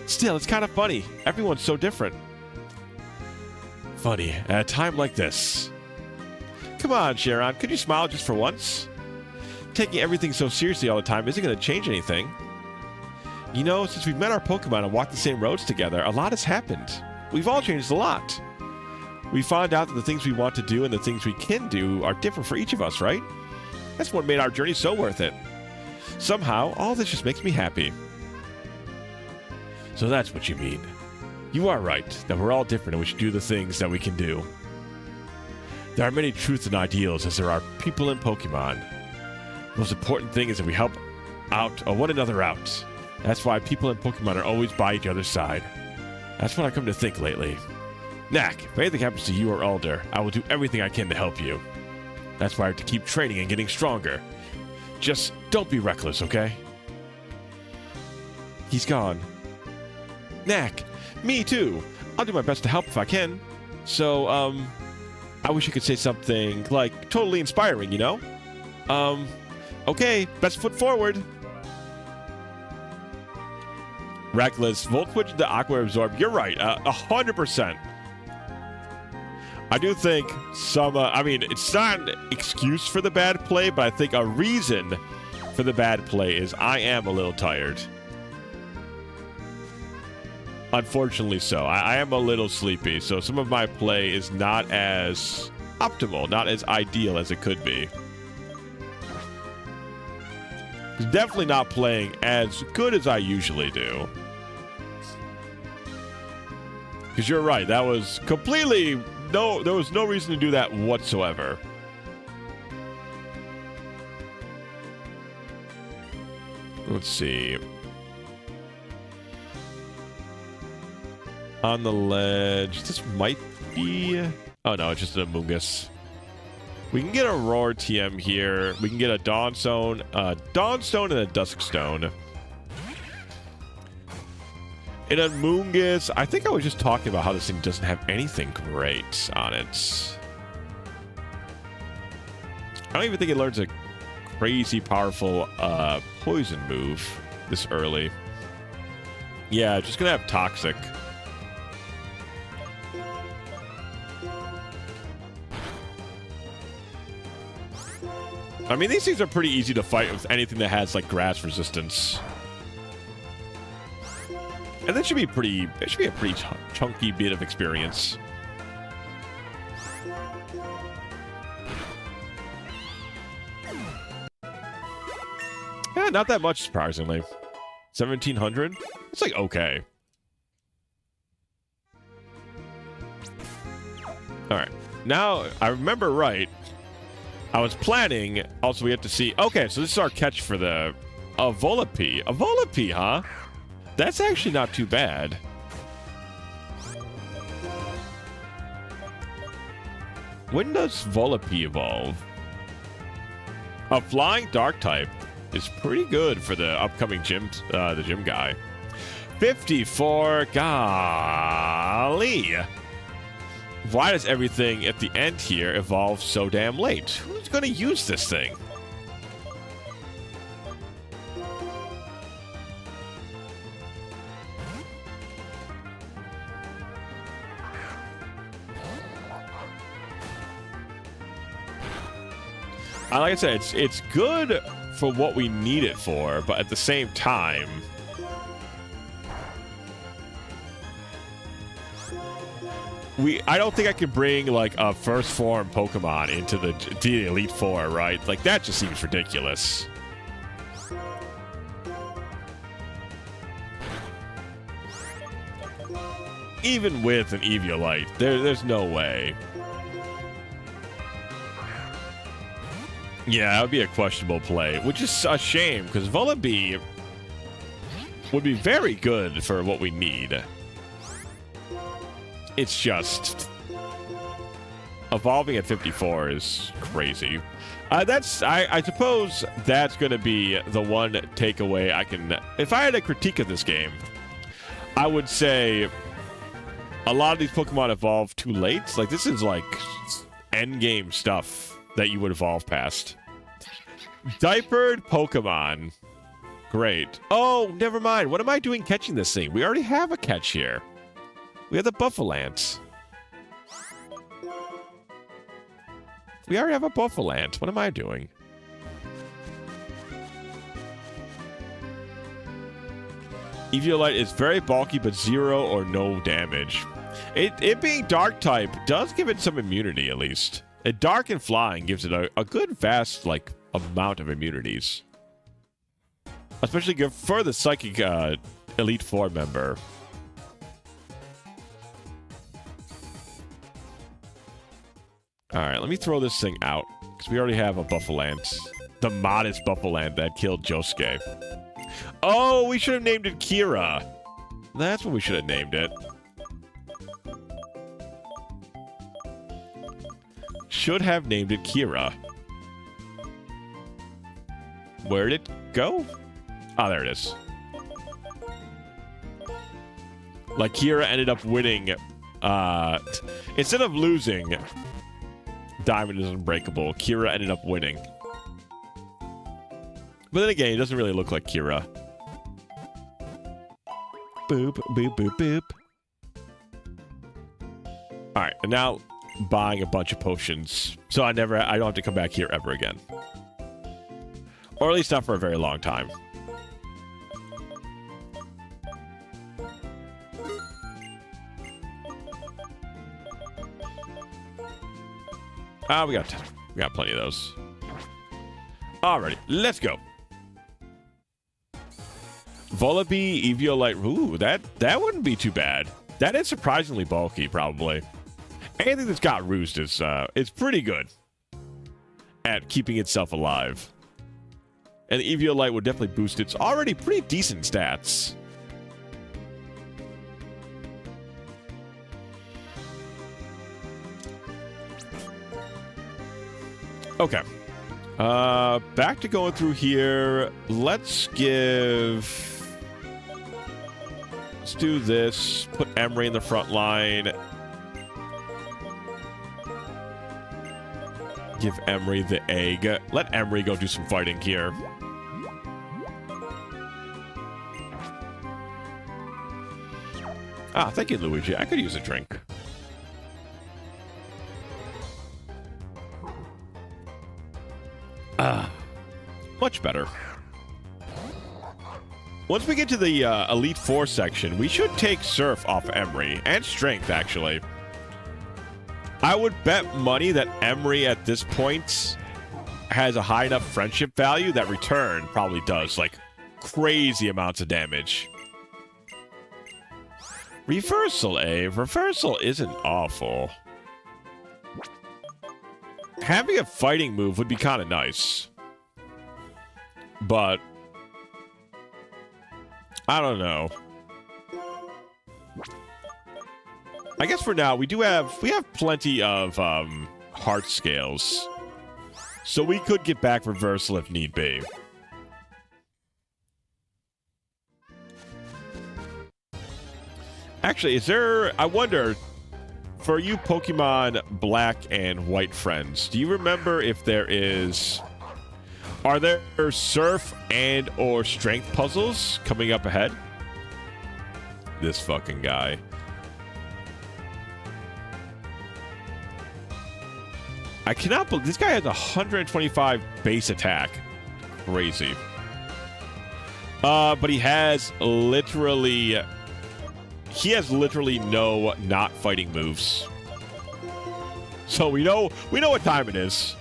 Still, it's kind of funny. Everyone's so different. Funny, at a time like this. Come on, Sharon, could you smile just for once? Taking everything so seriously all the time isn't going to change anything. You know, since we've met our Pokemon and walked the same roads together, a lot has happened. We've all changed a lot. We found out that the things we want to do and the things we can do are different for each of us, right? That's what made our journey so worth it. Somehow, all this just makes me happy. So that's what you mean. You are right, that we're all different and we should do the things that we can do. There are many truths and ideals as there are people in Pokemon. The most important thing is that we help out or one another out. That's why people in Pokemon are always by each other's side. That's what I've come to think lately. Knack, if anything happens to you or Alder, I will do everything I can to help you. That's why I have to keep training and getting stronger. Just don't be reckless, okay? He's gone. Knack, me too. I'll do my best to help if I can. So, I wish you could say something, like, totally inspiring, you know? Okay, best foot forward. Reckless, Volt Switch the Aqua Absorb. You're right, 100%. I do think some, I mean, it's not an excuse for the bad play, but I think a reason for the bad play is I am a little tired. Unfortunately so. I am a little sleepy, so some of my play is not as optimal, not as ideal as it could be. Definitely not playing as good as I usually do. Because you're right, that was completely... No, there was no reason to do that whatsoever. Let's see. On the ledge. This might be... Oh, no, it's just an Amoonguss. We can get a Roar TM here. We can get a Dawnstone, and a Duskstone. In Amoonguss, I think I was just talking about how this thing doesn't have anything great on it. I don't even think it learns a crazy powerful poison move this early. Yeah, just gonna have Toxic. I mean, these things are pretty easy to fight with anything that has like grass resistance. And that should be pretty. It should be a pretty chunky bit of experience. Yeah, not that much, surprisingly. 1,700. It's like okay. All right. Now I remember right. I was planning. Also, we have to see. Okay, so this is our catch for the Volipede. A Volipede, huh? That's actually not too bad. When does Volipede evolve? A flying dark type is pretty good for the upcoming gym guy. 54. Golly. Why does everything at the end here evolve so damn late? Who's going to use this thing? Like I said, it's good for what we need it for, but at the same time, I don't think I could bring like a first form Pokemon into the Elite Four, right? Like that just seems ridiculous. Even with an Eviolite, there's no way. Yeah, that would be a questionable play, which is a shame because Volibee would be very good for what we need. It's just evolving at 54 is crazy. I suppose that's going to be the one takeaway I can. If I had a critique of this game, I would say a lot of these Pokemon evolve too late. Like this is like end game stuff that you would evolve past. Diapered Pokemon. Great. Oh, never mind. What am I doing catching this thing? We already have a catch here. We have the Buffalance. We already have a Buffalance. What am I doing? Eviolite is very bulky, but 0 or no damage. It being dark type does give it some immunity, at least. Dark and flying gives it a good vast like amount of immunities, especially good for the psychic Elite Four member. All right, let me throw this thing out because we already have a Buffalance, the modest Buffalance that killed Josuke. Oh, we should have named it Kira. That's what we should have named it. Should have named it Kira. Where did it go? Oh, there it is. Like Kira ended up winning. Instead of losing, Diamond is unbreakable. Kira ended up winning. But then again, it doesn't really look like Kira. Boop, boop, boop, boop. Alright, and now buying a bunch of potions. So I don't have to come back here ever again. Or at least not for a very long time. We got plenty of those. Alrighty, let's go. Volibee, Eviolite. Ooh, that wouldn't be too bad. That is surprisingly bulky, probably. Anything that's got Roost is pretty good at keeping itself alive. And the Eviolite would definitely boost its already pretty decent stats. Okay. Back to going through here. Let's do this. Put Emery in the front line. Give Emery the egg. Let Emery go do some fighting here. Ah, thank you, Luigi. I could use a drink. Ah, much better. Once we get to the Elite Four section, we should take Surf off Emery, and Strength, actually. I would bet money that Emery at this point has a high enough friendship value that Return probably does, like, crazy amounts of damage. Reversal, eh? Reversal isn't awful. Having a fighting move would be kind of nice. But I don't know. I guess for now we have plenty of heart scales. So we could get back Reversal if need be. Actually, is there... I wonder, for you Pokemon Black and White friends, do you remember if there is... Are there Surf and or Strength puzzles coming up ahead? This fucking guy. I cannot believe... This guy has 125 base attack. Crazy. But he has literally... He has literally no not fighting moves. So we know what time it is.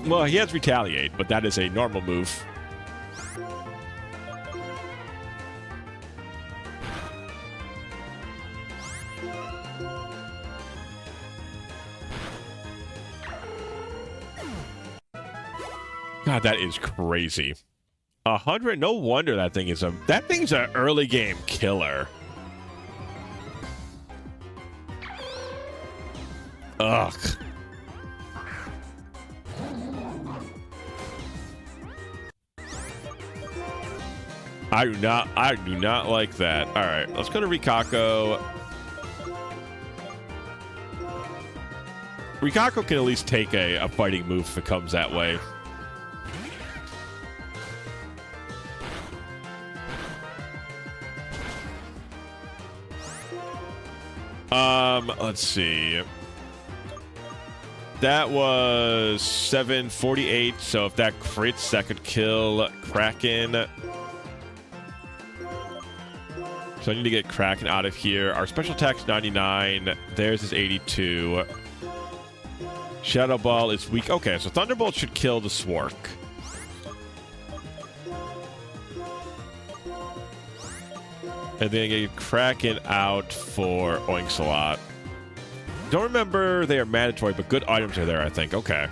Well, he has Retaliate, but that is a normal move. God, that is crazy. 100, no wonder that thing's an early game killer. Ugh. I do not like that. All right, let's go to Rikako. Rikako can at least take a fighting move if it comes that way. Let's see. That was 748, so if that crits, that could kill Kraken. So I need to get Kraken out of here. Our special attack's 99. Theirs is 82. Shadow Ball is weak. Okay, so Thunderbolt should kill the Swark. And then get Kraken out for Oinksalot. Don't remember they are mandatory, but good items are there, I think. Okay.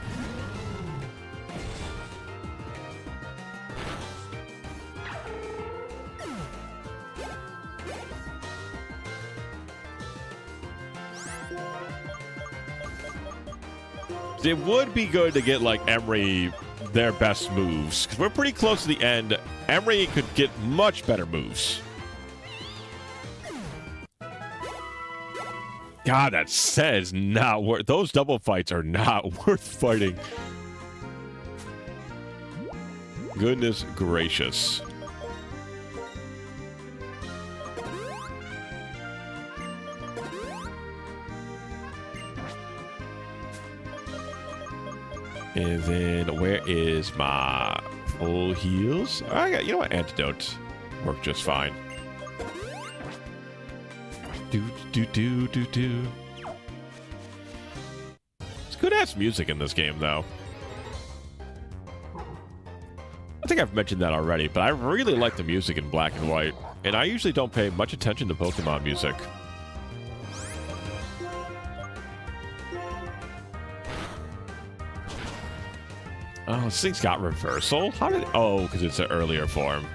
It would be good to get, like, Emery their best moves. Because we're pretty close to the end. Emery could get much better moves. God, that says not worth... Those double fights are not worth fighting. Goodness gracious. And then where is my full heals? I got, you know what, Antidote worked just fine. Do. It's good ass music in this game, though. I think I've mentioned that already, but I really like the music in Black and White, and I usually don't pay much attention to Pokemon music. Oh, this thing's got Reversal? How did... Oh, because it's an earlier form.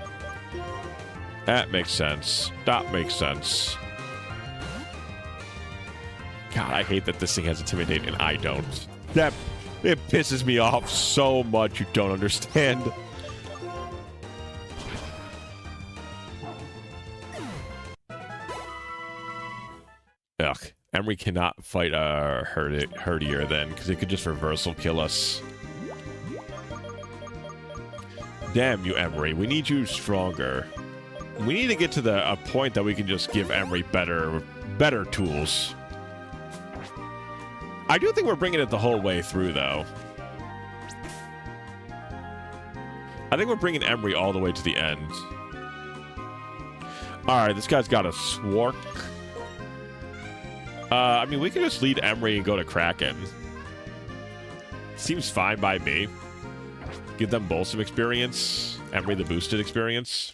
That makes sense. That makes sense. God, I hate that this thing has Intimidate and I don't. That... It pisses me off so much you don't understand. Ugh. Emery cannot fight Herdier then, because it could just reversal kill us. Damn you, Emery. We need you stronger. We need to get to a point that we can just give Emery better tools. I do think we're bringing it the whole way through, though. I think we're bringing Emery all the way to the end. Alright, this guy's got a Swark. I mean, we can just lead Emery and go to Kraken. Seems fine by me. Give them both some experience. Emery the boosted experience.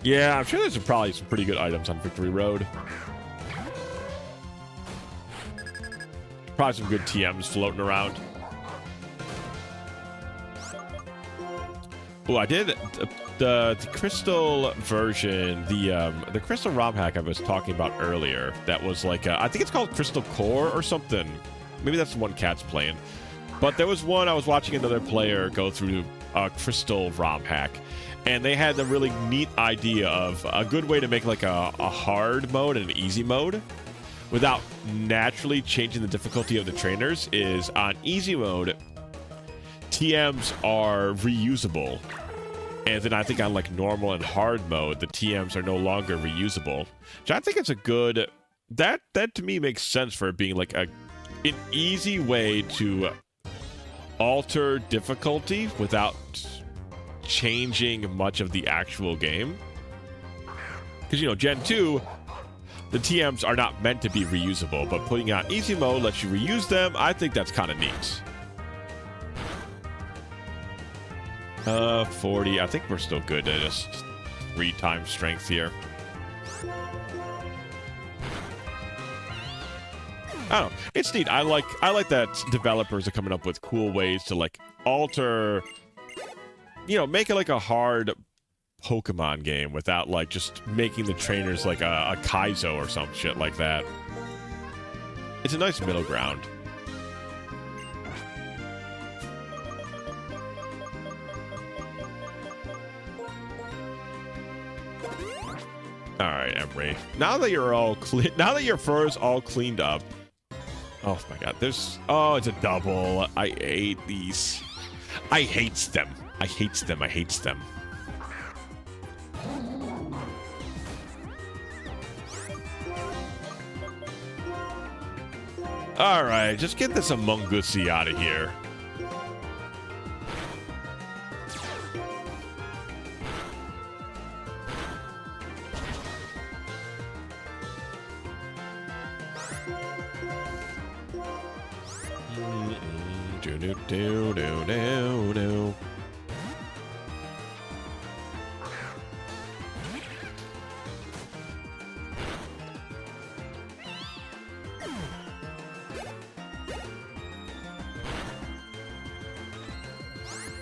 Yeah, I'm sure there's probably some pretty good items on Victory Road. Probably some good TMs floating around. Oh, I did the crystal version, the crystal ROM hack I was talking about earlier. That was like I think it's called Crystal Core or something. Maybe that's the one Cat's playing. But there was one I was watching another player go through a crystal ROM hack, and they had the really neat idea of a good way to make like a hard mode and an easy mode without naturally changing the difficulty of the trainers. Is on easy mode, TMs are reusable, and then I think on like normal and hard mode, the TMs are no longer reusable. Which I think it's a good, that to me makes sense for it being like an easy way to alter difficulty without changing much of the actual game. Because, you know, Gen 2, the TMs are not meant to be reusable, but putting on easy mode lets you reuse them. I think that's kind of neat. 40. I think we're still good to just 3 times strength here. I don't know. It's neat. I like that developers are coming up with cool ways to like alter, you know, make it like a hard Pokemon game without like just making the trainers like a Kaizo or some shit like that. It's a nice middle ground. All right, Emery. Now that you're all clean, now that your fur is all cleaned up. Oh my God, oh, it's a double. I hate these. I hates them. I hates them. I hates them. All right, just get this Amongussy out of here. Do.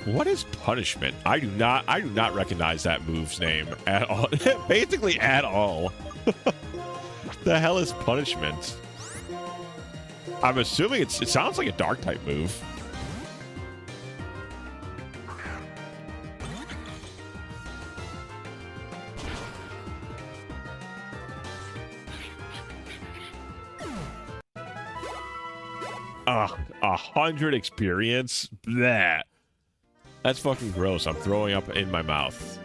What is punishment? I do not recognize that move's name at all. Basically at all. The hell is punishment? I'm assuming it sounds like a dark type move. Ugh, 100 experience? Bleh. That's fucking gross. I'm throwing up in my mouth.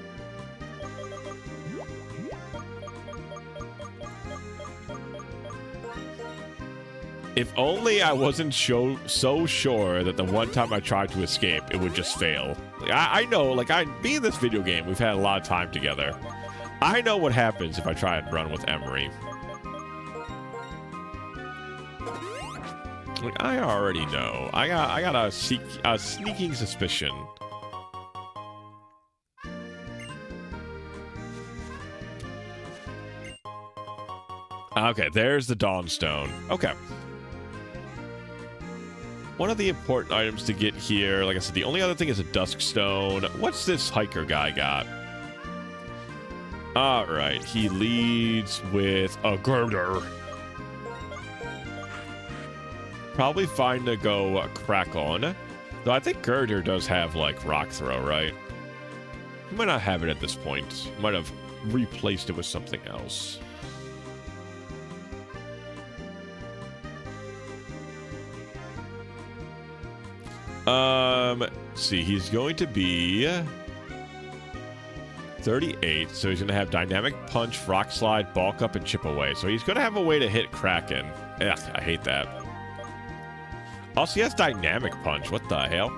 If only I wasn't so sure that the one time I tried to escape, it would just fail. Like, I know, like, being this video game, we've had a lot of time together. I know what happens if I try and run with Emery. Like, I already know. I got a sneaking suspicion. Okay, there's the Dawnstone. Okay. One of the important items to get here, like I said, the only other thing is a Duskstone. What's this hiker guy got? Alright, he leads with a girder. Probably fine to go crack on. Though I think girder does have, like, rock throw, right? He might not have it at this point. He might have replaced it with something else. Let's see. He's going to be 38, so he's going to have Dynamic Punch, Rock Slide, Bulk Up, and Chip Away. So he's going to have a way to hit Kraken. Ugh, I hate that. Also, he has Dynamic Punch. What the hell?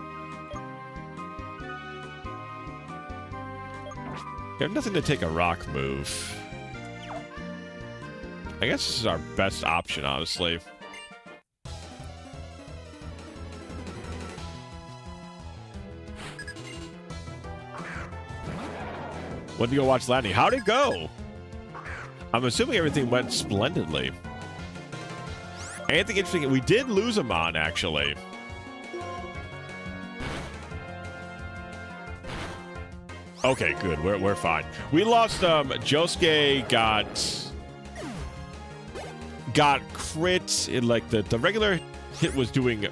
You have nothing to take a rock move. I guess this is our best option, honestly. Went to go watch Landing. How'd it go? I'm assuming everything went splendidly. Anything interesting? We did lose him on, actually. Okay, good. We're fine. We lost Josuke got crit. Like the regular hit was doing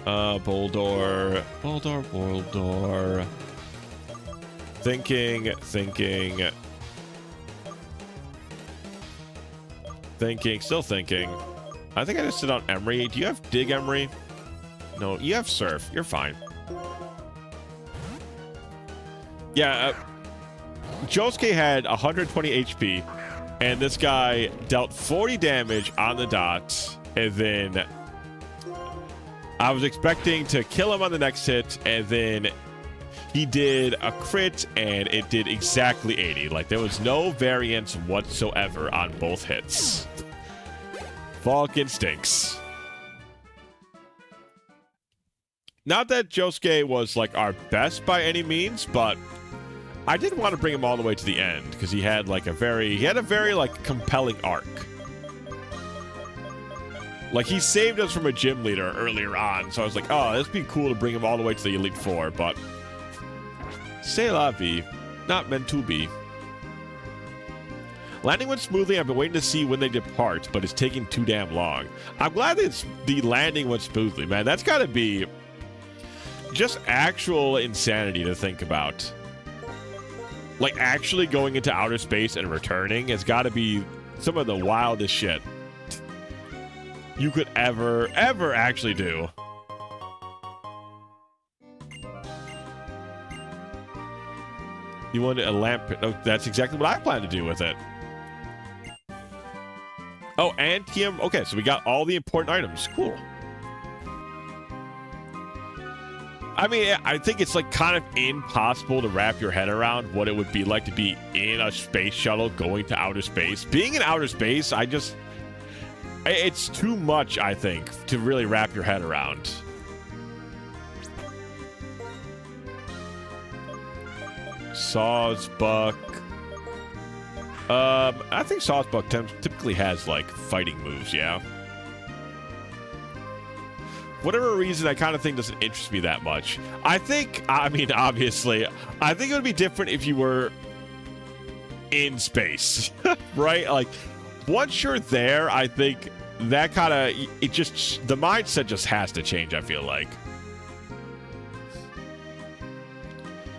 Boldor. Thinking, still thinking. I think I just sit on Emery. Do you have Dig Emery? No, you have Surf. You're fine. Yeah, Josuke had 120 HP, and this guy dealt 40 damage on the dot, and then I was expecting to kill him on the next hit, and then he did a crit, and it did exactly 80. Like, there was no variance whatsoever on both hits. Vulcan stinks. Not that Josuke was, like, our best by any means, but I did want to bring him all the way to the end, because he had, like, a very, like, compelling arc. Like, he saved us from a gym leader earlier on, so I was like, oh, this would be cool to bring him all the way to the Elite Four, but c'est la vie, not meant to be. Landing went smoothly. I've been waiting to see when they depart, but it's taking too damn long. I'm glad that the landing went smoothly, man. That's got to be just actual insanity to think about. Like, actually going into outer space and returning has got to be some of the wildest shit you could ever actually do. You wanted a lamp? Oh, that's exactly what I plan to do with it. Oh, and TM. Okay, so we got all the important items. Cool. I mean, I think it's like kind of impossible to wrap your head around what it would be like to be in a space shuttle going to outer space. Being in outer space, it's too much, I think, to really wrap your head around. Sawsbuck. I think Sawsbuck typically has, like, fighting moves, yeah. Whatever reason, I kind of think doesn't interest me that much. I mean, obviously, I think it would be different if you were in space, right? Like, once you're there, I think that kind of, the mindset just has to change, I feel like.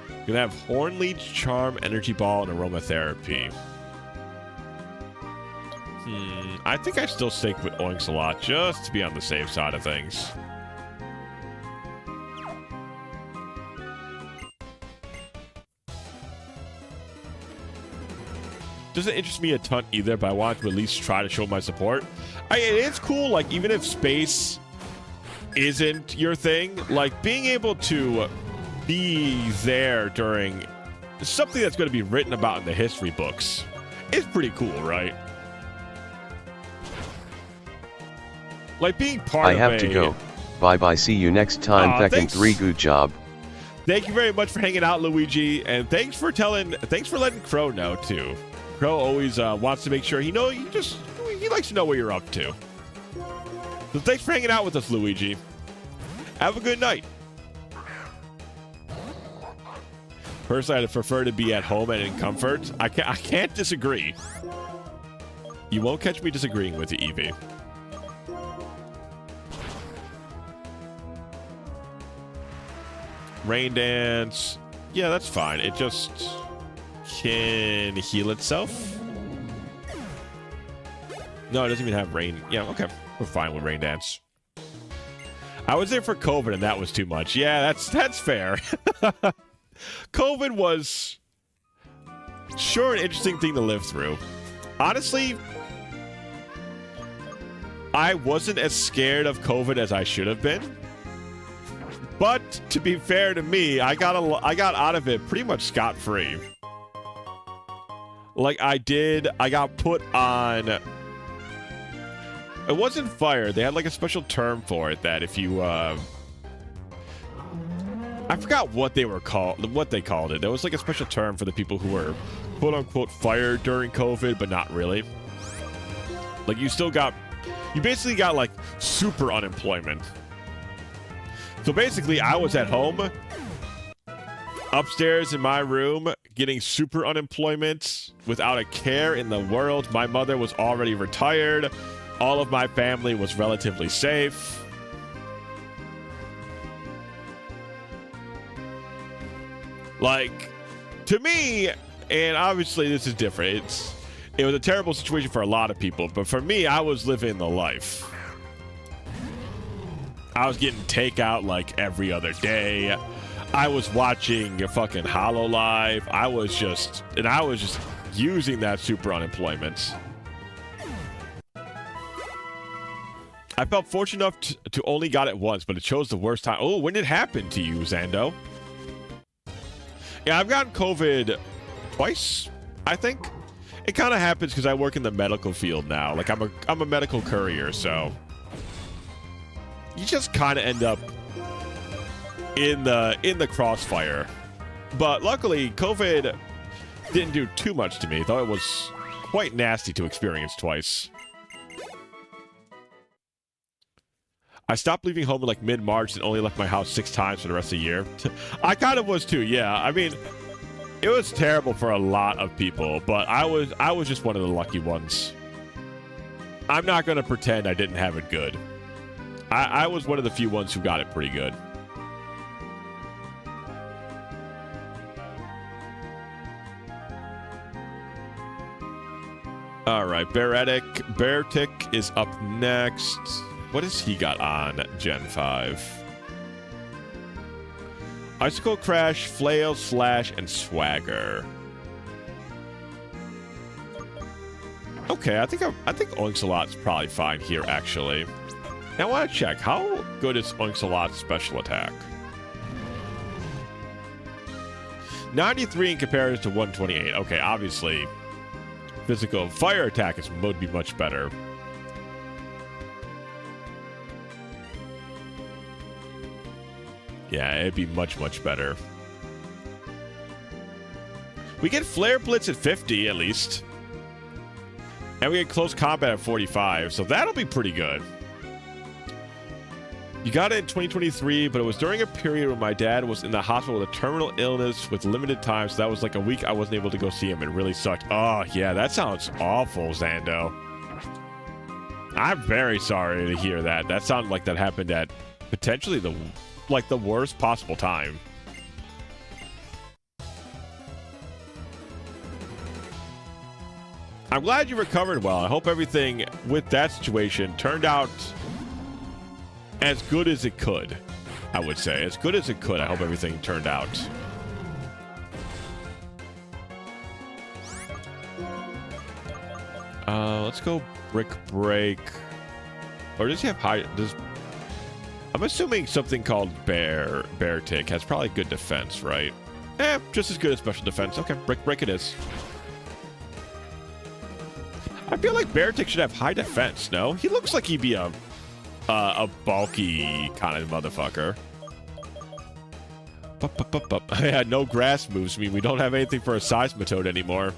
You're gonna have Horn Leech, Charm, Energy Ball, and Aromatherapy. I think I still stick with Oinks a lot, just to be on the safe side of things. Doesn't interest me a ton either, but I wanted to at least try to show my support. It's cool, like, even if space isn't your thing, like, being able to be there during something that's going to be written about in the history books is pretty cool, right? Like, being part of I have to go. Bye-bye, see you next time. Tekken 3, good job. Thank you very much for hanging out, Luigi, and thanks for letting Crow know, too. Crow always wants to make sure he likes to know what you're up to. So thanks for hanging out with us, Luigi. Have a good night. Personally, I'd prefer to be at home and in comfort. I can't disagree. You won't catch me disagreeing with you, Eevee. Rain Dance. Yeah, that's fine. It just can heal itself. No, it doesn't even have rain. Yeah, okay. We're fine with rain dance. I was there for COVID, and that was too much. Yeah, that's fair. COVID was sure an interesting thing to live through. Honestly, I wasn't as scared of COVID as I should have been. But to be fair to me, I got out of it pretty much scot-free. Like I got put on. It wasn't fire. They had like a special term for it that if you I forgot what they called it. There was like a special term for the people who were quote unquote fired during COVID, but not really. Like you basically got like super unemployment. So basically I was at home upstairs in my room getting super unemployment without a care in the world. My mother was already retired. All of my family was relatively safe. Like, to me, and obviously this is different, it was a terrible situation for a lot of people, but for me, I was living the life. I was getting takeout like every other day. I was watching a fucking HoloLive. I was just using that super unemployment. I felt fortunate enough to only got it once, but it chose the worst time. Oh, when did it happen to you, Zando? Yeah, I've gotten COVID twice, I think. It kind of happens because I work in the medical field now. Like I'm a medical courier, so you just kind of end up in the crossfire. But luckily, COVID didn't do too much to me, though it was quite nasty to experience twice. I stopped leaving home in like mid-March and only left my house 6 times for the rest of the year. I kind of was too, yeah. I mean, it was terrible for a lot of people, but I was just one of the lucky ones. I'm not going to pretend I didn't have it good. I was one of the few ones who got it pretty good. All right, Beartic is up next. What has he got on Gen 5? Icicle Crash, Flail, Slash, and Swagger. Okay, I think Oinksalot's probably fine here, actually. Now I want to check, how good is Oinksalot's special attack? 93 in comparison to 128. Okay, obviously, physical fire attack would be much better. Yeah, it'd be much, much better. We get Flare Blitz at 50, at least. And we get Close Combat at 45, so that'll be pretty good. You got it in 2023, but it was during a period when my dad was in the hospital with a terminal illness with limited time, so that was like a week I wasn't able to go see him. It really sucked. Oh, yeah, that sounds awful, Zando. I'm very sorry to hear that. That sounded like that happened at potentially the worst possible time. I'm glad you recovered well. I hope everything with that situation turned out as good as it could. I would say as good as it could. I hope everything turned out. Let's go Brick Break. Or does he have high? I'm assuming something called Beartic has probably good defense, right? Just as good as special defense. Okay, Brick Break it is. I feel like Beartic should have high defense, no? He looks like he'd be a bulky kind of motherfucker. Yeah, no grass moves mean we don't have anything for a Seismitoad anymore.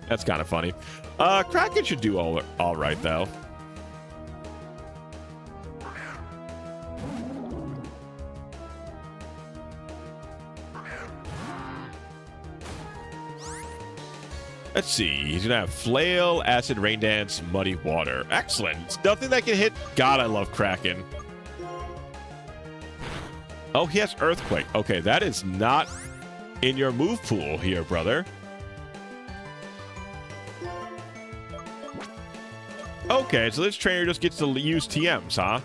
That's kind of funny. Kraken should do all right, though. Let's see. He's going to have Flail, Acid, Rain Dance, Muddy Water. Excellent. It's nothing that can hit. God, I love Kraken. Oh, he has Earthquake. Okay, that is not in your move pool here, brother. Okay, so this trainer just gets to use TMs, huh?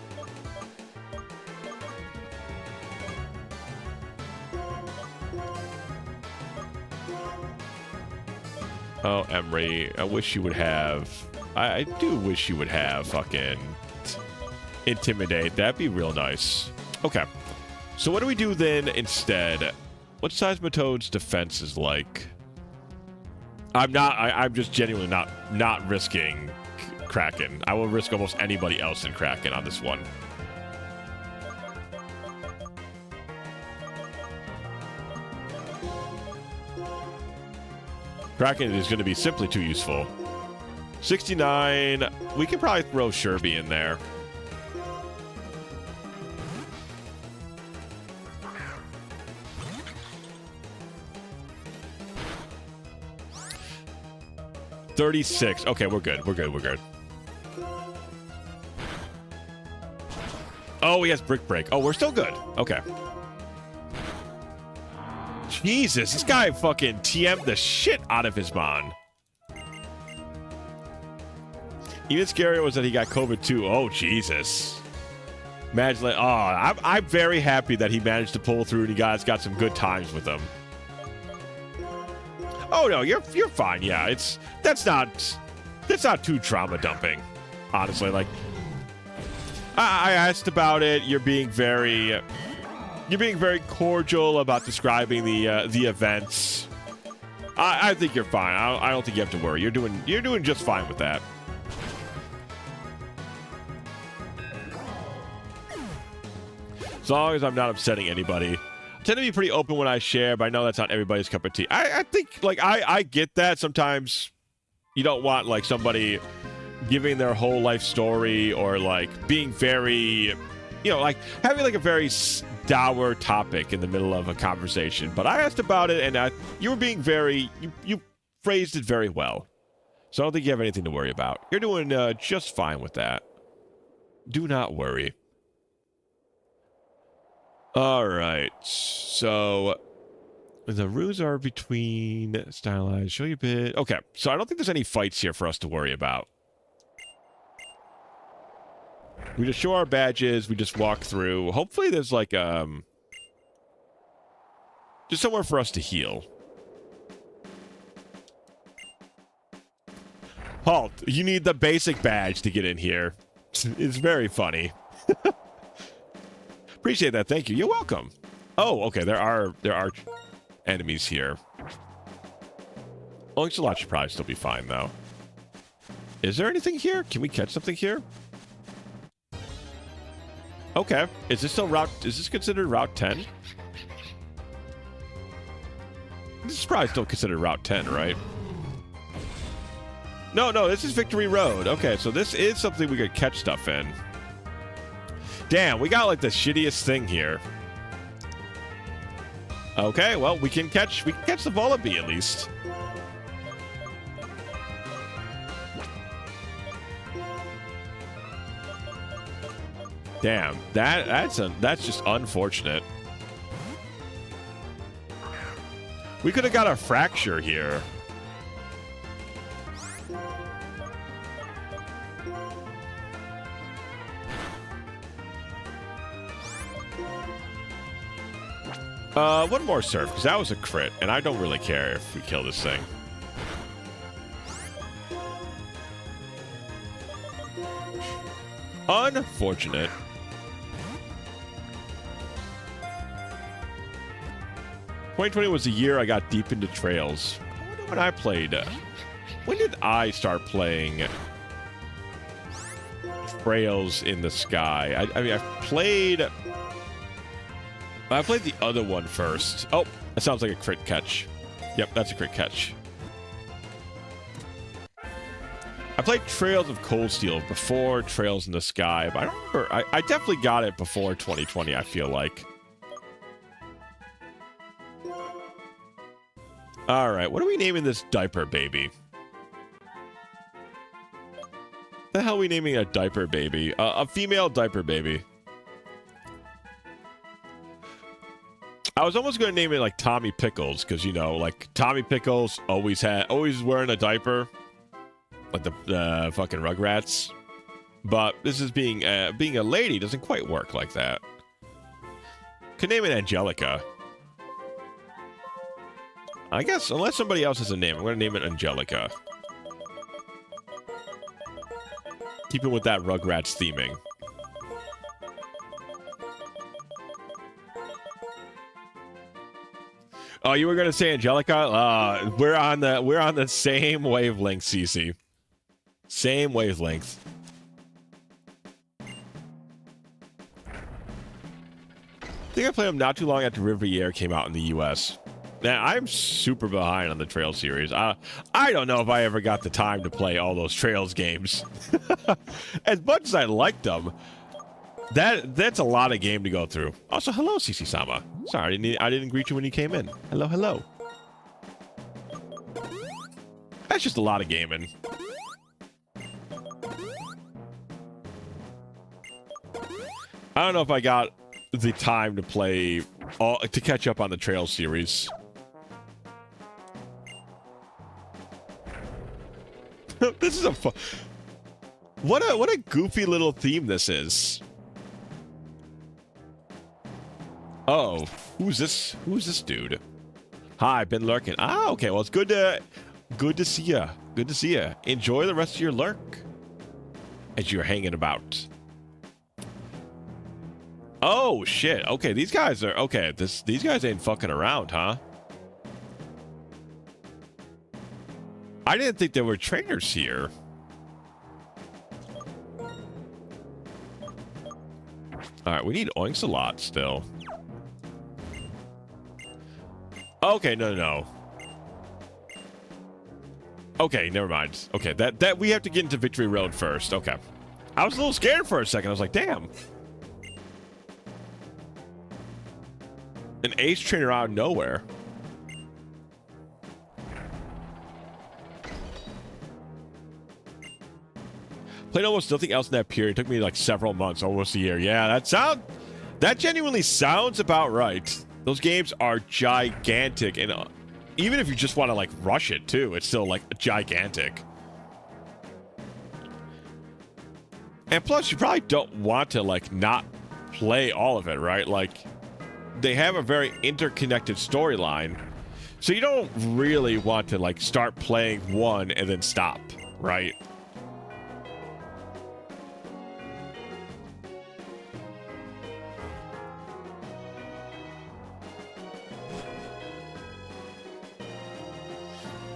Oh, Emery, I wish you would have... I do wish you would have fucking Intimidate. That'd be real nice. Okay. So what do we do then instead? What Seismitoad's defense is like? I'm just genuinely not risking Kraken. I will risk almost anybody else than Kraken on this one. Kraken is going to be simply too useful. 69. We could probably throw Sherby in there. $36. Okay, we're good. We're good. We're good. Oh, he has Brick Break. Oh, we're still good. Okay. Jesus, this guy fucking TM'd the shit out of his Mon. Even scarier was that he got COVID too. Oh, Jesus. Imagine, like, oh, I'm very happy that he managed to pull through and you guys got some good times with him. Oh no, you're fine. Yeah, that's not too trauma dumping, honestly. Like, I asked about it. You're being very cordial about describing the events. I think you're fine. I don't think you have to worry. You're doing just fine with that. As long as I'm not upsetting anybody. I tend to be pretty open when I share, but I know that's not everybody's cup of tea. I think, like, I get that. Sometimes you don't want, like, somebody giving their whole life story or, like, being very, you know, like, having, like, a very dour topic in the middle of a conversation. But I asked about it, and you were being very, you phrased it very well. So I don't think you have anything to worry about. You're doing just fine with that. Do not worry. All right, so the rules are between stylized, show you a bit. Okay, so I don't think there's any fights here for us to worry about. We just show our badges, we just walk through. Hopefully there's like just somewhere for us to heal. Halt, you need the basic badge to get in here. It's very funny. Appreciate that. Thank you. You're welcome. Oh, okay. There are enemies here. Lancelot should probably still be fine, though. Is there anything here? Can we catch something here? Okay. Is this still route? Is this considered Route 10? This is probably still considered Route 10, right? No, this is Victory Road. Okay, so this is something we could catch stuff in. Damn, we got like the shittiest thing here. Okay, well, we can catch the Volibee at least. Damn, that's just unfortunate. We could have got a Fracture here. One more Surf, because that was a crit, and I don't really care if we kill this thing. Unfortunate. '2020 was the year I got deep into Trails. I wonder when I played. When did I start playing Trails in the Sky? I mean, I played the other one first. Oh, that sounds like a crit catch. Yep, that's a crit catch. I played Trails of Cold Steel before Trails in the Sky, but I don't remember. I definitely got it before 2020, I feel like. All right, what are we naming this diaper baby? The hell are we naming a diaper baby? A female diaper baby. I was almost going to name it like Tommy Pickles because, you know, like Tommy Pickles always wearing a diaper, like the fucking Rugrats. But this is being a lady doesn't quite work like that. Could name it Angelica. I guess, unless somebody else has a name, I'm going to name it Angelica. Keeping with that Rugrats theming. Oh, you were going to say Angelica? We're on the same wavelength, Cece. Same wavelength. I think I played them not too long after Riviera came out in the U.S. Now, I'm super behind on the Trails series. I don't know if I ever got the time to play all those Trails games. As much as I liked them, that's a lot of game to go through. Also, hello, CC-sama. Sorry, I didn't greet you when you came in. Hello, hello. That's just a lot of gaming. I don't know if I got the time to play to catch up on the Trails series. This is a fun. What a goofy little theme this is. Oh, who's this? Who's this dude? Hi, been lurking. Ah, okay. Well, it's good to see ya. Good to see ya. Enjoy the rest of your lurk as you're hanging about. Oh shit. Okay, these guys are okay. These guys ain't fucking around, huh? I didn't think there were trainers here. All right, we need oinks a lot still. Okay, no. Okay, never mind. Okay, that we have to get into Victory Road first. Okay. I was a little scared for a second. I was like, damn. An ace trainer out of nowhere. Played almost nothing else in that period. It took me like several months, almost a year. Yeah, that genuinely sounds about right. Those games are gigantic, and even if you just want to like rush it too, it's still like gigantic. And plus, you probably don't want to like not play all of it, right? Like, they have a very interconnected storyline, so you don't really want to like start playing one and then stop, right?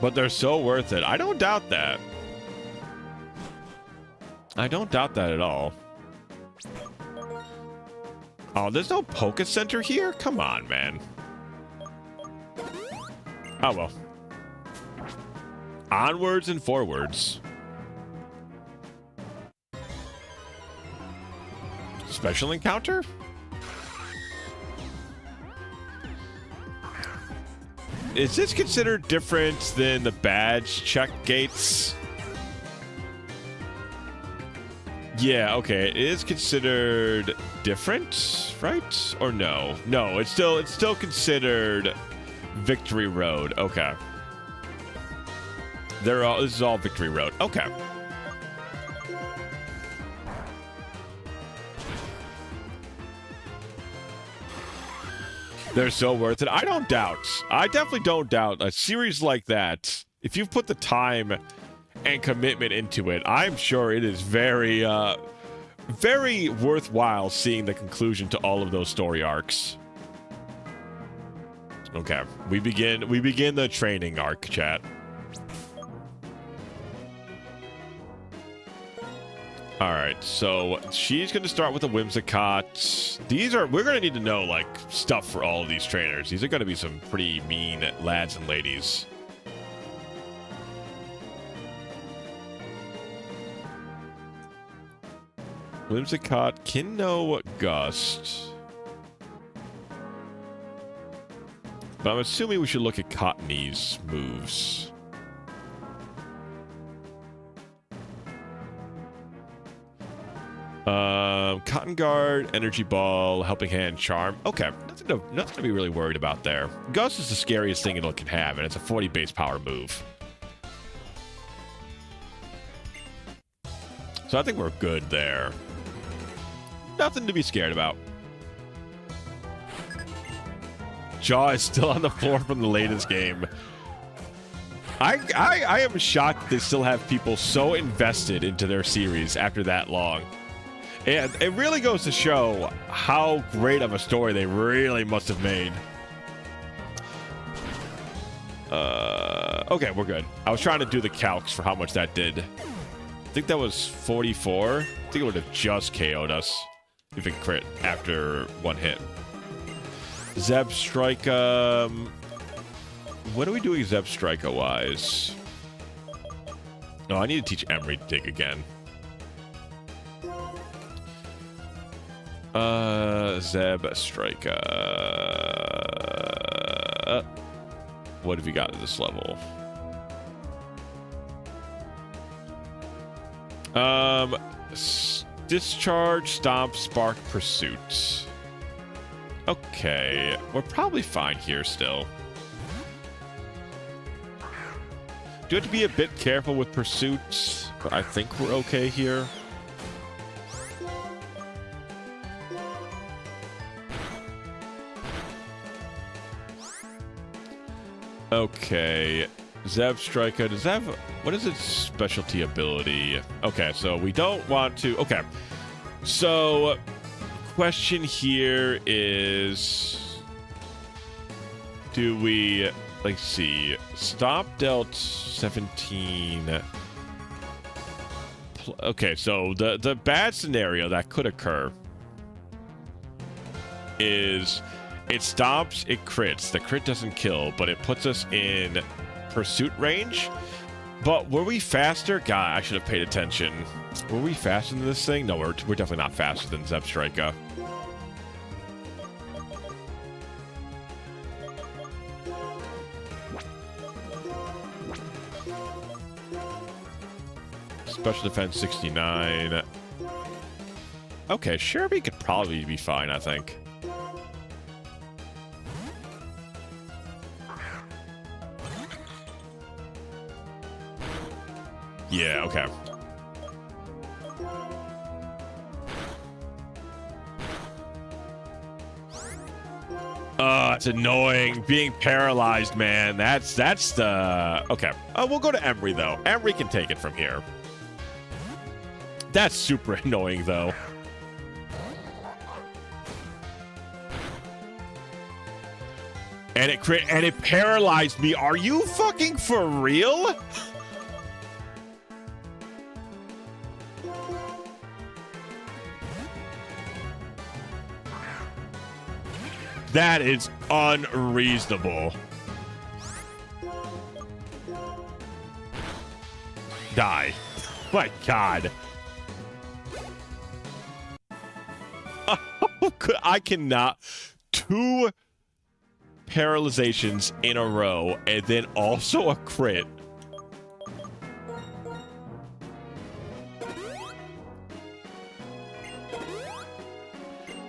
But they're so worth it. I don't doubt that. I don't doubt that at all. Oh, there's no Poké Center here? Come on, man. Oh, well. Onwards and forwards. Special encounter? Is this considered different than the badge check gates? Yeah, okay. It is considered different, right? Or no? No, it's still considered Victory Road. Okay. This is all Victory Road. Okay. They're so worth it. I don't doubt. I definitely don't doubt a series like that. If you've put the time and commitment into it, I'm sure it is very, very worthwhile seeing the conclusion to all of those story arcs. Okay, we begin the training arc, chat. All right, so she's going to start with a Whimsicott. We're going to need to know, like, stuff for all of these trainers. These are going to be some pretty mean lads and ladies. Whimsicott, Kinno, Gust. But I'm assuming we should look at Cottony's moves. Cotton Guard, Energy Ball, Helping Hand, Charm. Okay, nothing to be really worried about there. Gust is the scariest thing it can have, and it's a 40 base power move. So I think we're good there. Nothing to be scared about. Jaw is still on the floor from the latest game. I am shocked that they still have people so invested into their series after that long. And it really goes to show how great of a story they really must have made. Okay, we're good. I was trying to do the calcs for how much that did. I think that was 44. I think it would have just KO'd us if it crit after one hit. Zeb Strike. What are we doing Zeb Striker wise? No, I need to teach Emery to dig again. Zeb Striker. What have you got at this level? Discharge, Stomp, Spark, Pursuit. Okay, we're probably fine here still. Do have to be a bit careful with Pursuits, but I think we're okay here. Okay, Zeb Striker, does that have, what is its specialty ability? Okay, so we don't want to, okay. So, question here is, do we, let's see, Stop dealt 17. Okay, so the bad scenario that could occur is it stops, it crits. The crit doesn't kill, but it puts us in pursuit range. But were we faster? God, I should have paid attention. Were we faster than this thing? No, we're definitely not faster than Zeb Striker. Special defense 69. Okay, Sherby could probably be fine, I think. Yeah, okay. It's annoying. Being paralyzed, man. That's the... Okay. We'll go to Emery, though. Emery can take it from here. That's super annoying, though. And it paralyzed me. Are you fucking for real? That is unreasonable. Die. My God. I cannot. 2 paralyzations in a row and then also a crit.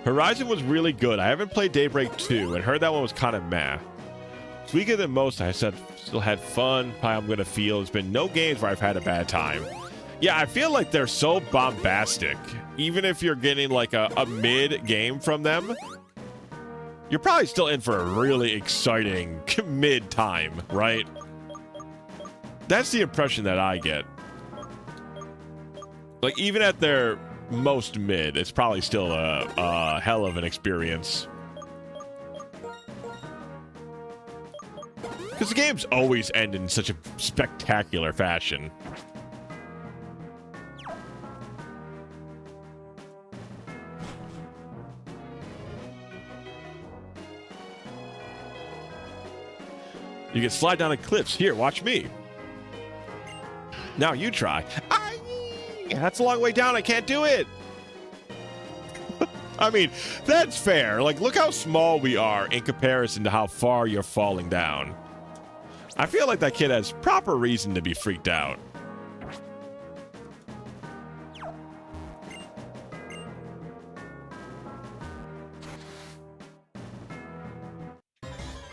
Horizon was really good. I haven't played Daybreak 2 and heard that one was kind of meh. It's weaker than most. I said still had fun. How I'm gonna feel. There's been no games where I've had a bad time. Yeah, I feel like they're so bombastic. Even if you're getting like a mid game from them, you're probably still in for a really exciting mid time, right? That's the impression that I get. Like, even at their most mid, it's probably still a hell of an experience. Because the games always end in such a spectacular fashion. You can slide down a cliffs. Here, watch me. Now you try. That's a long way down. I can't do it. I mean, that's fair. Like, look how small we are in comparison to how far you're falling down. I feel like that kid has proper reason to be freaked out.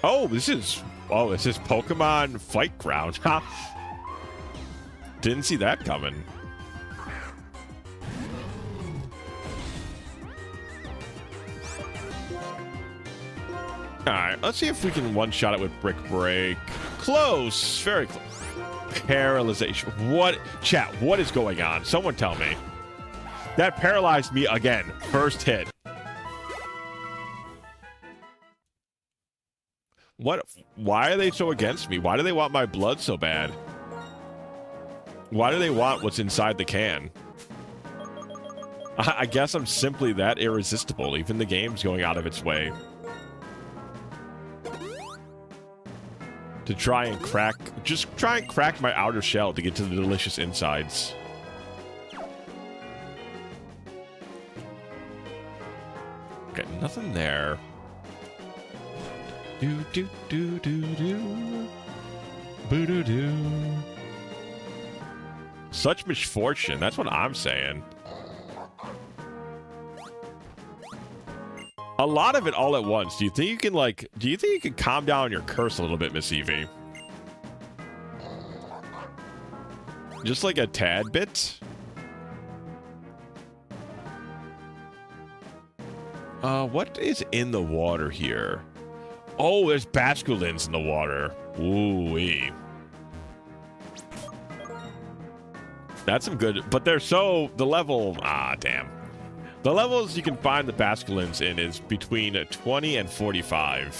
Oh, this is Pokemon Fight Ground. Didn't see that coming. Alright, let's see if we can one-shot it with Brick Break. Close! Very close. Paralyzation. What? Chat, what is going on? Someone tell me. That paralyzed me again. First hit. What? Why are they so against me? Why do they want my blood so bad? Why do they want what's inside the can? I guess I'm simply that irresistible. Even the game's going out of its way to try and crack my outer shell to get to the delicious insides. Okay, nothing there. Do do do do do. Boo doo doo. Such misfortune. That's what I'm saying. A lot of it all at once. Do you think you can calm down your curse a little bit, Miss Evie? Just like a tad bit? What is in the water here? Oh, there's basculins in the water. Ooh-wee. That's some good, but they're so, the level, damn. The levels you can find the basculins in is between 20 and 45.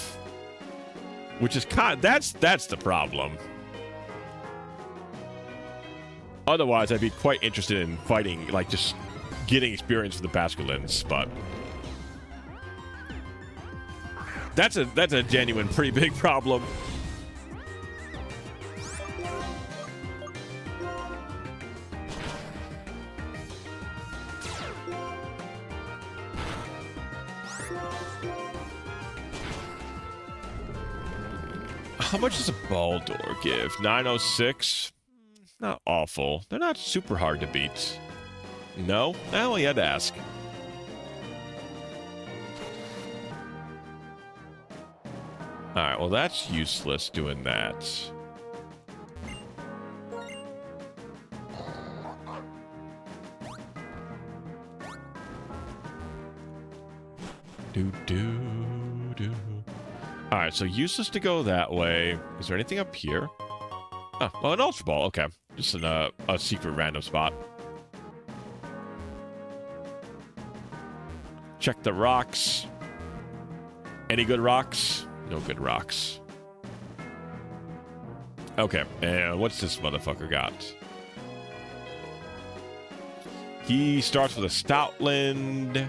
Which is that's the problem. Otherwise, I'd be quite interested in fighting, like just getting experience with the basculins, but that's a genuine pretty big problem. How much does a ball door give? 906? Not awful. They're not super hard to beat. No? I only had to ask. Alright, well that's useless doing that. Do. Alright, so useless to go that way. Is there anything up here? Oh, an Ultra Ball. Okay. Just a secret random spot. Check the rocks. Any good rocks? No good rocks. Okay, and what's this motherfucker got? He starts with a Stoutland.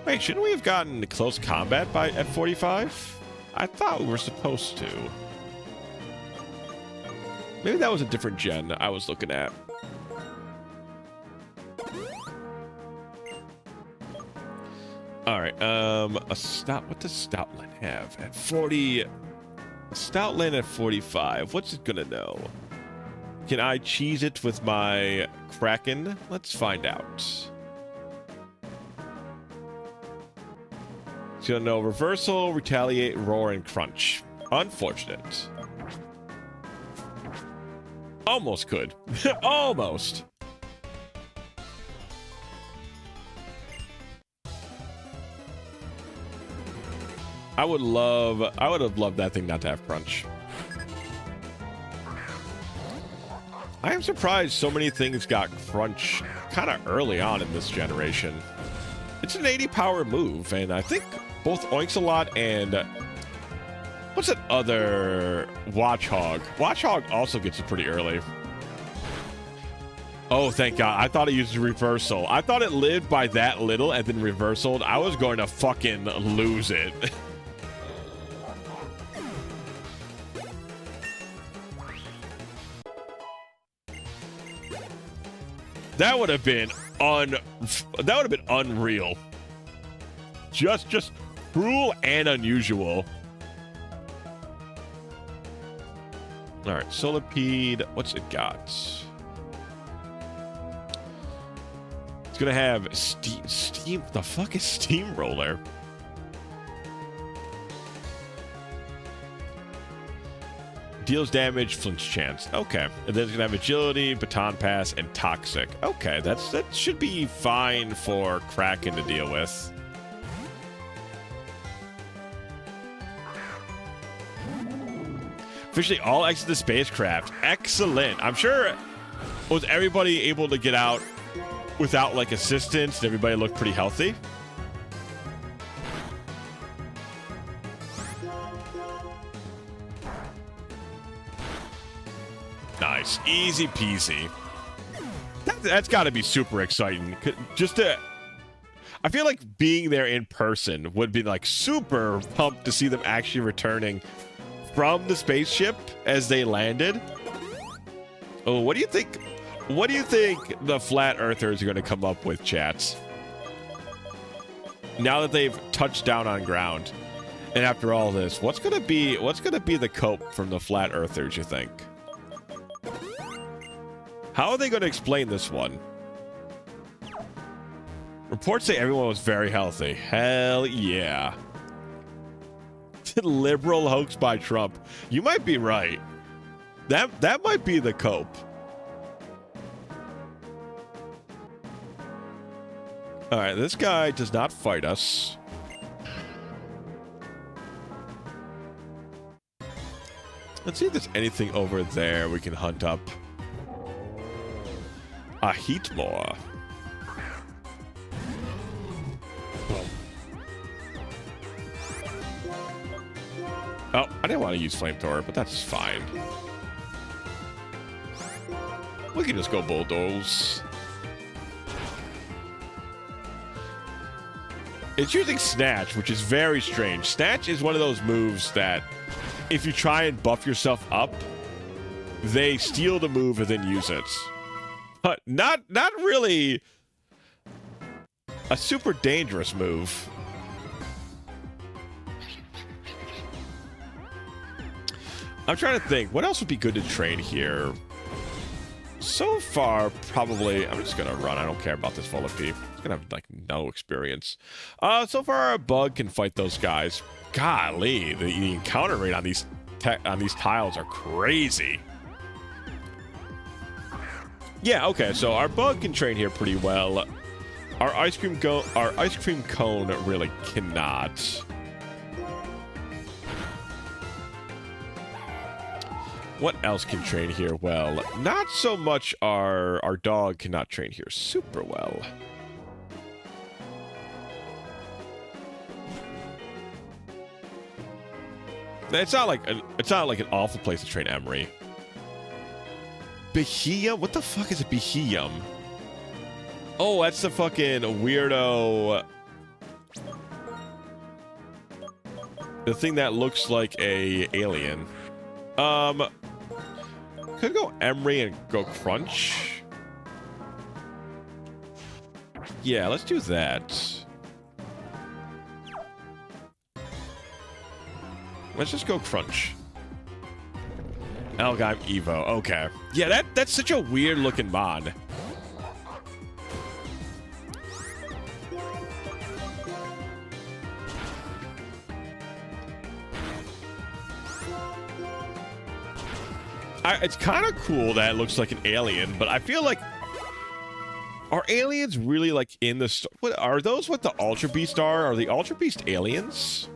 Wait, shouldn't we have gotten close combat at 45? I thought we were supposed to. Maybe that was a different gen I was looking at. Alright, what does Stoutland have? At 40... Stoutland at 45. What's it gonna know? Can I cheese it with my Kraken? Let's find out. It's gonna know Reversal, Retaliate, Roar, and Crunch. Unfortunate. Almost could. Almost. I would have loved that thing not to have Crunch. I am surprised so many things got Crunch kind of early on in this generation. It's an 80 power move, and I think both Oinks-a-Lot and what's that other Watchhog? Watchhog also gets it pretty early. Oh, thank God. I thought it used Reversal. I thought it lived by that little and then Reversaled. I was going to fucking lose it. That would have been unreal. Just cruel and unusual. All right, Solipede. What's it got? It's gonna have steam. The fuck is Steamroller? Deals damage, flinch chance. Okay. And then it's gonna have agility, baton pass, and toxic. Okay, that should be fine for Kraken to deal with. Officially all exit the spacecraft. Excellent. I'm sure, was everybody able to get out without like assistance? Did everybody look pretty healthy? Nice. Easy peasy. That's got to be super exciting. I feel like being there in person would be like super pumped to see them actually returning from the spaceship as they landed. Oh, what do you think? What do you think the flat earthers are going to come up with, chats? Now that they've touched down on ground, and after all this, what's going to be the cope from the flat earthers, you think? How are they going to explain this one? Reports say everyone was very healthy. Hell yeah. Liberal hoax by Trump. You might be right. That might be the cope. All right, this guy does not fight us. Let's see if there's anything over there we can hunt up. A Heatmore. Oh, I didn't want to use flamethrower, but that's fine. We can just go bulldoze. It's using Snatch, which is very strange. Snatch is one of those moves that if you try and buff yourself up, they steal the move and then use it. But not really a super dangerous move. I'm trying to think, what else would be good to train here? So far, probably, I'm just going to run. I don't care about this Volipede. It's going to have, like, no experience. So far, our bug can fight those guys. Golly, the encounter rate on these tiles are crazy. Yeah, okay, so our bug can train here pretty well. Our ice cream cone really cannot. What else can train here well? Not so much our dog cannot train here super well. It's not like an awful place to train Emery. Beheum? What the fuck is a Beheum? Oh, that's the fucking weirdo. The thing that looks like a alien. Could go Emery and go Crunch. Yeah, let's do that. Let's just go Crunch. Elgime Evo. Okay. Yeah, that's such a weird looking mod. It's kind of cool that it looks like an alien, but I feel like, are aliens really like in the what are those? What the Ultra Beast are? Are the Ultra Beast aliens?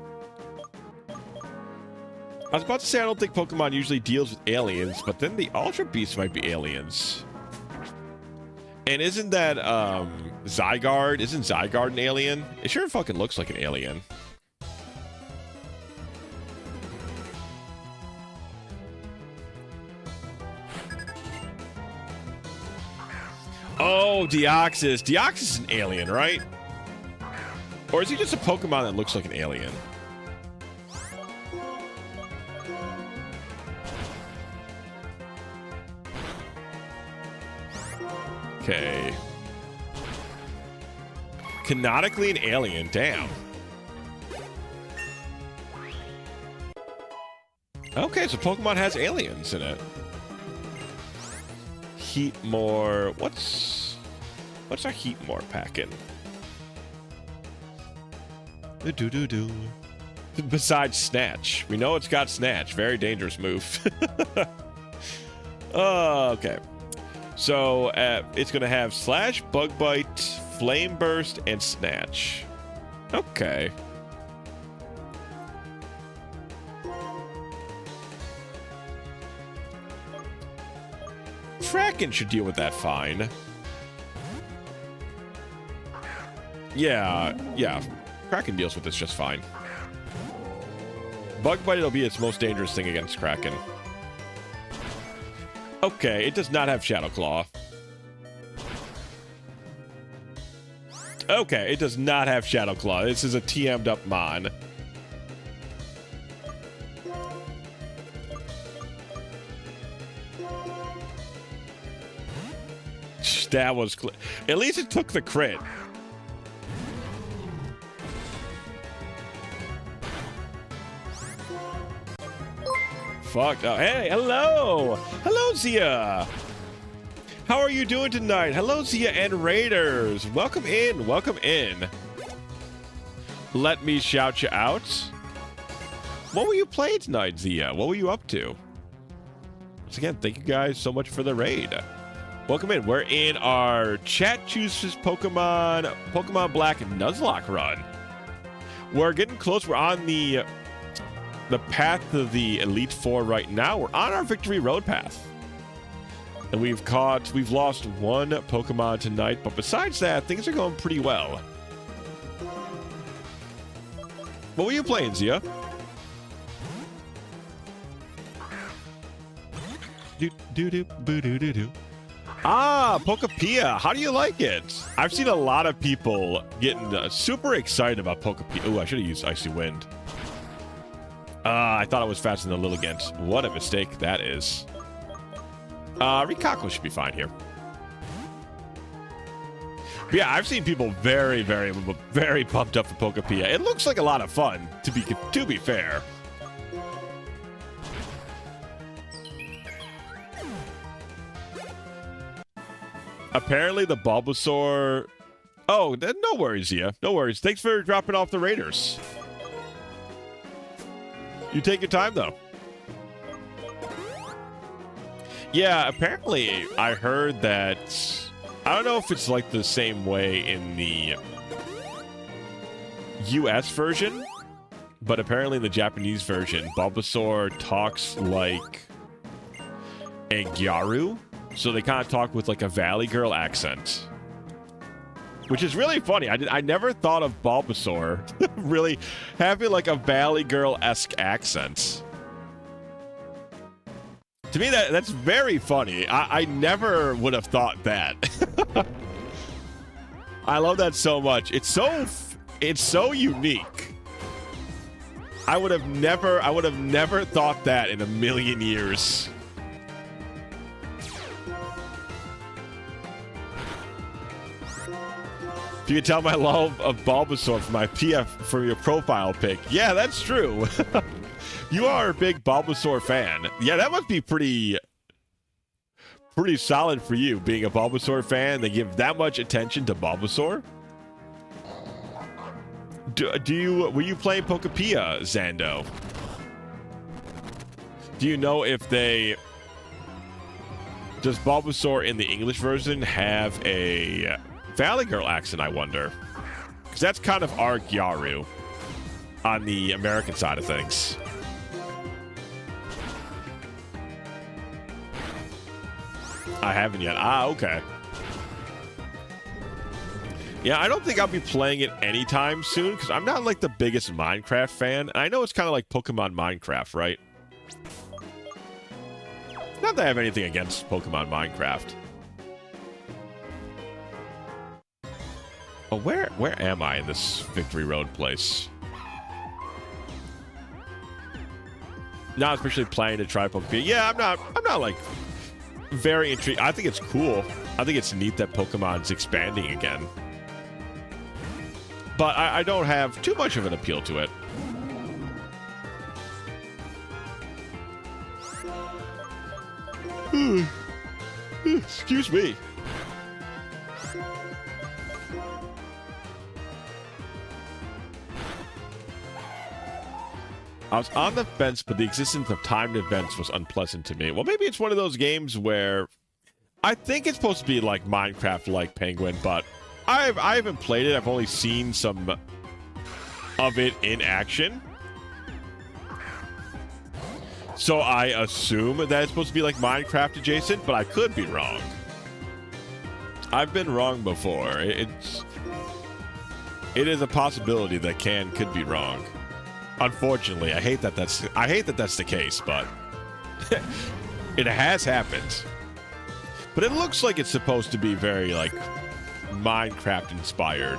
I was about to say I don't think Pokemon usually deals with aliens, but then the Ultra Beasts might be aliens. And isn't that Zygarde? Isn't Zygarde an alien? It sure fucking looks like an alien. Oh, Deoxys. Deoxys is an alien, right? Or is he just a Pokemon that looks like an alien? Okay. Canonically an alien, damn. Okay, so Pokemon has aliens in it. Heatmore. What's our Heatmore packing? Besides Snatch. We know it's got Snatch. Very dangerous move. Okay. So it's going to have Slash, Bug Bite, Flame Burst, and Snatch. Okay. Kraken should deal with that fine. Yeah. Kraken deals with this just fine. Bug Bite will be its most dangerous thing against Kraken. Okay, it does not have Shadow Claw. Okay, it does not have Shadow Claw. This is a TM'd up Mon. That was... At least it took the crit. Fuck. Oh, hey, hello. Hello, Zia. How are you doing tonight? Hello, Zia and Raiders. Welcome in. Welcome in. Let me shout you out. What were you playing tonight, Zia? What were you up to? Once again, thank you guys so much for the raid. Welcome in. We're in our chat chooses Pokemon Black Nuzlocke run. We're getting close. We're on the path to the Elite Four right now. We're on our Victory Road path. And we've lost one Pokemon tonight, but besides that, things are going pretty well. What were you playing, Zia? Ah, Pokepia. How do you like it? I've seen a lot of people getting super excited about Pokepia. Oh, I should have used Icy Wind. I thought it was faster than the Lilligant. What a mistake that is. Rikako should be fine here. But yeah, I've seen people very, very, very pumped up for Pokepia. It looks like a lot of fun, to be fair. Apparently the Bulbasaur... Oh, no worries, Zia. No worries. Thanks for dropping off the Raiders. You take your time, though. Yeah, apparently I heard that... I don't know if it's like the same way in the US version, but apparently in the Japanese version, Bulbasaur talks like a Gyaru. So they kind of talk with like a Valley Girl accent, which is really funny. I never thought of Bulbasaur really having like a Valley Girl-esque accent. To me, that's very funny. I never would have thought that. I love that so much. It's so unique. I would have never thought that in a million years. If you can tell my love of Bulbasaur from my PF from your profile pic. Yeah, that's true. You are a big Bulbasaur fan. Yeah, that must be pretty solid for you, being a Bulbasaur fan. They give that much attention to Bulbasaur. Were you playing Pokepia, Zando? Do you know if does Bulbasaur in the English version have a Valley Girl accent, I wonder? Because that's kind of our Gyaru on the American side of things. I haven't yet. Ah, okay. Yeah, I don't think I'll be playing it anytime soon because I'm not like the biggest Minecraft fan. And I know it's kind of like Pokemon Minecraft, right? Not that I have anything against Pokemon Minecraft. Oh, where am I in this Victory Road place? Not especially planning to try Pokemon. Yeah, I'm not like very intrigued. I think it's cool. I think it's neat that Pokemon's expanding again. But I don't have too much of an appeal to it. Excuse me. I was on the fence, but the existence of timed events was unpleasant to me. Well, maybe it's one of those games where I think it's supposed to be like Minecraft-like Penguin, but I haven't played it. I've only seen some of it in action. So I assume that it's supposed to be like Minecraft adjacent, but I could be wrong. I've been wrong before. It is a possibility that could be wrong. Unfortunately, I hate that that's the case, but it has happened. But it looks like it's supposed to be very like Minecraft inspired.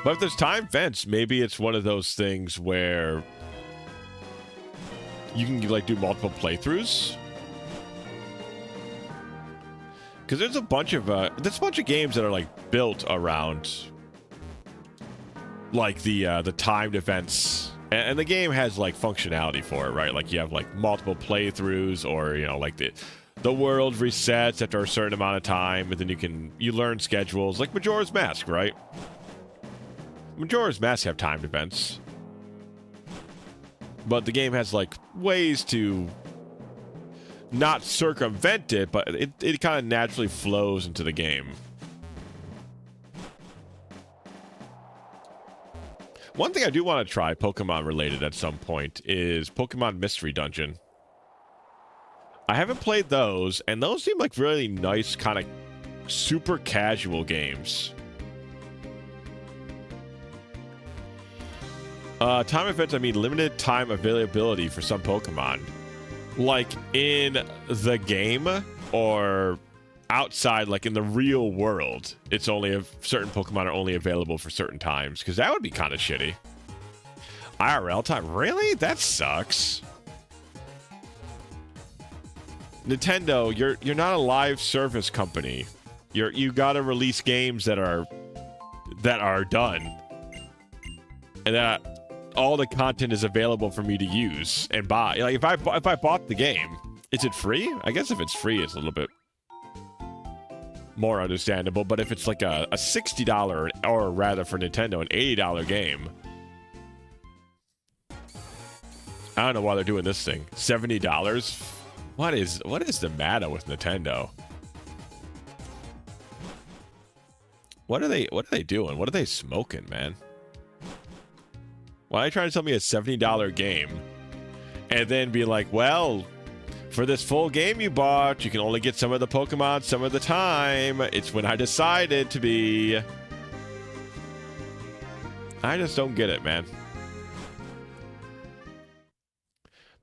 But if there's time vents, maybe it's one of those things where you can like do multiple playthroughs. Because there's a bunch of games that are like built around like the timed events, and the game has like functionality for it, right? Like you have like multiple playthroughs, or you know, like the world resets after a certain amount of time, and then you learn schedules, like Majora's Mask, right? Majora's Mask have timed events, but the game has like ways to not circumvent it, but it kind of naturally flows into the game. One thing I do want to try Pokemon related at some point is Pokemon Mystery Dungeon. I haven't played those, and those seem like really nice, kind of super casual games. Time events, I mean limited time availability for some Pokemon. Like in the game or outside, like in the real world, it's only certain Pokemon are only available for certain times, because that would be kind of shitty. IRL time, really? That sucks. Nintendo, you're not a live service company. You gotta release games that are done, and that all the content is available for me to use and buy. Like if I bought the game, is it free? I guess if it's free, it's a little bit more understandable. But if it's like a $60, or rather for Nintendo, an $80 game, I don't know why they're doing this thing. $70? What is the matter with Nintendo? What are they doing? What are they smoking, man? Why are you trying to tell me a $70 game and then be like, well, for this full game you bought, you can only get some of the Pokemon some of the time. It's when I decided to be. I just don't get it, man.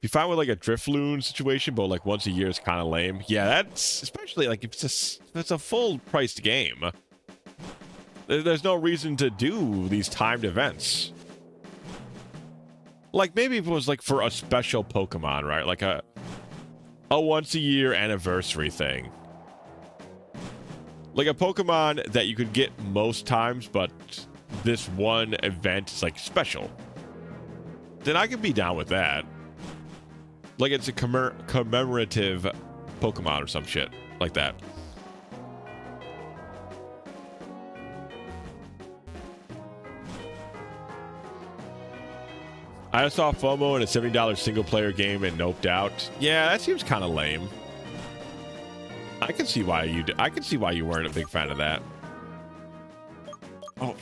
Be fine with like a Drifloon situation, but like once a year is kind of lame. Yeah, that's especially like if it's a full priced game. There's no reason to do these timed events. Like maybe if it was like for a special Pokemon, right? Like a once a year anniversary thing. Like a Pokemon that you could get most times, but this one event is like special. Then I could be down with that. Like it's a commemorative Pokemon or some shit like that. I saw FOMO in a $70 single-player game and noped out. Yeah, that seems kind of lame. I can see why you weren't a big fan of that. Oh,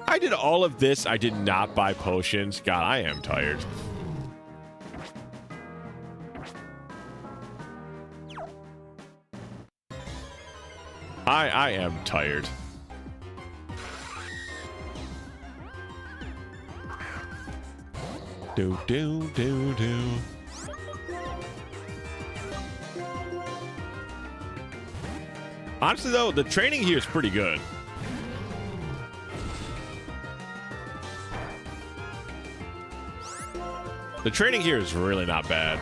I did all of this. I did not buy potions. God, I am tired. I am tired. Do. Honestly, though, the training here is pretty good. The training here is really not bad.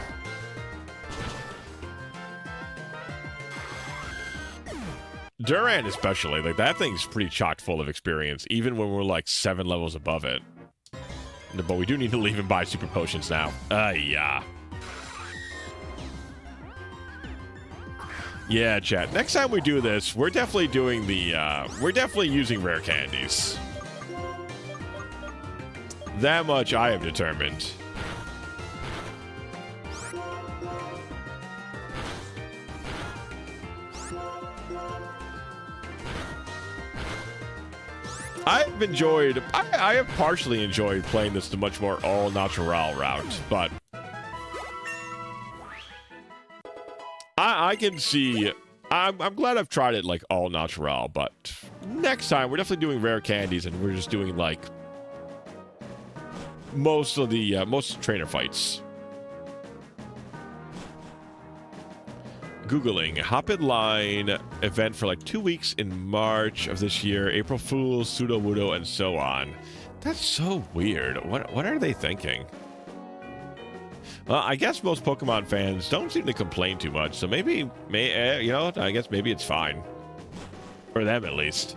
Durant especially, like that thing's pretty chock full of experience, even when we're like 7 levels above it. But we do need to leave and buy super potions now. Yeah. Yeah, chat. Next time we do this, we're definitely doing the, we're definitely using rare candies. That much I have determined. I've enjoyed, I have partially enjoyed playing this the much more all natural route, but I can see, I'm glad I've tried it like all natural, but next time we're definitely doing rare candies and we're just doing like most of the trainer fights. Googling hop in line event for like 2 weeks in March of this year, April Fools, Pseudo Wudo, and so on. That's so weird. What are they thinking? Well, I guess most Pokemon fans don't seem to complain too much, so maybe, you know, I guess maybe it's fine. For them, at least.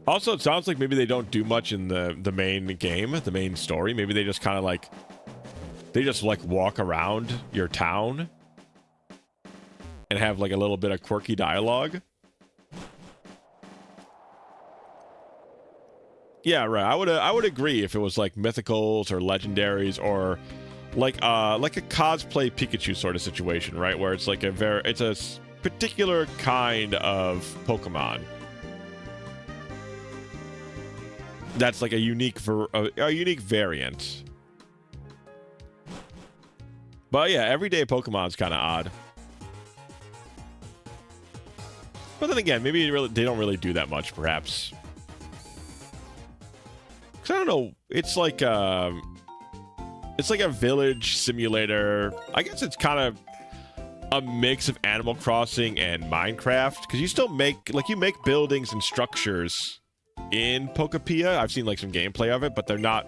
Also, it sounds like maybe they don't do much in the main game, the main story. Maybe they just kind of like, they just like walk around your town and have like a little bit of quirky dialogue. Yeah, right. I would agree if it was like mythicals or legendaries or like a cosplay Pikachu sort of situation, right? Where it's like it's a particular kind of Pokemon. That's like a unique variant. But yeah, everyday Pokemon's kind of odd. But then again, maybe they don't really do that much, perhaps. Cause I don't know. It's like a village simulator. I guess it's kind of a mix of Animal Crossing and Minecraft. Because you still make buildings and structures in Pokopia. I've seen like some gameplay of it, but they're not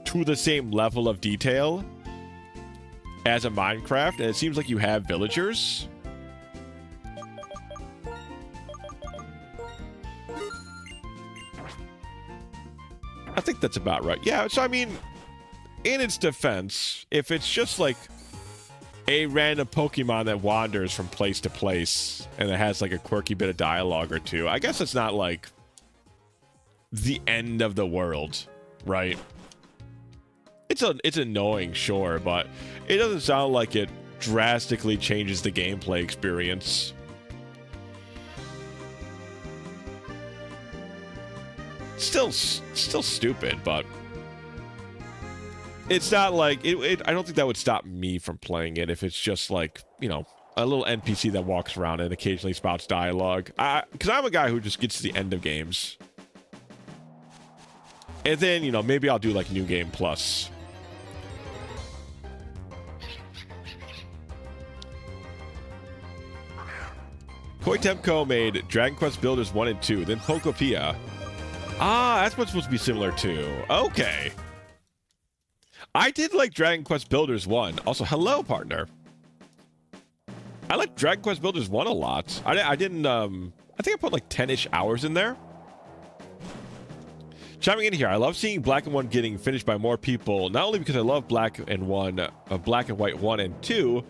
to the same level of detail as a Minecraft, and it seems like you have villagers. I think that's about right. Yeah, so I mean, in its defense, if it's just like a random Pokemon that wanders from place to place and it has like a quirky bit of dialogue or two, I guess it's not like the end of the world, right? It's annoying, sure, but it doesn't sound like it drastically changes the gameplay experience. Still stupid, but it's not like I don't think that would stop me from playing it if it's just like, you know, a little NPC that walks around and occasionally spouts dialogue. Because I'm a guy who just gets to the end of games. And then, you know, maybe I'll do like New Game Plus. Koei Tecmo made Dragon Quest Builders 1 and 2, then Pokopia. Ah, that's what's supposed to be similar to. Okay. I did like Dragon Quest Builders 1. Also, hello, partner. I like Dragon Quest Builders 1 a lot. I didn't, I think I put like 10-ish hours in there. Chiming in here, I love seeing Black and 1 getting finished by more people, not only because I love Black and White 1 and 2,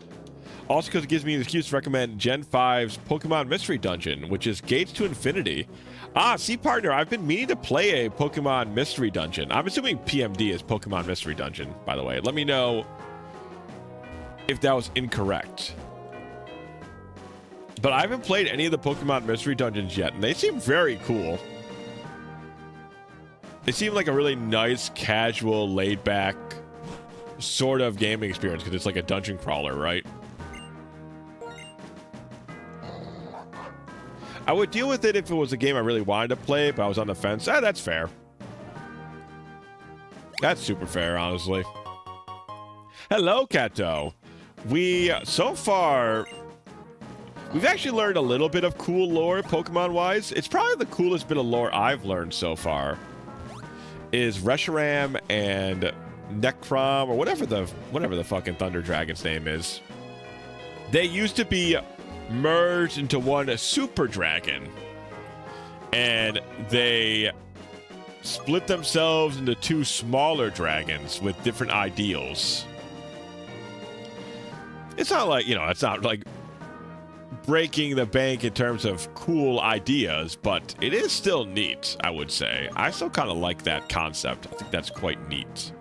also because it gives me an excuse to recommend Gen 5's Pokemon Mystery Dungeon, which is Gates to Infinity. Ah, see, partner, I've been meaning to play a Pokemon Mystery Dungeon. I'm assuming PMD is Pokemon Mystery Dungeon, by the way. Let me know if that was incorrect. But I haven't played any of the Pokemon Mystery Dungeons yet, and they seem very cool. They seem like a really nice, casual, laid-back sort of gaming experience, because it's like a dungeon crawler, right? I would deal with it if it was a game I really wanted to play, but I was on the fence. Ah, that's fair. That's super fair, honestly. Hello, Kato. So far, we've actually learned a little bit of cool lore, Pokemon-wise. It's probably the coolest bit of lore I've learned so far. Is Reshiram and Necrom, or whatever the fucking Thunder Dragon's name is. They used to be merged into one super dragon, and they split themselves into two smaller dragons with different ideals. It's not like, you know, it's not like breaking the bank in terms of cool ideas, but it is still neat, I would say. I still kind of like that concept. I think that's quite neat.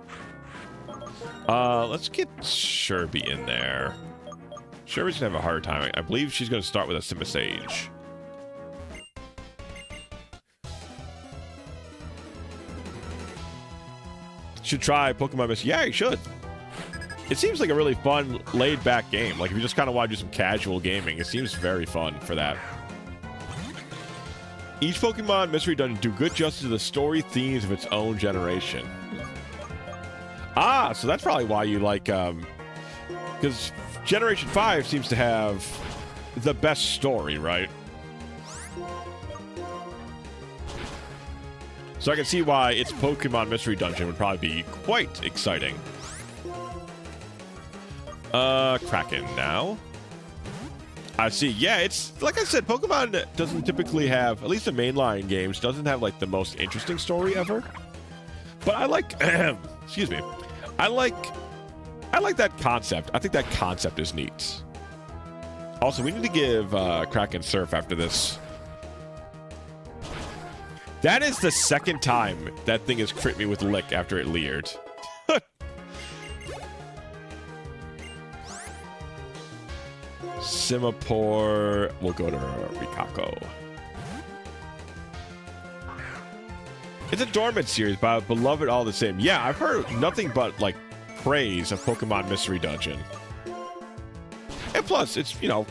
Let's get Sherby in there. Sherby's gonna have a hard time. I believe she's gonna start with a Simisage. Should try Pokemon Mystery. Yeah, you should. It seems like a really fun, laid-back game. Like, if you just kind of want to do some casual gaming, it seems very fun for that. Each Pokemon Mystery Dungeon do good justice to the story themes of its own generation. Ah, so that's probably why you like, because Generation 5 seems to have the best story, right? So I can see why its Pokemon Mystery Dungeon would probably be quite exciting. Kraken now. I see. Yeah, it's like I said, Pokemon doesn't typically have, at least the mainline games, doesn't have like the most interesting story ever. But I like, excuse me, I like that concept. I think that concept is neat. Also, we need to give Kraken Surf after this. That is the second time that thing has crit me with Lick after it leered. Simipour, we'll go to Rikako. It's a dormant series, but I love it all the same. Yeah, I've heard nothing but, like, praise of Pokemon Mystery Dungeon. And plus, it's, you know,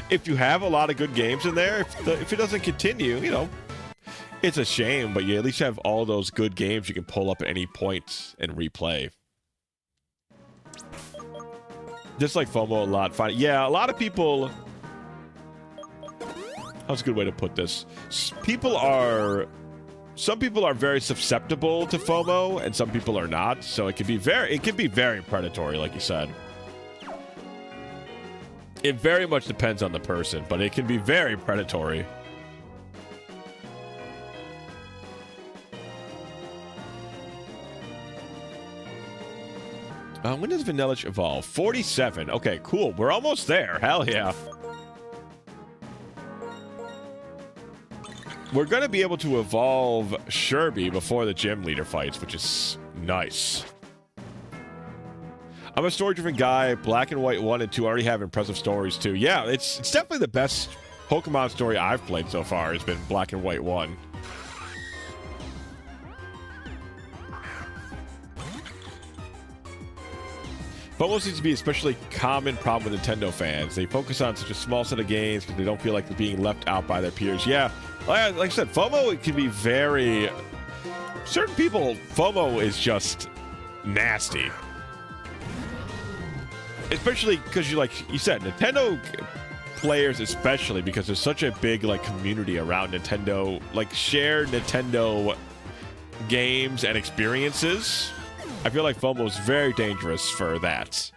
if you have a lot of good games in there, if it doesn't continue, you know, it's a shame, but you at least have all those good games you can pull up at any point and replay. Just like FOMO a lot. Fine. Yeah, a lot of people... How's a good way to put this? Some people are very susceptible to FOMO, and some people are not. So it can be very predatory, like you said. It very much depends on the person, but it can be very predatory. When does Vanillish evolve? 47. Okay, cool. We're almost there. Hell yeah. We're going to be able to evolve Sherby before the gym leader fights, which is nice. I'm a story-driven guy. Black and White 1 and 2 already have impressive stories, too. Yeah, it's definitely the best Pokemon story I've played so far has been Black and White 1. FOMO seems to be an especially common problem with Nintendo fans. They focus on such a small set of games because they don't feel like they're being left out by their peers. Yeah, like I said, FOMO, it can be very... Certain people, FOMO is just nasty. Especially because you said, Nintendo players especially, because there's such a big like community around Nintendo, like shared Nintendo games and experiences. I feel like FOMO is very dangerous for that.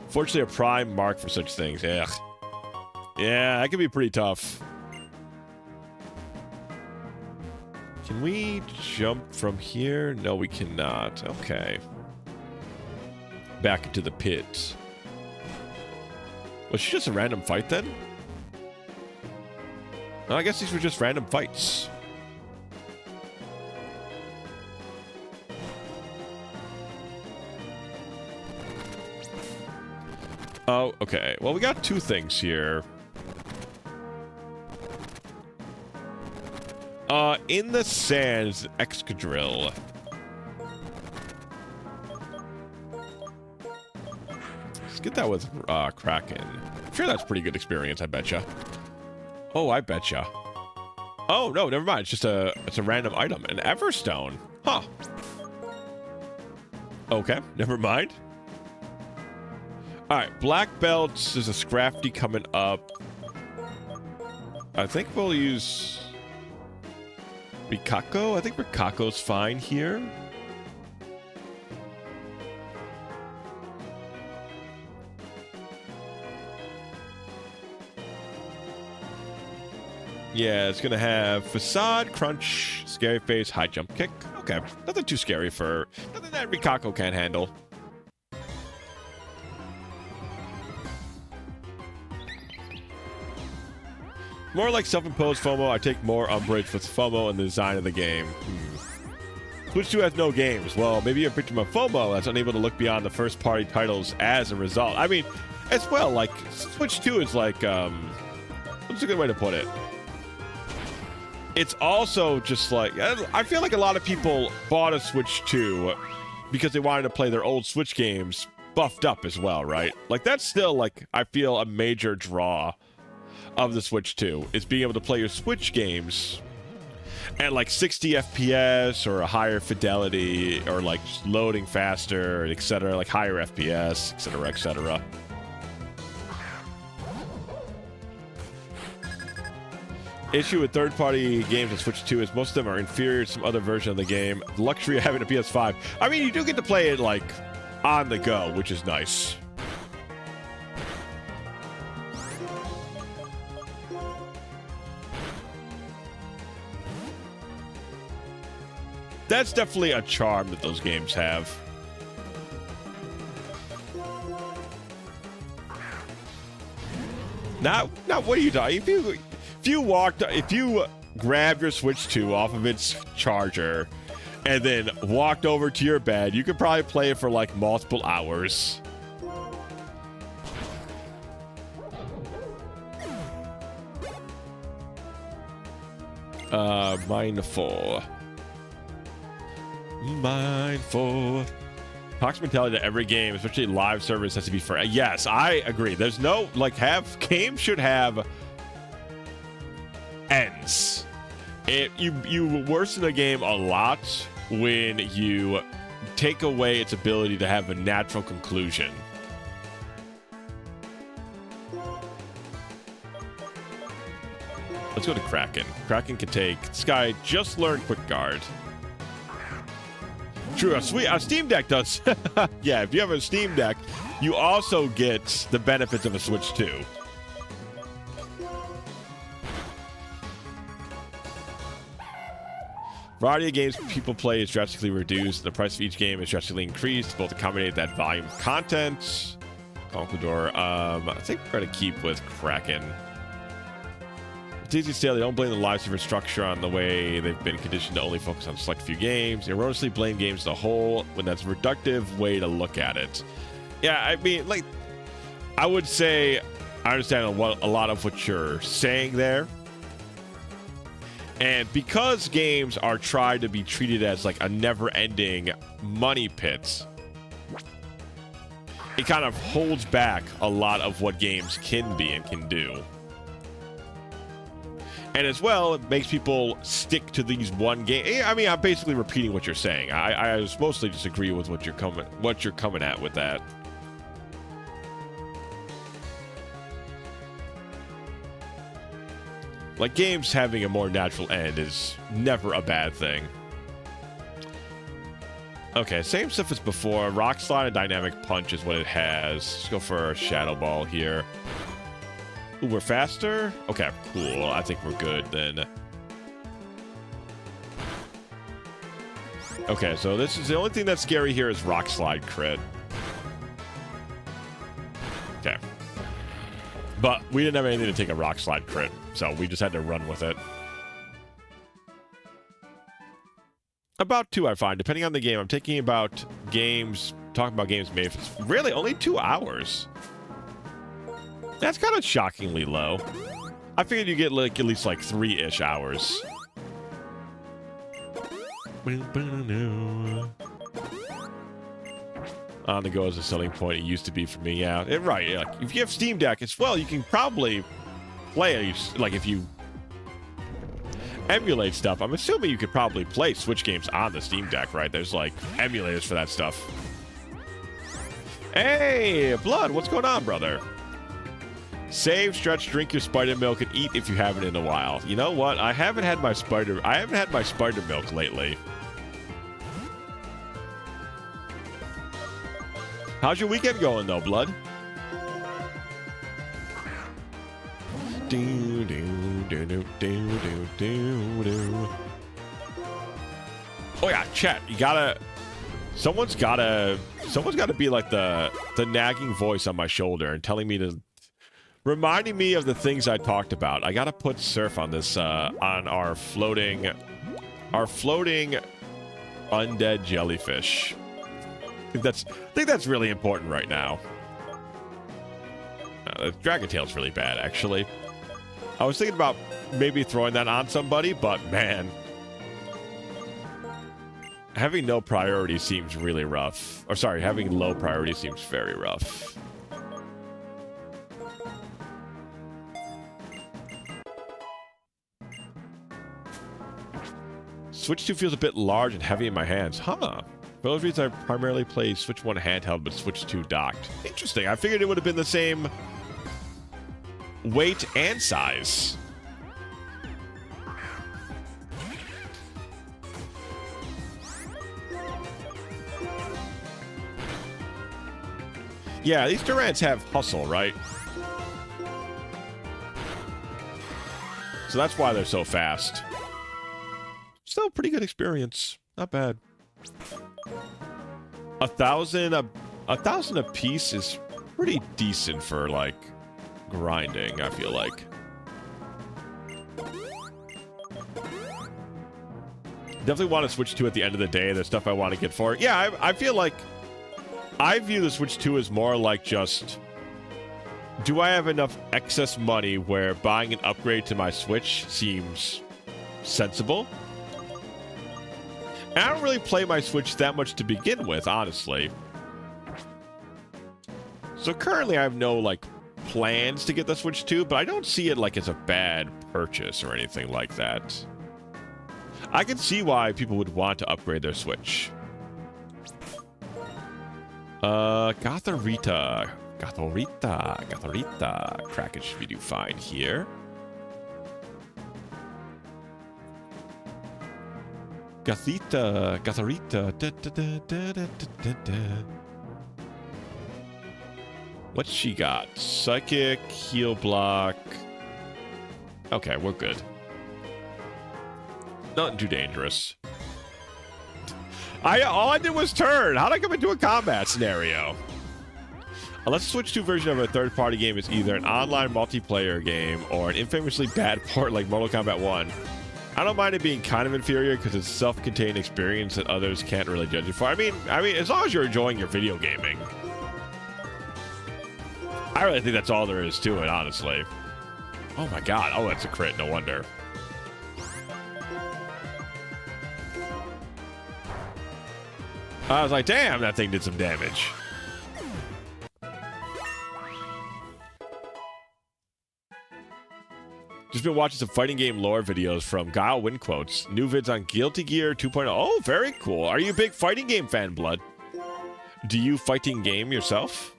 Fortunately, a prime mark for such things. Ugh. Yeah, that can be pretty tough. Can we jump from here? No, we cannot. Okay. Back into the pit. Was she just a random fight then? No, I guess these were just random fights. Oh, okay. Well, we got two things here. In the sands, Excadrill. Let's get that with Kraken. I'm sure that's pretty good experience, I betcha. Oh, I betcha. Oh, no, never mind. It's a random item. An Everstone. Huh. Okay, never mind. Alright, Black Belts. There's a Scrafty coming up. I think we'll use Rikako. I think Rikako's fine here. Yeah, it's gonna have facade, crunch, scary face, high jump kick. Okay, nothing too scary for nothing that Rikako can't handle. More like self-imposed FOMO. I take more umbrage with FOMO in the design of the game. Switch 2 has no games. Well, maybe you're a victim of FOMO that's unable to look beyond the first-party titles as a result. I mean, as well, like, Switch 2 is like, what's a good way to put it? It's also just like, I feel like a lot of people bought a Switch 2 because they wanted to play their old Switch games buffed up as well, right? Like, that's still, like, I feel a major draw of the Switch 2 is being able to play your Switch games at like 60 FPS or a higher fidelity, or like just loading faster, etc., like higher FPS, etc., etc. Issue with third-party games on Switch 2 is most of them are inferior to some other version of the game. The luxury of having a PS5. I mean, you do get to play it like on the go, which is nice. That's definitely a charm that those games have. Now, what are you doing? If you grab your Switch 2 off of its charger and then walked over to your bed, you could probably play it for like multiple hours. Mindful. Toxic mentality to every game, especially live service, has to be fair. Yes, I agree. There's no, like, games should have ends. You worsen a game a lot when you take away its ability to have a natural conclusion. Let's go to Kraken. Kraken can take. This guy just learned Quick Guard. True, a Steam Deck does. Yeah, if you have a Steam Deck, you also get the benefits of a Switch 2. Variety of games people play is drastically reduced. The price of each game is drastically increased, both to accommodate that volume of content. Conquador, I think we're going to keep with Kraken. It's easy to say they don't blame the live server structure on the way they've been conditioned to only focus on select few games. They erroneously blame games as a whole when that's a reductive way to look at it. Yeah, I mean, like, I would say I understand a lot of what you're saying there. And because games are tried to be treated as like a never-ending money pit, it kind of holds back a lot of what games can be and can do. And as well, it makes people stick to these one game. I mean, I'm basically repeating what you're saying. I just mostly disagree with what you're coming at with that. Like, games having a more natural end is never a bad thing. Okay, same stuff as before. Rock Slide and Dynamic Punch is what it has. Let's go for a Shadow Ball here. Ooh, we're faster? Okay, cool. I think we're good then. Okay, so this is the only thing that's scary here is Rock Slide crit. Okay. But we didn't have anything to take a Rock Slide crit, so we just had to run with it. About 2, I find, depending on the game. I'm talking about games made for really only 2 hours. That's kind of shockingly low. I figured you get like at least like 3-ish hours. On the go is a selling point. It used to be for me. Yeah, right. Yeah. If you have Steam Deck as well, you can probably play like if you emulate stuff. I'm assuming you could probably play Switch games on the Steam Deck, right? There's like emulators for that stuff. Hey, Blood, what's going on, brother? Save, stretch, drink your spider milk, and eat if you haven't in a while. You know what? I haven't had my spider milk lately. How's your weekend going, though, Blood? Oh yeah, chat. You gotta. Someone's gotta be like the nagging voice on my shoulder and telling me to, reminding me of the things I talked about. I gotta put surf on this on our floating undead jellyfish. I think that's really important right now. The Dragon Tail's really bad, actually. I was thinking about maybe throwing that on somebody, but man, having no priority seems really rough. Or sorry, having low priority seems very rough. Switch 2 feels a bit large and heavy in my hands. Huh. For those reasons, I primarily play Switch 1 handheld, but Switch 2 docked. Interesting. I figured it would have been the same weight and size. Yeah, these Durants have hustle, right? So that's why they're so fast. Still a pretty good experience. Not bad. 1,000 a piece is pretty decent for like grinding, I feel like. Definitely want to Switch 2 at the end of the day. There's stuff I want to get for it. Yeah, I feel like I view the Switch 2 as more like just, do I have enough excess money where buying an upgrade to my Switch seems sensible? And I don't really play my Switch that much to begin with, honestly. So currently I have no like plans to get the Switch 2, but I don't see it like as a bad purchase or anything like that. I can see why people would want to upgrade their Switch. Gotharita. Kraken should be do fine here. Gotharita. What's she got? Psychic, heal block. Okay, we're good. Nothing too dangerous. All I did was turn. How'd I come into a combat scenario? Unless the Switch 2 version of a third-party game is either an online multiplayer game or an infamously bad port like Mortal Kombat 1, I don't mind it being kind of inferior because it's a self-contained experience that others can't really judge it for. I mean, as long as you're enjoying your video gaming. I really think that's all there is to it, honestly. Oh my god. Oh, that's a crit. No wonder. I was like, damn, that thing did some damage. Just been watching some fighting game lore videos from Guile Windquotes. New vids on Guilty Gear 2.0. Oh, very cool. Are you a big fighting game fan, Blood? Do you fighting game yourself?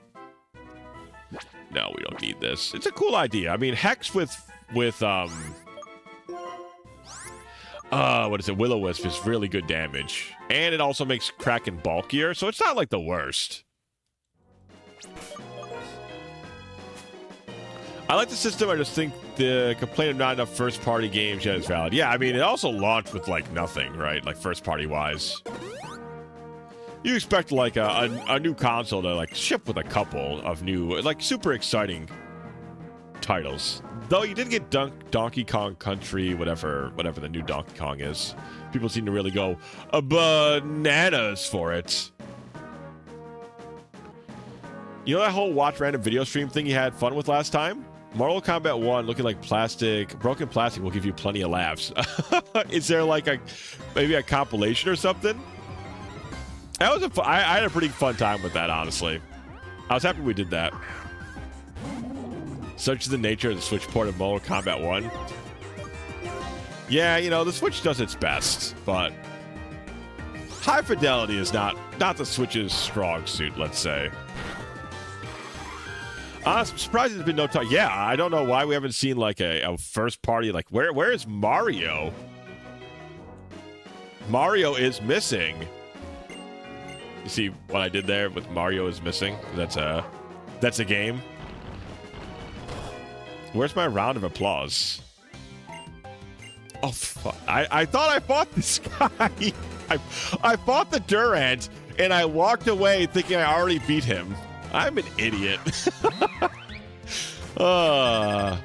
No, we don't need this. It's a cool idea. I mean, Hex with what is it? Will-O-Wisp is really good damage. And it also makes Kraken bulkier, so it's not like the worst. I like the system. I just think the complaint of not enough first-party games yet is valid. Yeah, I mean, it also launched with, like, nothing, right? Like, first-party-wise. You expect, like, a new console to, like, ship with a couple of new, like, super exciting titles. Though you did get Donkey Kong Country, whatever the new Donkey Kong is. People seem to really go bananas for it. You know that whole watch random video stream thing you had fun with last time? Mortal Kombat 1 looking like broken plastic will give you plenty of laughs. Is there like maybe a compilation or something? That was I had a pretty fun time with that, honestly. I was happy we did that. Such is the nature of the Switch port of Mortal Kombat 1. Yeah, you know, the Switch does its best, but high fidelity is not the Switch's strong suit, let's say. I'm surprised there's been no talk. Yeah, I don't know why we haven't seen like a first party. Like, where is Mario? Mario is missing. You see what I did there with Mario is missing? That's a game. Where's my round of applause? Oh, fuck. I thought I fought this guy. I fought the Durant, and I walked away thinking I already beat him. I'm an idiot. The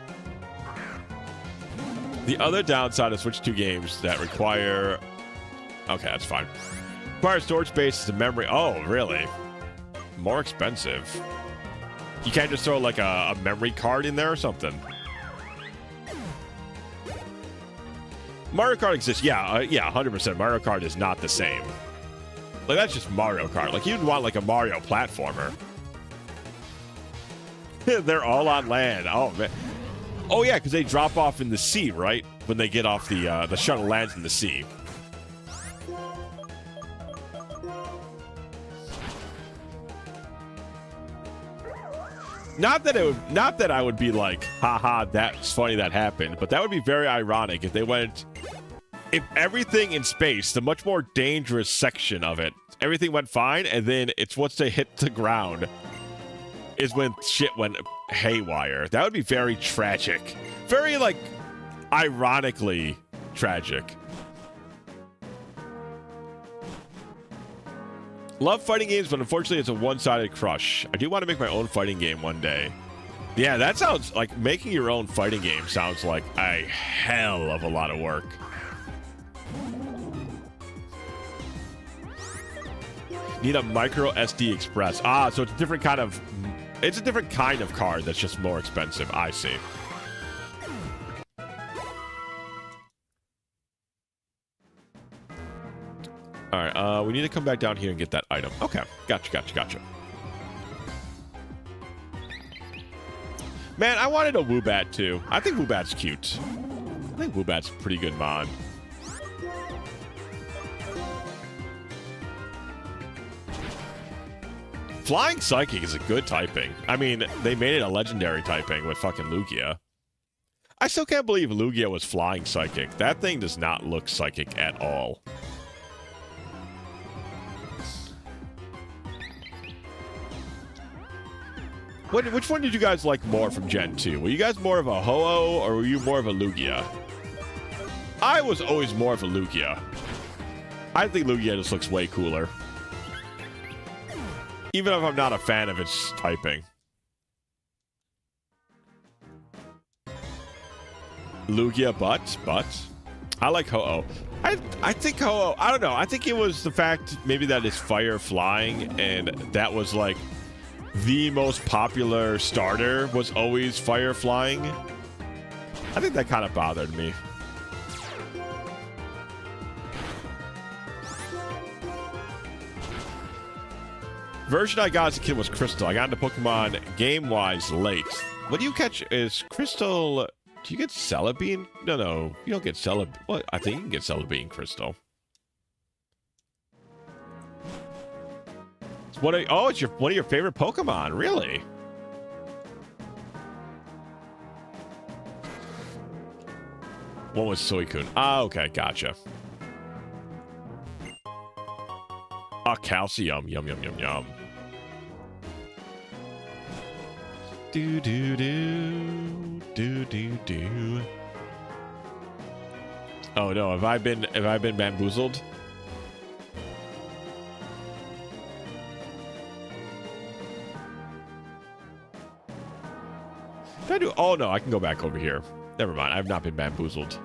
other downside of Switch 2 games that require... Okay, that's fine. Require storage space to memory. Oh, really? More expensive. You can't just throw like a memory card in there or something. Mario Kart exists. Yeah, 100%. Mario Kart is not the same. Like, that's just Mario Kart. Like, you'd want like a Mario platformer. They're all on land. Oh, man. Oh, yeah, because they drop off in the sea, right? When they get off the shuttle lands in the sea. Not that I would be like, haha, that's funny that happened, but that would be very ironic if they went, if everything in space, the much more dangerous section of it, everything went fine, and then it's once they hit the ground is when shit went haywire. That would be very tragic. Very, like, ironically tragic. Love fighting games, but unfortunately it's a one-sided crush. I do want to make my own fighting game one day. Yeah, that sounds like making your own fighting game sounds like a hell of a lot of work. Need a micro SD express. Ah, so it's a different kind of card that's just more expensive. I see. All right, we need to come back down here and get that item. Okay, gotcha. Man, I wanted a Woobat too. I think Woobat's cute. I think Woobat's a pretty good mod. Flying Psychic is a good typing. I mean, they made it a legendary typing with fucking Lugia. I still can't believe Lugia was Flying Psychic. That thing does not look psychic at all. Which one did you guys like more from Gen 2? Were you guys more of a Ho-Oh or were you more of a Lugia? I was always more of a Lugia. I think Lugia just looks way cooler. Even if I'm not a fan of its typing. Lugia, but I like Ho-Oh. I think Ho-Oh, I don't know. I think it was the fact maybe that it's fire flying and that was like the most popular starter was always fire flying. I think that kind of bothered me. Version I got as a kid was Crystal. I got into Pokemon game-wise late. What do you catch? Is Crystal... Do you get Celebi? No, you don't get Celebi. What? I think you can get Celebi in Crystal. It's one of your favorite Pokemon, really? One was Suicune. Ah, okay, gotcha. Ah, calcium. Yum. Do. Oh no, have I been bamboozled? Did I do? Oh no, I can go back over here. Never mind, I've not been bamboozled.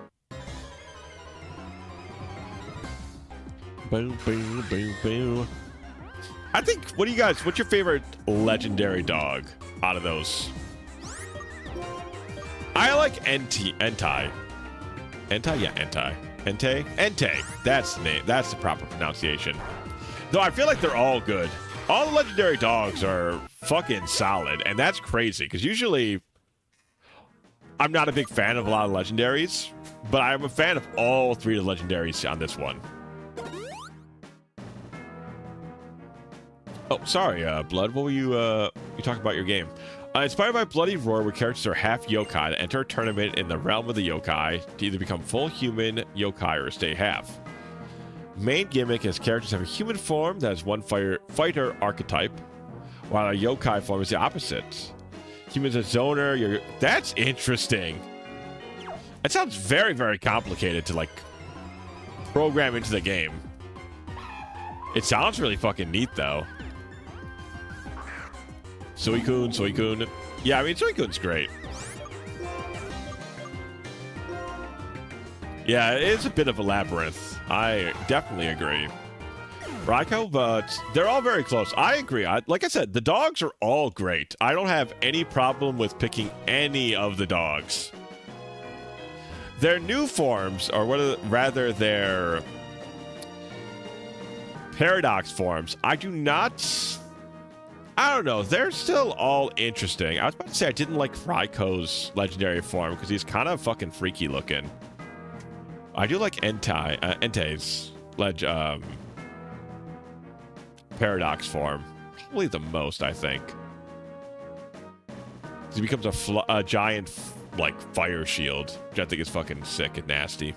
Boom. I think, what's your favorite legendary dog out of those? I like Entei. Entei? Yeah, Entei. Entei. That's the name. That's the proper pronunciation. Though I feel like they're all good. All the legendary dogs are fucking solid, and that's crazy, because usually I'm not a big fan of a lot of legendaries, but I'm a fan of all three of the legendaries on this one. Oh, sorry, Blood. What were you talking about your game? Inspired by Bloody Roar, where characters are half yokai to enter a tournament in the realm of the yokai to either become full human yokai or stay half. Main gimmick is characters have a human form that has one fighter archetype, while a yokai form is the opposite. Humans a zoner. That's interesting. It sounds very, very complicated to, like, program into the game. It sounds really fucking neat, though. Suicune, Suicune. Yeah, I mean, Suicune's great. Yeah, it is a bit of a labyrinth. I definitely agree. Raikou, but they're all very close. I agree. Like I said, the dogs are all great. I don't have any problem with picking any of the dogs. Their new forms, or rather their paradox forms, I don't know. They're still all interesting. I was about to say I didn't like Raikou's legendary form because he's kind of fucking freaky looking. I do like Entei's paradox form. Probably the most, I think. He becomes a giant, like, fire shield, which I think is fucking sick and nasty.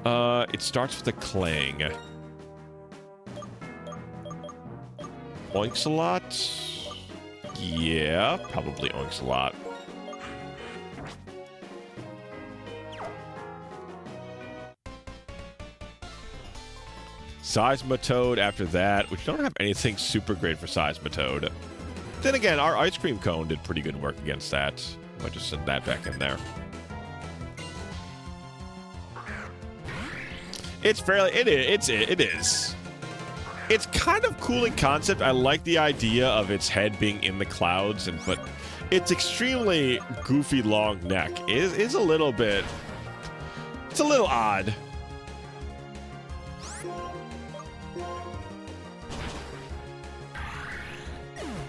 It starts with a clang. Oinks a lot? Yeah, probably oinks a lot. Seismitoad after that, which don't have anything super great for Seismitoad. Then again, our ice cream cone did pretty good work against that. I'll just send that back in there. It's fairly, it is. It's kind of cool in concept. I like the idea of its head being in the clouds, but its extremely goofy long neck is a little bit, it's a little odd.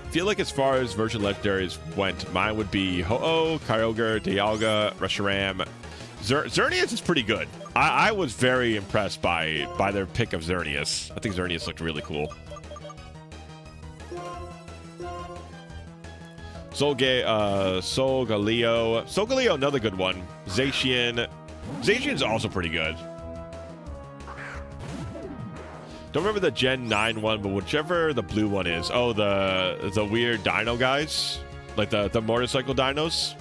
I feel like as far as virtual legendaries went, mine would be Ho-Oh, Kyogre, Dialga, Reshiram. Xerneas is pretty good. I was very impressed by their pick of Xerneas. I think Xerneas looked really cool. Solgaleo, another good one. Zacian's also pretty good. Don't remember the Gen 9 one, but whichever the blue one is. Oh, the weird dino guys? Like the motorcycle dinos?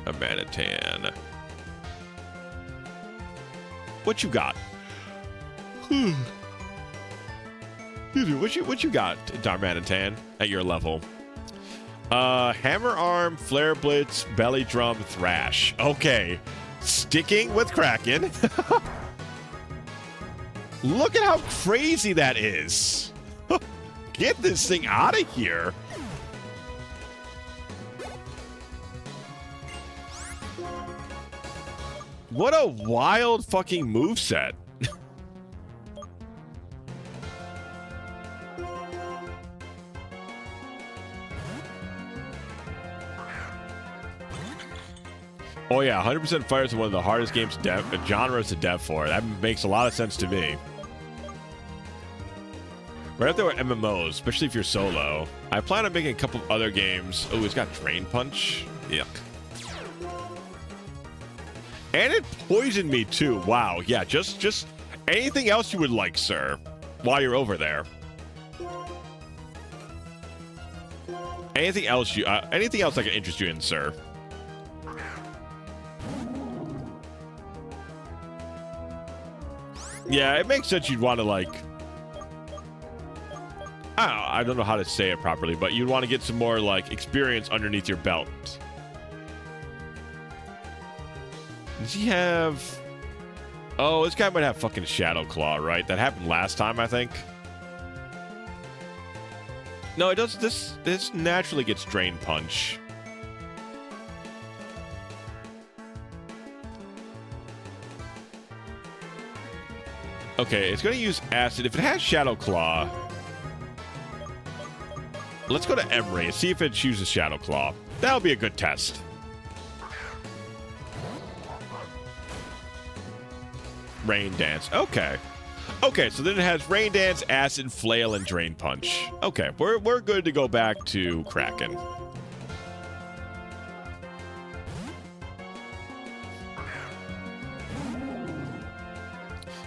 A Manitan. What you got? What you got, Darmanitan, at your level? Hammer Arm, Flare Blitz, Belly Drum, Thrash. Okay. Sticking with Kraken. Look at how crazy that is. Get this thing out of here. What a wild fucking moveset. Oh yeah, 100% Fire is one of the hardest games genres to dev for. That makes a lot of sense to me. Right up there with MMOs, especially if you're solo. I plan on making a couple of other games. Oh, it's got Drain Punch. Yuck. And it poisoned me too. Wow. Yeah, just anything else you would like, sir, while you're over there. Anything else I can interest you in, sir? Yeah, it makes sense you'd want to, like, I don't know how to say it properly, but you'd want to get some more, like, experience underneath your belt. Does he have... Oh, this guy might have fucking Shadow Claw, right? That happened last time, I think. No, it does. This naturally gets Drain Punch. Okay, it's going to use Acid. If it has Shadow Claw, let's go to Emry and see if it chooses Shadow Claw. That'll be a good test. Rain Dance. Okay. Okay, so then it has Rain Dance, Acid, Flail, and Drain Punch. Okay, we're good to go back to Kraken.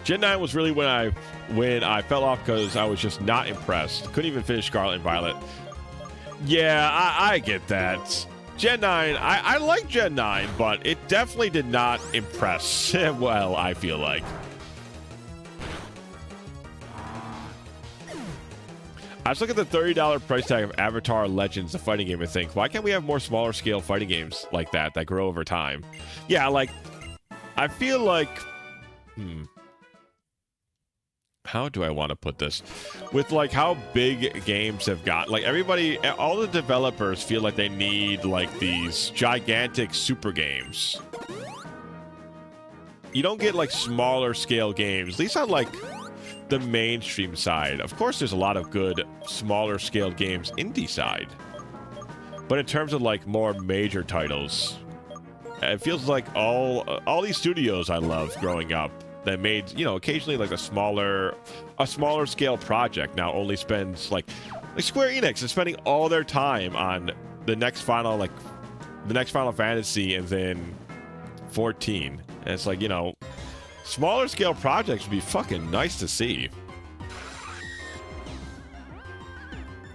Gen 9 was really when I fell off because I was just not impressed. Couldn't even finish Scarlet and Violet. Yeah, I get that. Gen 9, I like Gen 9, but it definitely did not impress well, I feel like. I just look at the $30 price tag of Avatar Legends, the fighting game, and think, why can't we have more smaller scale fighting games like that grow over time? Yeah, like, I feel like... How do I want to put this? With, like, how big games have got... Like, everybody... All the developers feel like they need, like, these gigantic super games. You don't get, like, smaller scale games. At least on, like, the mainstream side. Of course, there's a lot of good, smaller scale games indie side. But in terms of, like, more major titles... It feels like all these studios I loved growing up that made, you know, occasionally like a smaller scale project now only spends like Square Enix is spending all their time on the next Final Fantasy and then 14. And it's like, you know, smaller scale projects would be fucking nice to see.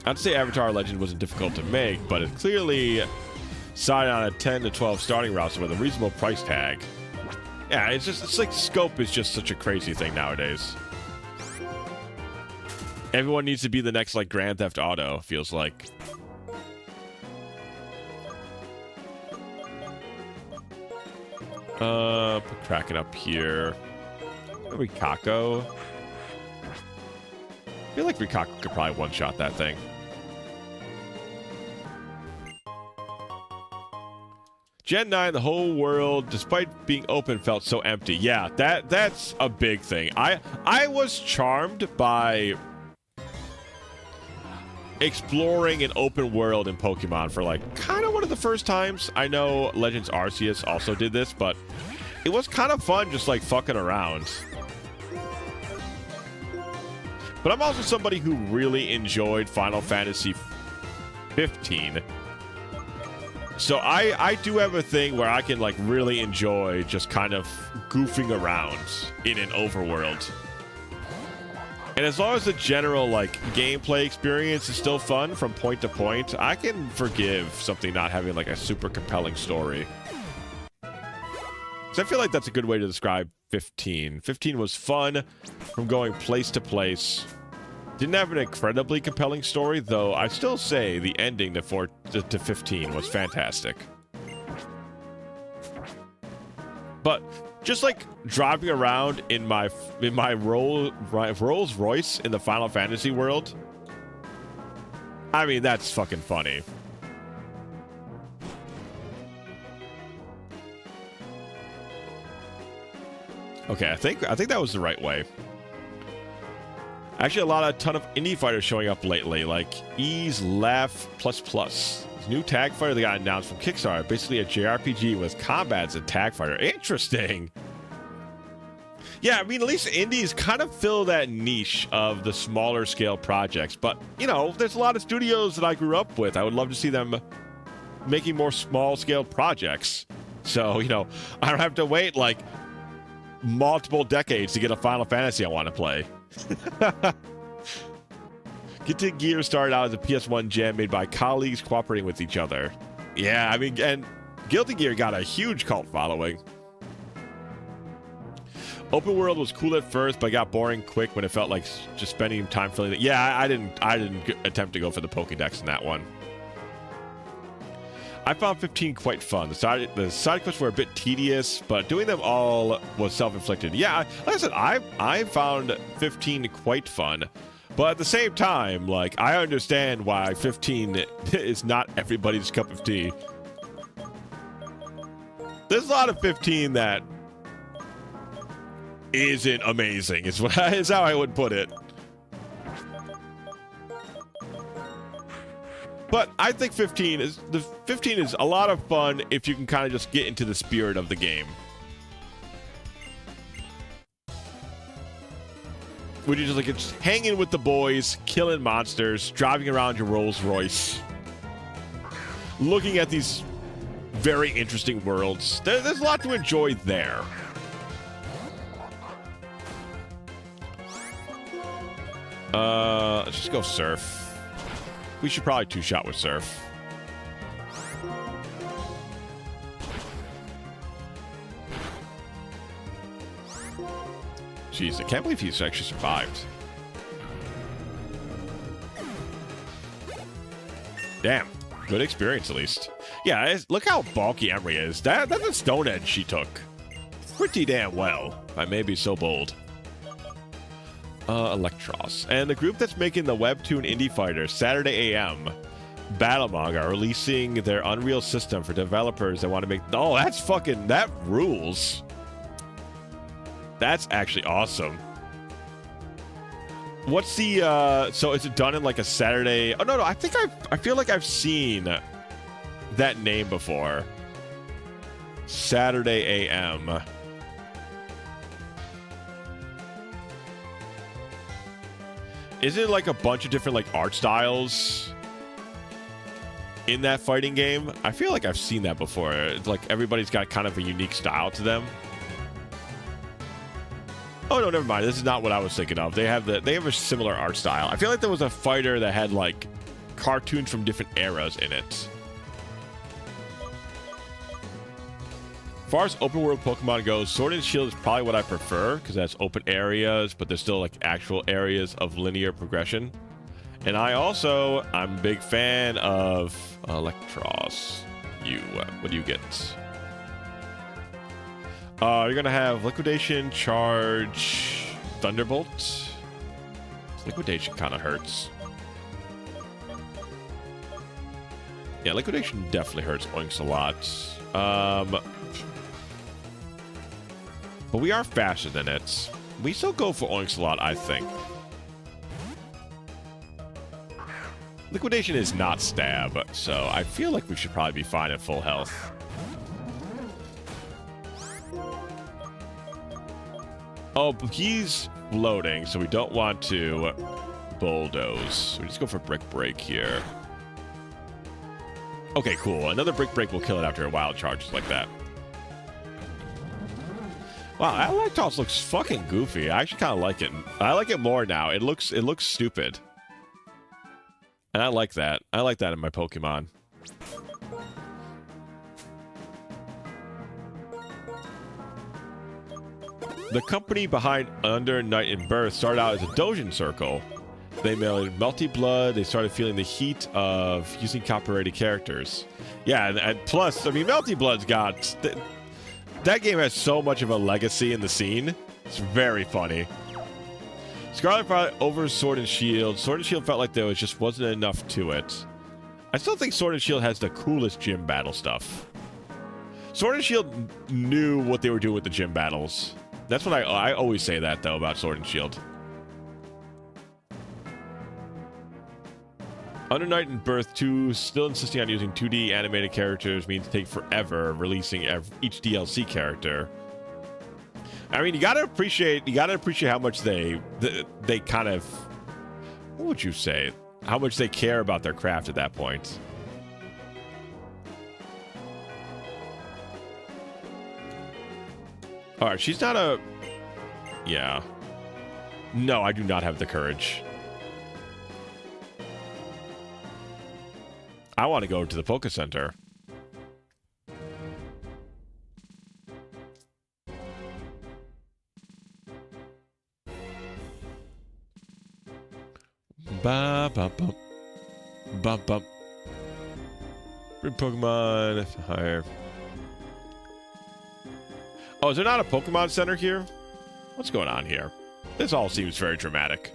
I'd say Avatar Legend wasn't difficult to make, but it clearly signed on a 10 to 12 starting roster with a reasonable price tag. Yeah, it's like scope is just such a crazy thing nowadays. Everyone needs to be the next like Grand Theft Auto, feels like. Put Kraken up here. Rikako. I feel like Rikako could probably one-shot that thing. Gen 9, the whole world, despite being open, felt so empty. Yeah, that's a big thing. I was charmed by exploring an open world in Pokemon for like kind of one of the first times. I know Legends Arceus also did this, but it was kind of fun just like fucking around. But I'm also somebody who really enjoyed Final Fantasy 15. So I do have a thing where I can like really enjoy just kind of goofing around in an overworld. And as long as the general like gameplay experience is still fun from point to point, I can forgive something not having like a super compelling story. So I feel like that's a good way to describe 15. 15 was fun from going place to place. Didn't have an incredibly compelling story, though I still say the ending to 15 was fantastic. But just like driving around in my Rolls Royce in the Final Fantasy world, I mean, that's fucking funny. Okay, I think that was the right way. Actually, a ton of indie fighters showing up lately, like Ease Laugh Plus Plus. This new tag fighter that got announced from Kickstarter, basically a JRPG with combat as a tag fighter. Interesting. Yeah, I mean, at least indies kind of fill that niche of the smaller scale projects. But, you know, there's a lot of studios that I grew up with. I would love to see them making more small scale projects. So, you know, I don't have to wait like multiple decades to get a Final Fantasy I want to play. Guilty Gear started out as a PS1 gem made by colleagues cooperating with each other. Yeah, I mean, and Guilty Gear got a huge cult following. Open world was cool at first, but got boring quick when it felt like just spending time filling it. Yeah, I didn't attempt to go for the Pokédex in that one. I found 15 quite fun. The side quests were a bit tedious, but doing them all was self-inflicted. Yeah, like I said, I found 15 quite fun, but at the same time, like, I understand why 15 is not everybody's cup of tea. There's a lot of 15 that isn't amazing, is how I would put it. But I think 15 is a lot of fun if you can kind of just get into the spirit of the game. Which is like it's hanging with the boys, killing monsters, driving around your Rolls Royce, looking at these very interesting worlds. There's a lot to enjoy there. Let's just go surf. we should probably two-shot with Surf. Jeez, I can't believe he's actually survived. Damn, good experience at least. Yeah, look how bulky Emery is. That's a Stone Edge she took. Pretty damn well, if I may be so bold. Electros. And the group that's making the Webtoon Indie Fighter, Saturday AM, Battle Manga, are releasing their Unreal system for developers that want to make... Oh, that's fucking... That rules. That's actually awesome. What's the... So is it done in like a Saturday... Oh, no. I think I feel like I've seen that name before. Saturday AM. Is it like a bunch of different like art styles in that fighting game? I feel like I've seen that before. It's like everybody's got kind of a unique style to them. Oh no, never mind. This is not what I was thinking of. They have a similar art style. I feel like there was a fighter that had like cartoons from different eras in it. As far as open world Pokemon goes, Sword and Shield is probably what I prefer because that's open areas, but there's still like actual areas of linear progression. And I'm a big fan of Electros. What do you get? You're gonna have Liquidation, Charge, Thunderbolt. Liquidation kind of hurts. Yeah, Liquidation definitely hurts Oinks a lot. But we are faster than it. We still go for Oinks a lot, I think. Liquidation is not stab, so I feel like we should probably be fine at full health. Oh, he's floating, so we don't want to bulldoze. So we just go for Brick Break here. Okay, cool. Another Brick Break will kill it after a wild charge like that. Wow, that light toss looks fucking goofy. I actually kind of like it. I like it more now. It looks stupid. And I like that. I like that in my Pokemon. The company behind Under Night and Birth started out as a Dojin circle. They made Melty Blood. They started feeling the heat of using copyrighted characters. Yeah, and plus, I mean, Melty Blood's got... That game has so much of a legacy in the scene. It's very funny. Scarlet Violet over Sword and Shield. Sword and Shield felt like there just wasn't enough to it. I still think Sword and Shield has the coolest gym battle stuff. Sword and Shield knew what they were doing with the gym battles. That's what I always say that, though, about Sword and Shield. Under Night and Birth 2 still insisting on using 2D animated characters means take forever releasing each DLC character. I mean, you gotta appreciate how much they kind of, what would you say? How much they care about their craft at that point. All right, she's not a, yeah. No, I do not have the courage. I want to go to the Poké Center. Ba ba ba ba ba. Bring Pokemon higher. Oh, is there not a Pokemon Center here? What's going on here? This all seems very dramatic.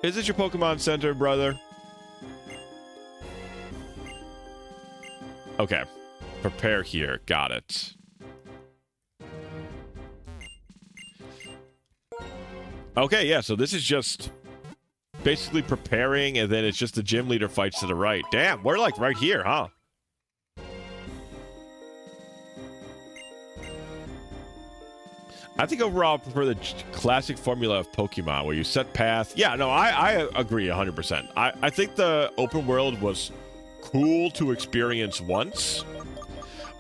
Is this your Pokemon Center, brother? Okay. Prepare here. Got it. Okay, yeah, so this is just basically preparing, and then it's just the gym leader fights to the right. Damn, we're like right here, huh? I think overall I prefer the classic formula of Pokemon where you set path. Yeah, no, I agree 100%. I think the open world was cool to experience once,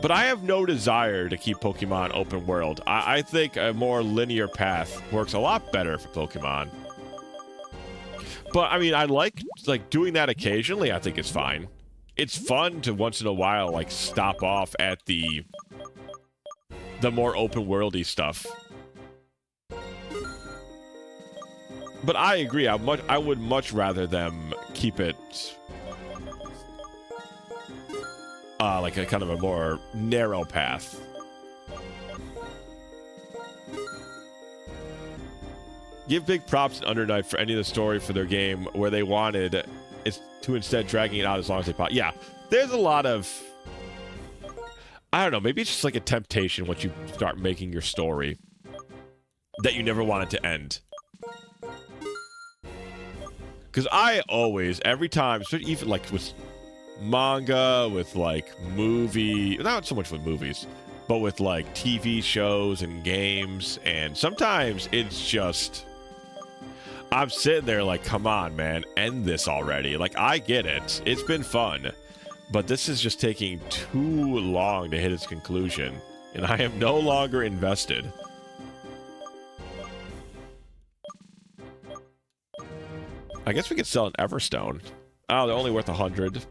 but I have no desire to keep Pokemon open world. I think a more linear path works a lot better for Pokemon. But I mean, I like doing that occasionally. I think it's fine. It's fun to once in a while like stop off at the more open worldy stuff. But I agree. I would much rather them keep it like a kind of a more narrow path. Give big props to Underknife for ending the story for their game where they wanted is to instead dragging it out as long as they possibly. Yeah, there's a lot of, I don't know, maybe it's just like a temptation once you start making your story that you never want it to end. Because I always, every time, even like with manga, with like movie, not so much with movies, but with like TV shows and games, and sometimes it's just, I'm sitting there like, come on, man, end this already. Like, I get it. It's been fun. But this is just taking too long to hit its conclusion, and I am no longer invested. I guess we could sell an Everstone. Oh, they're only worth 100.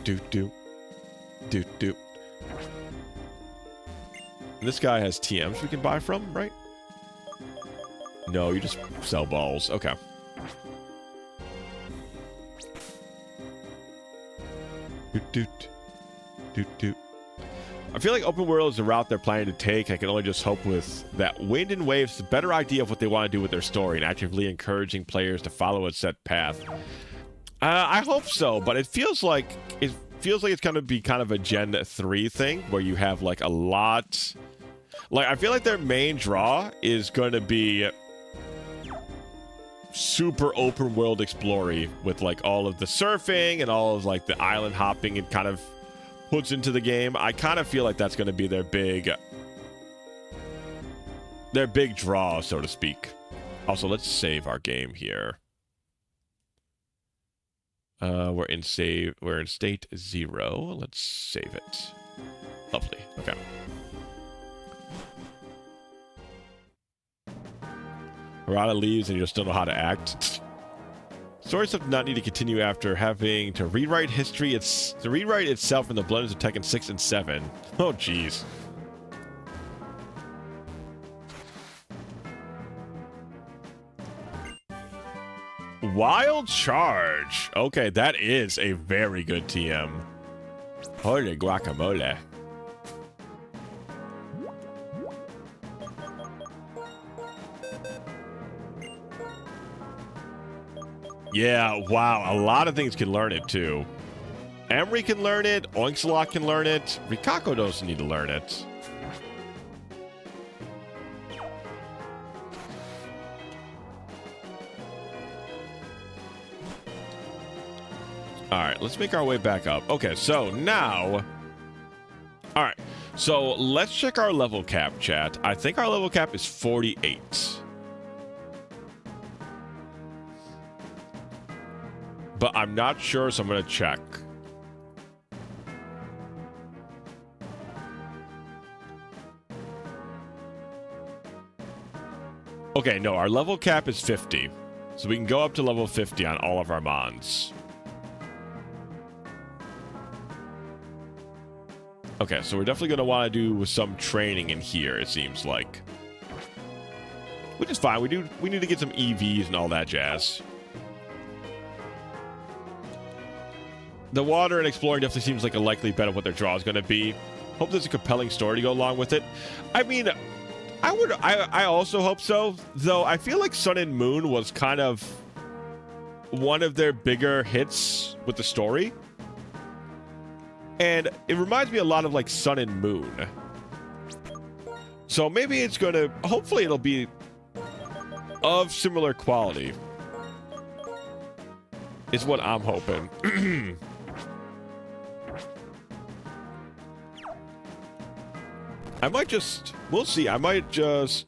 Doot. This guy has TMs we can buy from, right? No, you just sell balls. Okay. Doot. I feel like open world is the route they're planning to take. I can only just hope with that Wind and Waves, a better idea of what they want to do with their story and actively encouraging players to follow a set path. I hope so, but it feels like it's going to be kind of a Gen 3 thing where you have like a lot. Like, I feel like their main draw is going to be super open world exploring with like all of the surfing and all of like the island hopping and kind of puts into the game. I kind of feel like that's going to be their big draw, so to speak. Also, let's save our game here. We're in state 0. Let's save it. Lovely. Okay. Harada leaves and you just don't know how to act. Story stuff did not need to continue after having to rewrite history. It's to rewrite itself in the blunders of Tekken 6 and 7. Oh, jeez. Wild Charge. Okay, that is a very good TM. Holy guacamole. Yeah, wow. A lot of things can learn it, too. Emery can learn it. Oinxalot can learn it. Rikako doesn't need to learn it. All right, let's make our way back up. Okay, so now... All right, so let's check our level cap, chat. I think our level cap is 48. But I'm not sure, so I'm going to check. Okay, no, our level cap is 50. So we can go up to level 50 on all of our mons. Okay, so we're definitely going to want to do some training in here, it seems like. Which is fine. We need to get some EVs and all that jazz. The water and exploring definitely seems like a likely bet of what their draw is going to be. Hope there's a compelling story to go along with it. I mean, I also hope so, though I feel like Sun and Moon was kind of one of their bigger hits with the story. And it reminds me a lot of like Sun and Moon. So maybe it's going to, hopefully it'll be of similar quality. Is what I'm hoping. I might just, we'll see. I might just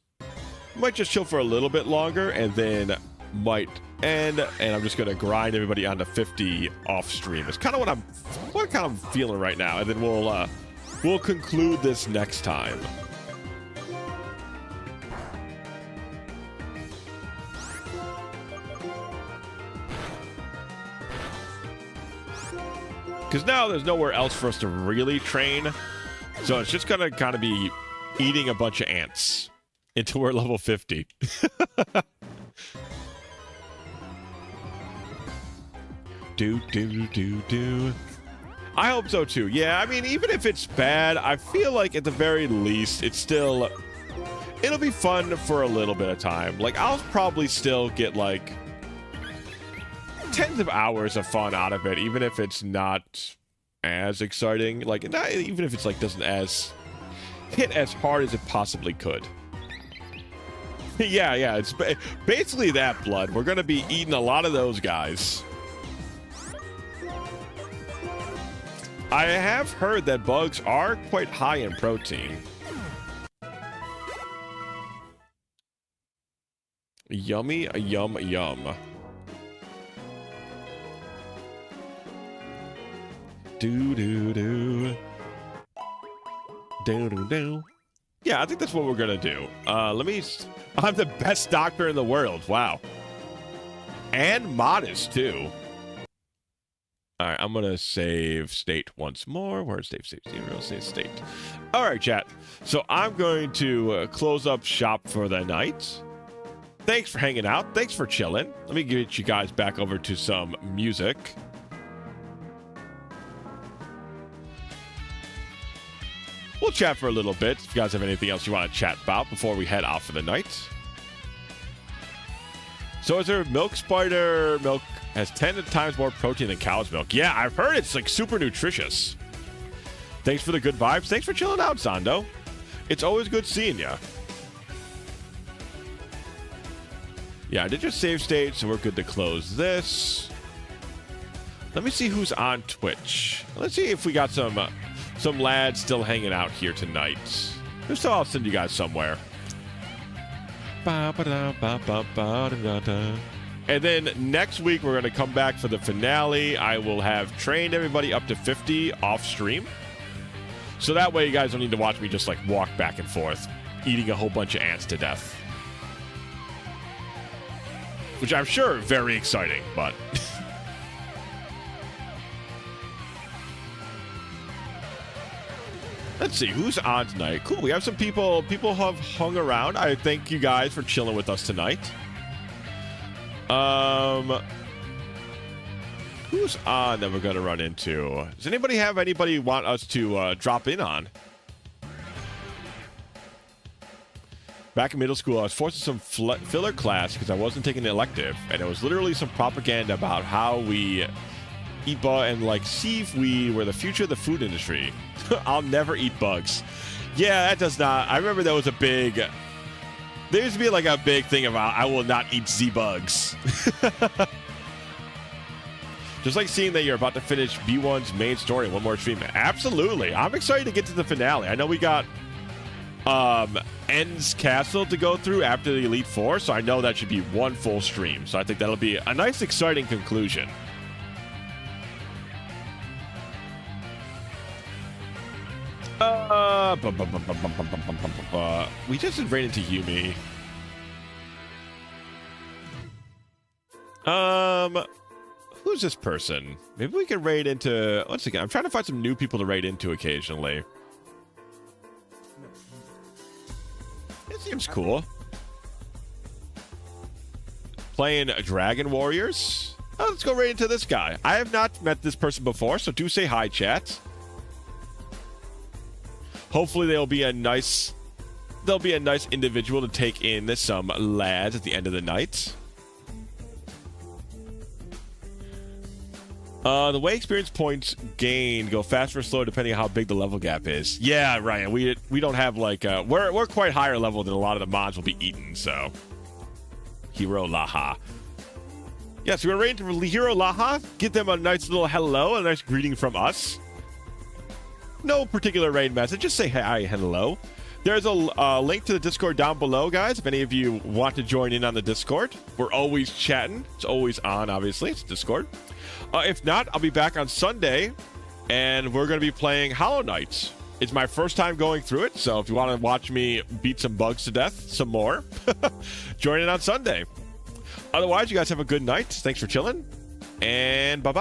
chill for a little bit longer and then might end, and I'm just gonna grind everybody onto 50 off stream. It's kind of what I'm feeling right now, and then we'll conclude this next time. Because now there's nowhere else for us to really train. So it's just going to kind of be eating a bunch of ants until we're level 50. Do. I hope so too. Yeah, I mean, even if it's bad, I feel like at the very least, it'll be fun for a little bit of time. Like, I'll probably still get like tens of hours of fun out of it, even if it's not as exciting. Like, not even if it's like doesn't hit as hard as it possibly could. yeah, it's basically that, Blood. We're gonna be eating a lot of those guys. I have heard that bugs are quite high in protein. Yummy, yum. Do. Yeah, I think that's what we're gonna do. I'm the best doctor in the world. Wow. And modest, too. All right, I'm going to save state once more. Where's save 0? Save state. All right, chat. So I'm going to close up shop for the night. Thanks for hanging out. Thanks for chilling. Let me get you guys back over to some music. We'll chat for a little bit if you guys have anything else you want to chat about before we head out for the night. So is there milk spider milk has 10 times more protein than cow's milk? Yeah, I've heard it's like super nutritious. Thanks for the good vibes. Thanks for chilling out, Sando. It's always good seeing ya. Yeah, I did just save state, so we're good to close this. Let me see who's on Twitch. Let's see if we got some lads still hanging out here tonight. Just so I'll send you guys somewhere. And then next week, we're going to come back for the finale. I will have trained everybody up to 50 off stream. So that way you guys don't need to watch me just like walk back and forth, eating a whole bunch of ants to death. Which I'm sure very exciting, but... Let's see, who's on tonight? Cool, we have some people have hung around. I thank you guys for chilling with us tonight. Who's on that we're going to run into? Does anybody have anybody want us to drop in on? Back in middle school, I was forced to some filler class because I wasn't taking the elective, and it was literally some propaganda about how we eat and like see if we were the future of the food industry. I'll never eat bugs. Yeah, that does not. I remember that was a big. There used to be like a big thing about I will not eat Z-bugs. Just like seeing that you're about to finish B1's main story in one more stream. Absolutely. I'm excited to get to the finale. I know we got End's Castle to go through after the Elite Four, so I know that should be one full stream. So I think that'll be a nice, exciting conclusion. We just ran into Yumi. Who's this person? Maybe we can raid into... Once again, I'm trying to find some new people to raid into occasionally. It seems cool. Playing Dragon Warriors? Oh, let's go raid into this guy. I have not met this person before, so do say hi, chat. Hopefully they'll be a nice individual to take in some lads at the end of the night. The way experience points gained go faster or slower depending on how big the level gap is. Yeah, Ryan, we don't have like we're quite higher level than a lot of the mods will be eaten, so. Hero Laha. Yeah, so we're ready to Hero Laha, give them a nice little hello, a nice greeting from us. No particular raid message, just say hi, hello. There's a link to the Discord down below, guys, if any of you want to join in on the Discord. We're always chatting. It's always on, obviously. It's Discord. If not, I'll be back on Sunday, and we're going to be playing Hollow Knight. It's my first time going through it, so if you want to watch me beat some bugs to death, some more, join in on Sunday. Otherwise, you guys have a good night. Thanks for chilling, and bye-bye.